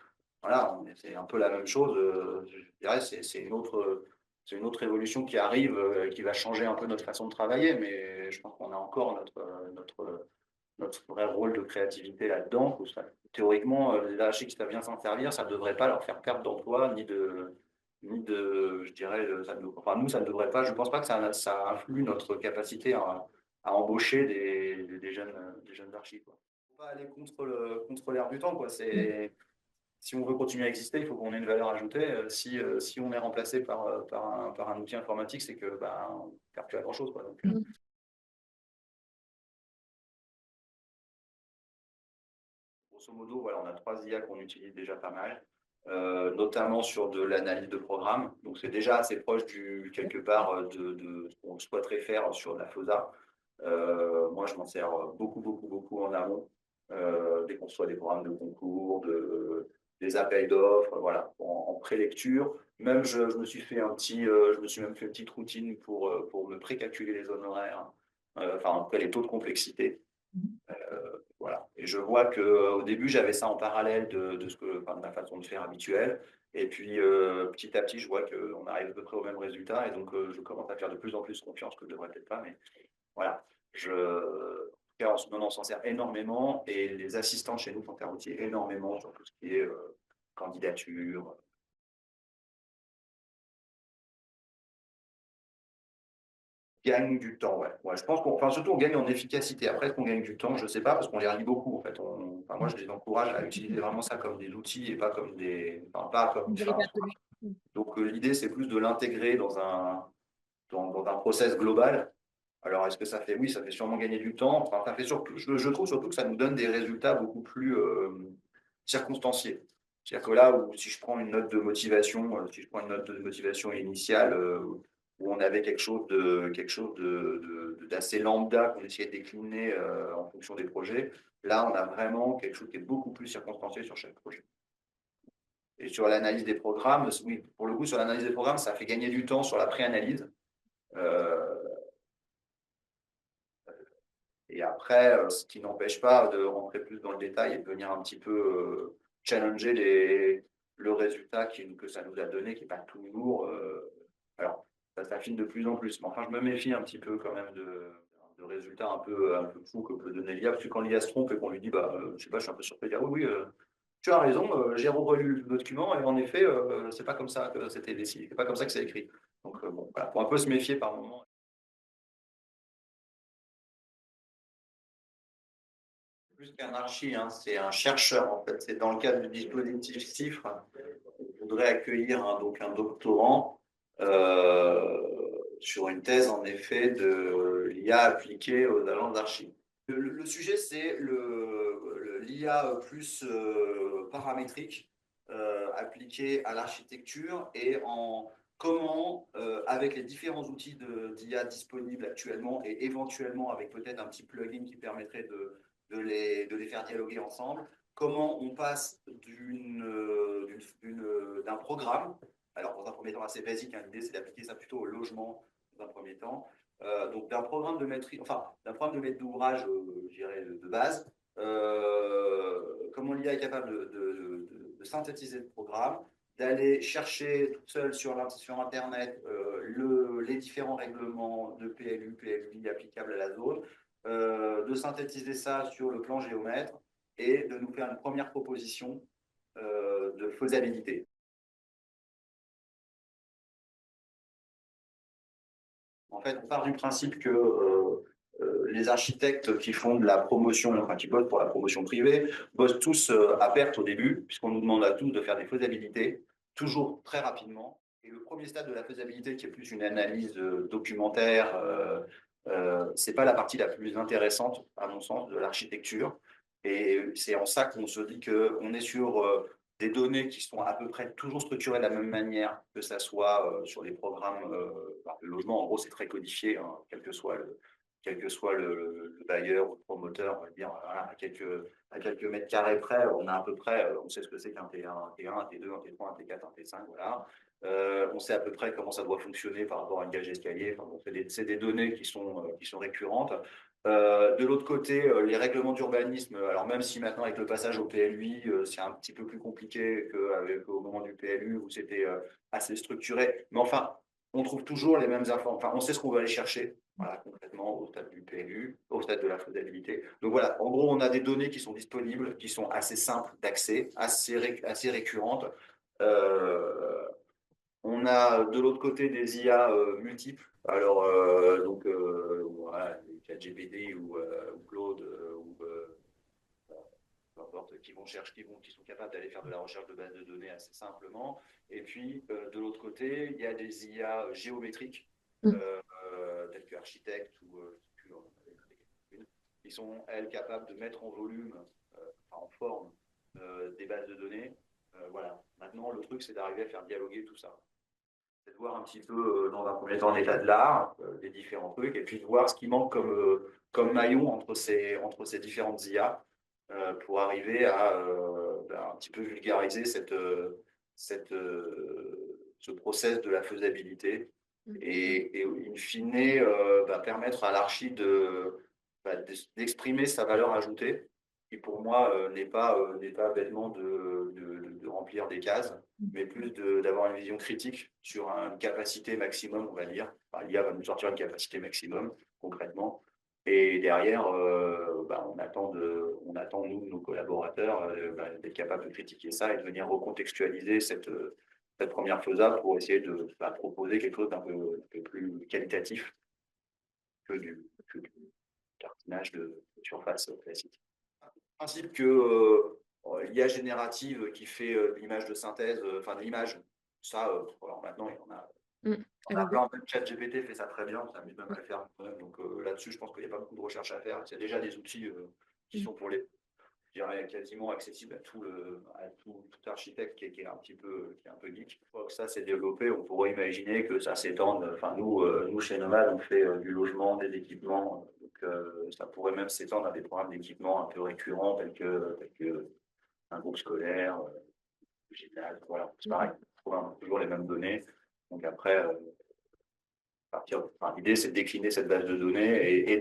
voilà, c'est un peu la même chose. Je dirais c'est une autre évolution qui arrive, qui va changer un peu notre façon de travailler, mais je pense qu'on a encore notre vrai rôle de créativité là-dedans. Théoriquement, les archives, si ça vient s'en servir, ça ne devrait pas leur faire perdre d'emploi, ni de, je dirais, enfin nous, ça ne devrait pas, je ne pense pas que ça influe notre capacité à embaucher des jeunes archis. Il ne faut pas aller contre l'air du temps, quoi. Si on veut continuer à exister, il faut qu'on ait une valeur ajoutée. Si on est remplacé par un outil informatique, c'est que on ne perd plus à grand-chose, quoi. Donc, grosso modo, voilà, on a 3 IA qu'on utilise déjà pas mal, notamment sur de l'analyse de programme. Donc c'est déjà assez proche quelque part de ce qu'on souhaiterait faire sur de la FOSA. Moi, je m'en sers beaucoup en amont, dès qu'on reçoit des programmes de concours, des appels d'offres, voilà, en prélecture. Même je me suis même fait une petite routine pour me précalculer les honoraires, enfin en tout cas les taux de complexité. Voilà. Et je vois qu'au début, j'avais ça en parallèle de ma façon de faire habituelle. Et puis, petit à petit, je vois qu'on arrive à peu près au même résultat. Et donc, je commence à faire de plus en plus confiance, que je ne devrais peut-être pas. Mais voilà. En ce moment, on s'en sert énormément. Et les assistants chez nous s'en servent aussi énormément sur tout ce qui est candidature. Gagne du temps, ouais. Je pense surtout on gagne en efficacité. Après, est-ce qu'on gagne du temps? Je ne sais pas, parce qu'on les relie beaucoup, en fait. Moi, je les encourage à utiliser vraiment ça comme des outils et pas comme donc, l'idée, c'est plus de l'intégrer dans un process global. Alors, est-ce que ça fait? Oui, ça fait sûrement gagner du temps. Enfin, ça fait surtout, je trouve surtout que ça nous donne des résultats beaucoup plus circonstanciés. C'est-à-dire que là, où si je prends une note de motivation, initiale, où on avait quelque chose d'assez lambda qu'on essayait de décliner en fonction des projets. Là, on a vraiment quelque chose qui est beaucoup plus circonstancié sur chaque projet. Et sur l'analyse des programmes, oui, pour le coup, sur l'analyse des programmes, ça fait gagner du temps sur la pré-analyse. Et après, ce qui n'empêche pas de rentrer plus dans le détail et de venir un petit peu challenger le résultat que ça nous a donné, qui n'est pas toujours. Alors, ça s'affine de plus en plus. Mais enfin, je me méfie un petit peu quand même de résultats un peu fous que peut donner l'IA, parce que quand l'IA se trompe et qu'on lui dit, je sais pas, je suis un peu surpris de dire, oui, tu as raison, j'ai relu le document et en effet, c'est pas comme ça que c'était décidé, c'est pas comme ça que c'est écrit. Donc, bon, voilà, faut un peu se méfier par moment. Plus qu'un archi, hein, c'est un chercheur en fait. C'est dans le cadre du dispositif CIFRE. Je voudrais accueillir un doctorant sur une thèse en effet de l'IA appliquée aux agents d'archi. Le sujet, c'est l'IA plus paramétrique appliquée à l'architecture et en comment, avec les différents outils d'IA disponibles actuellement et éventuellement avec peut-être un petit plugin qui permettrait de les faire dialoguer ensemble, comment on passe d'un programme, alors dans un premier temps assez basique, hein, l'idée c'est d'appliquer ça plutôt au logement dans un premier temps, donc d'un programme de maître d'ouvrage, je dirais, de base, comment l'IA est capable de synthétiser le programme, d'aller chercher toute seule sur Internet les différents règlements de PLU, PLI applicables à la zone, de synthétiser ça sur le plan géomètre et de nous faire une première proposition de faisabilité. En fait, on part du principe que les architectes qui font de la promotion, enfin qui bossent pour la promotion privée, bossent tous à perte au début, puisqu'on nous demande à tous de faire des faisabilités, toujours très rapidement. Et le premier stade de la faisabilité, qui est plus une analyse documentaire, c'est pas la partie la plus intéressante, à mon sens, de l'architecture. Et c'est en ça qu'on se dit qu'on est sur des données qui sont à peu près toujours structurées de la même manière, que ça soit sur les programmes de logement. En gros, c'est très codifié, hein, quel que soit le bailleur ou le promoteur, on va dire, voilà, à quelques mètres carrés près, on a à peu près, on sait ce que c'est qu'un T1, un T1, un T2, un T3, un T4, un T5, voilà. On sait à peu près comment ça doit fonctionner par rapport à une cage d'escalier. Enfin, bon, c'est des données qui sont récurrentes. De l'autre côté, les règlements d'urbanisme, alors même si maintenant avec le passage au PLUI, c'est un petit peu plus compliqué qu'au moment du PLU où c'était assez structuré, mais enfin, on trouve toujours les mêmes informations, enfin, on sait ce qu'on va aller chercher, voilà, concrètement au stade du PLU, au stade de la faisabilité. Donc voilà, en gros, on a des données qui sont disponibles, qui sont assez simples d'accès, assez récurrentes. On a de l'autre côté des IA multiples. Alors, voilà, ChatGPT ou Claude ou peu importe, qui sont capables d'aller faire de la recherche de bases de données assez simplement. Et puis, de l'autre côté, il y a des IA géométriques, telles que Architect ou qui sont, elles, capables de mettre en volume, en forme, des bases de données. Voilà. Maintenant, le truc, c'est d'arriver à faire dialoguer tout ça. C'est de voir un petit peu, dans un premier temps, l'état de l'art, les différents trucs, et puis de voir ce qui manque comme maillon entre ces différentes IA pour arriver à un petit peu vulgariser ce process de la faisabilité et in fine, permettre à l'archi d'exprimer sa valeur ajoutée, qui pour moi n'est pas bêtement de remplir des cases, mais plus d'avoir une vision critique sur une capacité maximum, on va dire. Enfin, l'IA va nous sortir une capacité maximum, concrètement. Et derrière, on attend, nous, nos collaborateurs, d'être capables de critiquer ça et de venir recontextualiser cette première faisable pour essayer de proposer quelque chose d'un peu plus qualitatif que du jardinage de surface classique. Le principe que l'IA générative qui fait l'image de synthèse, de l'image, ça, alors maintenant, il y en a. On a plein, même ChatGPT fait ça très bien, on s'amuse même à le faire. Donc là-dessus, je pense qu'il n'y a pas beaucoup de recherche à faire. Il y a déjà des outils qui sont je dirais, quasiment accessibles à tout tout architecte qui est un peu geek. Une fois que ça s'est développé, on pourrait imaginer que ça s'étende. Enfin, nous chez Nomad, on fait du logement, des équipements. Donc, ça pourrait même s'étendre à des programmes d'équipement un peu récurrents, tels que un groupe scolaire, gymnase. Voilà, c'est pareil. On trouve toujours les mêmes données. Donc après, l'idée, c'est de décliner cette base de données et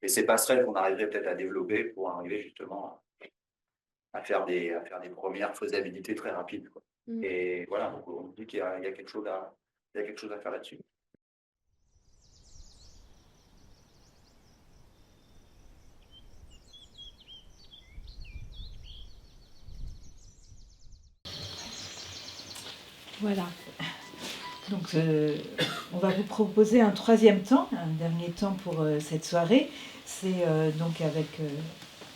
ces passerelles qu'on arriverait peut-être à développer pour arriver justement à faire des premières faisabilités très rapides, quoi. Et voilà, donc on dit qu'il y a quelque chose à faire là-dessus. Voilà. Donc, on va vous proposer un troisième temps, un dernier temps pour cette soirée. C'est donc avec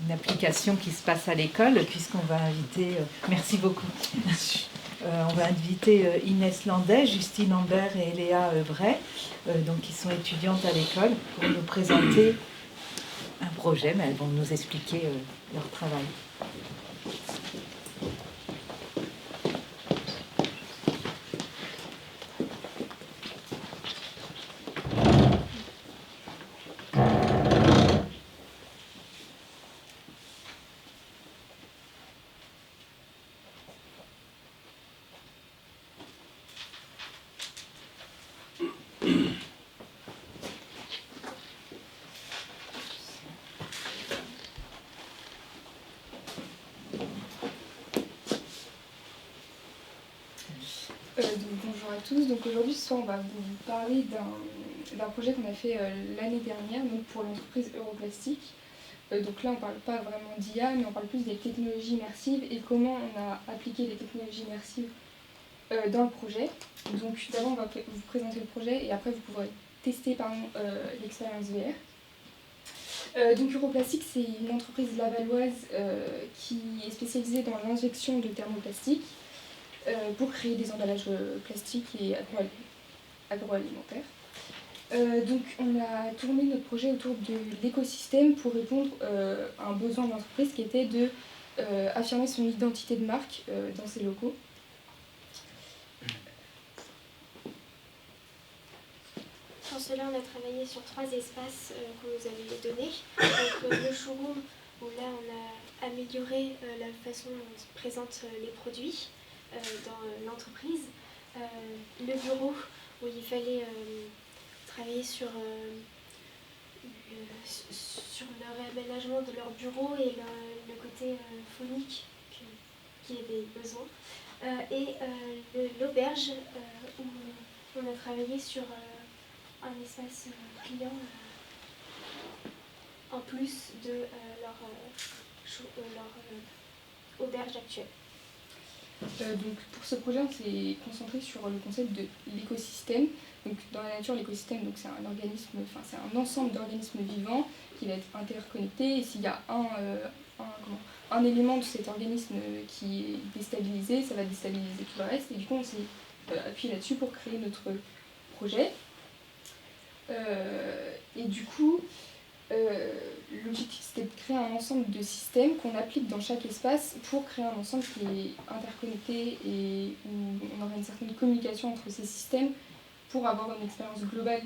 une application qui se passe à l'école, puisqu'on va inviter... merci beaucoup. On va inviter Inès Landet, Justine Ambert et Léa Bray, donc qui sont étudiantes à l'école, pour nous présenter un projet, mais elles vont nous expliquer leur travail. Bonjour à tous. Donc aujourd'hui, ce soir, on va vous parler d'un projet qu'on a fait l'année dernière, donc pour l'entreprise Europlastic. Donc là, on ne parle pas vraiment d'IA, mais on parle plus des technologies immersives et comment on a appliqué les technologies immersives dans le projet. Donc d'abord, on va vous présenter le projet et après, vous pourrez tester l'expérience VR. Donc Europlastic, c'est une entreprise lavalloise qui est spécialisée dans l'injection de thermoplastique pour créer des emballages plastiques et agroalimentaires. Donc on a tourné notre projet autour de l'écosystème pour répondre à un besoin de l'entreprise qui était de affirmer son identité de marque dans ses locaux. Pour cela, on a travaillé sur 3 espaces qu'on nous avait donnés. Donc le showroom, où là on a amélioré la façon dont on présente les produits dans l'entreprise. Le bureau, où il fallait travailler sur le réaménagement de leur bureau et le côté phonique qui avait besoin. Et l'auberge, où on a travaillé sur un espace client en plus de leur auberge actuelle. Donc pour ce projet, on s'est concentré sur le concept de l'écosystème. Donc dans la nature, l'écosystème, c'est un ensemble d'organismes vivants qui va être interconnecté. Et s'il y a un élément de cet organisme qui est déstabilisé, ça va déstabiliser tout le reste. Et du coup, on s'est appuyé là-dessus pour créer notre projet. Et du coup, l'objectif c'était de créer un ensemble de systèmes qu'on applique dans chaque espace pour créer un ensemble qui est interconnecté et où on aura une certaine communication entre ces systèmes pour avoir une expérience globale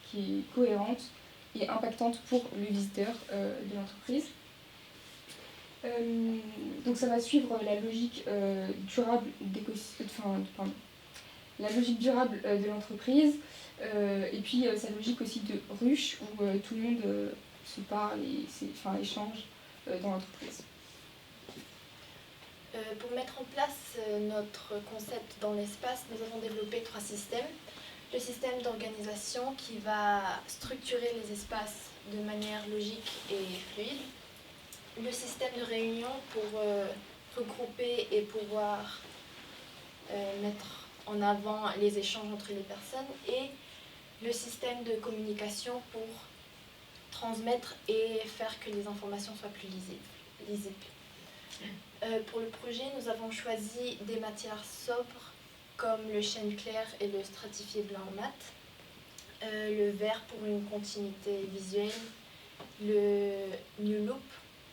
qui est cohérente et impactante pour le visiteur de l'entreprise. Donc ça va suivre la logique durable de l'entreprise et puis sa logique aussi de ruche où tout le monde se parle et échange dans l'entreprise. Pour mettre en place notre concept dans l'espace, nous avons développé 3 systèmes. Le système d'organisation qui va structurer les espaces de manière logique et fluide. Le système de réunion pour regrouper et pouvoir mettre en avant les échanges entre les personnes. Et le système de communication pour transmettre et faire que les informations soient plus lisibles. Pour le projet, nous avons choisi des matières sobres comme le chêne clair et le stratifié blanc mat, le vert pour une continuité visuelle, le New Loop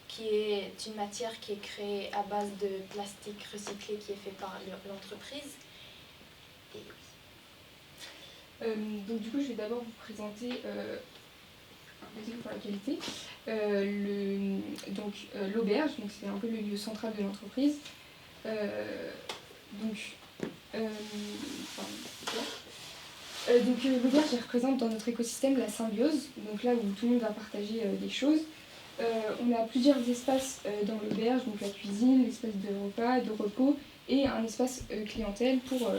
qui est une matière qui est créée à base de plastique recyclé qui est fait par l'entreprise. Et donc du coup, je vais d'abord vous présenter un exemple pour la qualité. L'auberge, donc c'est un peu le lieu central de l'entreprise. L'auberge représente dans notre écosystème la symbiose, donc là où tout le monde va partager des choses. On a plusieurs espaces dans l'auberge, donc la cuisine, l'espace de repas, de repos et un espace clientèle pour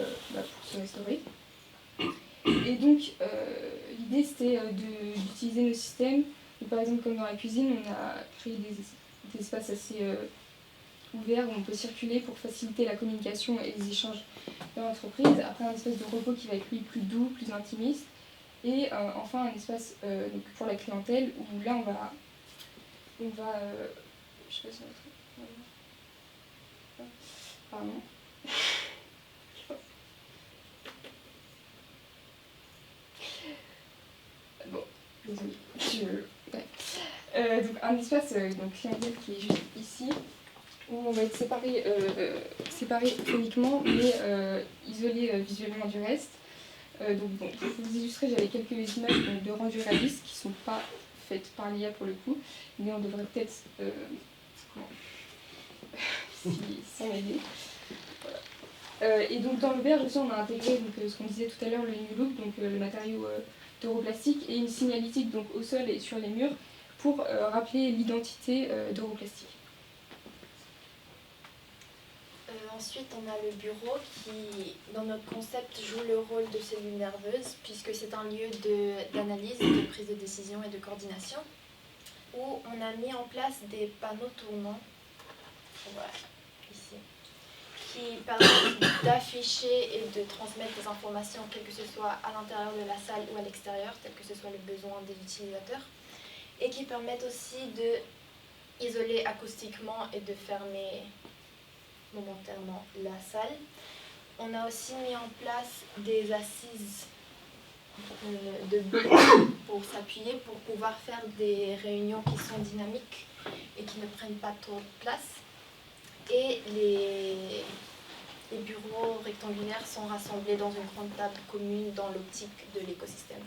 se restaurer. Et donc l'idée c'était d'utiliser nos systèmes. Donc, par exemple comme dans la cuisine, on a créé des espaces assez ouverts où on peut circuler pour faciliter la communication et les échanges dans l'entreprise. Après un espace de repos qui va être lui plus doux, plus intimiste. Et enfin un espace donc pour la clientèle où là on va je sais pas si on va... Pardon. Bon, désolé. Donc un espace clientèle qui est juste ici, où on va être séparés phoniquement, mais isolés visuellement du reste. Pour vous illustrer, j'avais quelques images de rendu réalistes qui ne sont pas faites par l'IA pour le coup, mais on devrait peut-être s'en aider. Voilà. Et donc dans l'auberge aussi, on a intégré ce qu'on disait tout à l'heure, le New Look, donc le matériau d'Europlastic, et une signalétique donc, au sol et sur les murs pour rappeler l'identité d'Europlastic. Ensuite, on a le bureau qui, dans notre concept, joue le rôle de cellule nerveuse, puisque c'est un lieu d'analyse, de prise de décision et de coordination, où on a mis en place des panneaux tournants, voilà, ici, qui permettent d'afficher et de transmettre des informations, quelles que ce soit à l'intérieur de la salle ou à l'extérieur, tel que ce soit le besoin des utilisateurs, et qui permettent aussi d'isoler acoustiquement et de fermer momentanément la salle. On a aussi mis en place des assises de bureau pour s'appuyer, pour pouvoir faire des réunions qui sont dynamiques et qui ne prennent pas trop de place. Et les bureaux rectangulaires sont rassemblés dans une grande table commune dans l'optique de l'écosystème.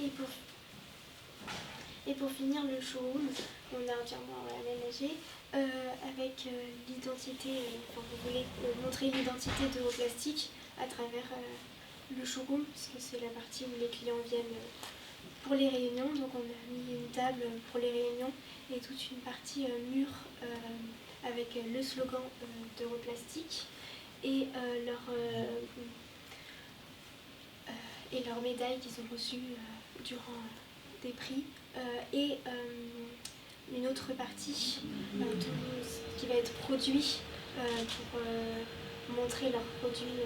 Et pour finir, le showroom, on a entièrement aménagé avec l'identité, vous voulez montrer l'identité d'Europlastic à travers le showroom, parce que c'est la partie où les clients viennent pour les réunions. Donc on a mis une table pour les réunions et toute une partie mur avec le slogan d'Europlastic et leurs médailles qu'ils ont reçues durant des prix. Et une autre partie qui va être produit pour montrer leurs produits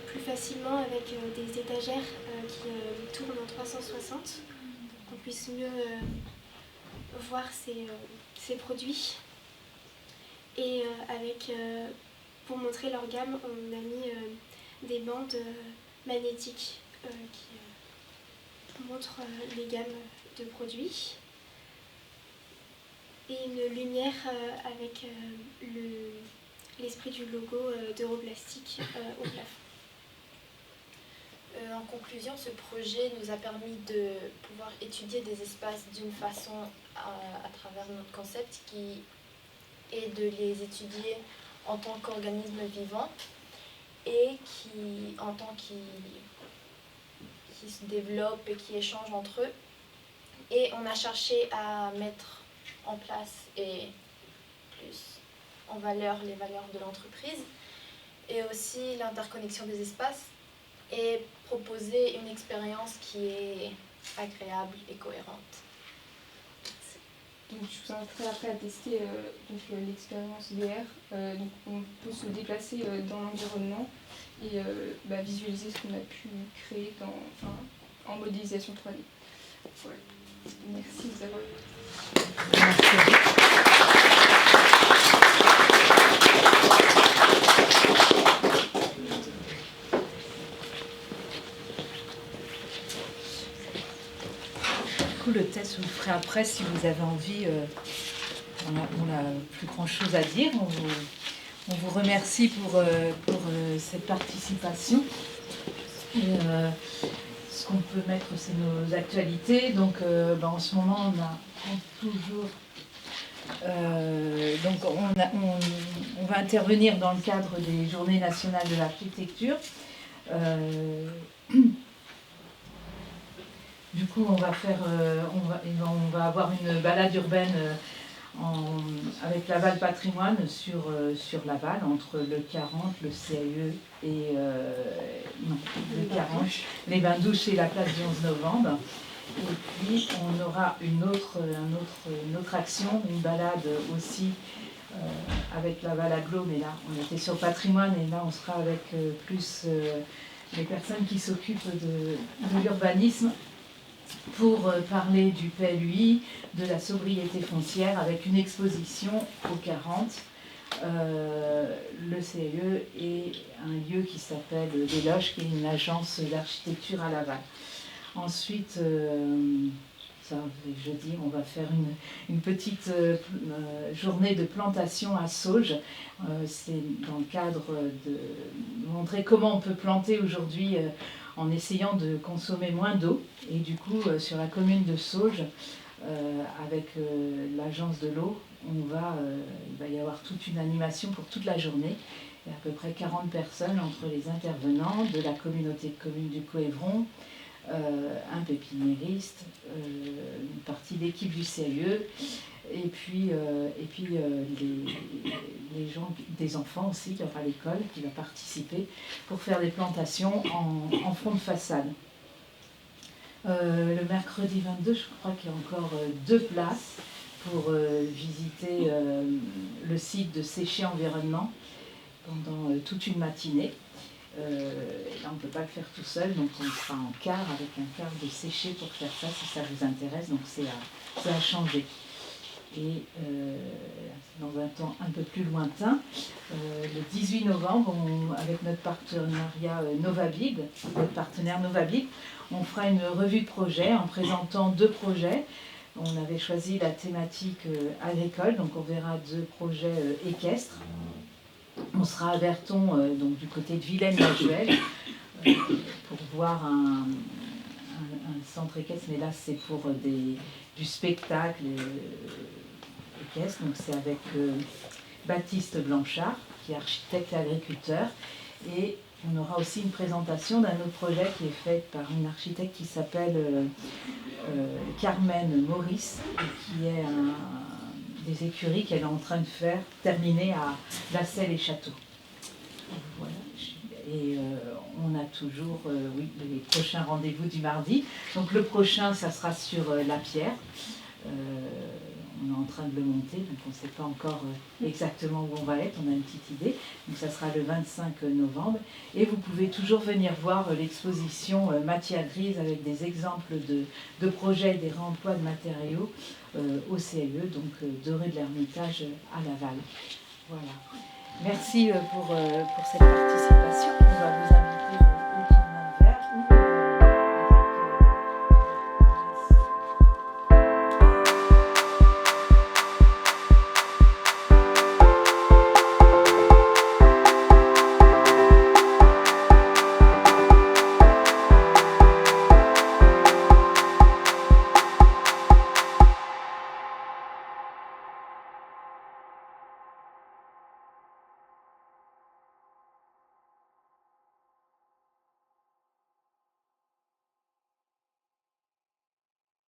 plus facilement avec des étagères qui tournent en 360 pour qu'on puisse mieux voir ces produits. Et pour montrer leur gamme, on a mis des bandes magnétiques qui montrent les gammes de produits. Et une lumière avec l'esprit du logo d'Europlastic au plafond. En conclusion, ce projet nous a permis de pouvoir étudier des espaces d'une façon à travers notre concept qui est de les étudier en tant qu'organisme vivant et qui se développent et qui échangent entre eux. Et on a cherché à mettre en place et plus en valeur les valeurs de l'entreprise et aussi l'interconnexion des espaces et proposer une expérience qui est agréable et cohérente. Donc, je vous inviterai après à tester l'expérience VR. Donc, on peut se déplacer dans l'environnement et visualiser ce qu'on a pu créer en modélisation 3D. Voilà. Merci de vous avoir écouté. Merci. coup, le test, vous le ferez après si vous avez envie. On n'a plus grand-chose à dire. On vous remercie pour cette participation. Et, ce qu'on peut mettre, c'est nos actualités. Donc, en ce moment, on a toujours... donc, on va intervenir dans le cadre des Journées nationales de l'architecture. Du coup, on va avoir une balade urbaine avec Laval Patrimoine sur Laval, entre le 40, le CAE et le 40, les bains-douches et la place du 11 novembre. Et puis, on aura une autre action, une balade aussi avec Laval Agglo, mais là, on était sur Patrimoine, et là, on sera avec plus les personnes qui s'occupent de l'urbanisme, pour parler du PLUI, de la sobriété foncière, avec une exposition au 40, le CAE et un lieu qui s'appelle Les Loges, qui est une agence d'architecture à Laval. Ensuite, ça, jeudi, on va faire une petite journée de plantation à Sauges. C'est dans le cadre de montrer comment on peut planter aujourd'hui en essayant de consommer moins d'eau. Et du coup, sur la commune de Sauges, avec l'agence de l'eau, il va y avoir toute une animation pour toute la journée. Il y a à peu près 40 personnes entre les intervenants de la communauté de communes du Couëvron, un pépiniériste, une partie de l'équipe du CAE, et puis les gens, des enfants aussi, il y aura l'école qui va participer pour faire des plantations en fond de façade. Le mercredi 22, je crois qu'il y a encore 2 places pour visiter le site de Séché Environnement pendant toute une matinée. Là, on ne peut pas le faire tout seul, donc on sera en car, avec un car de Séché pour faire ça, si ça vous intéresse, donc c'est à changer. Et dans un temps un peu plus lointain, le 18 novembre, avec notre partenariat Novabig, notre partenaire Novabig, on fera une revue de projet en présentant 2 projets. On avait choisi la thématique agricole, donc on verra 2 projets équestres. On sera à Verton, donc du côté de Vilaine-la-Juelle, pour voir un centre équestre, mais là c'est pour du spectacle équestre. Donc c'est avec Baptiste Blanchard, qui est architecte et agriculteur. Et on aura aussi une présentation d'un autre projet qui est fait par une architecte qui s'appelle Carmen Maurice, et qui est des écuries qu'elle est en train de terminer à La Selle et Château. Voilà. Et on a toujours les prochains rendez-vous du mardi. Donc le prochain, ça sera sur La Pierre. On est en train de le monter, donc on ne sait pas encore exactement où on va être, on a une petite idée. Donc ça sera le 25 novembre. Et vous pouvez toujours venir voir l'exposition Matière grise avec des exemples de projets, des réemplois de matériaux au CAE, donc 2 rue de l'Ermitage à Laval. Voilà. Merci pour cette participation.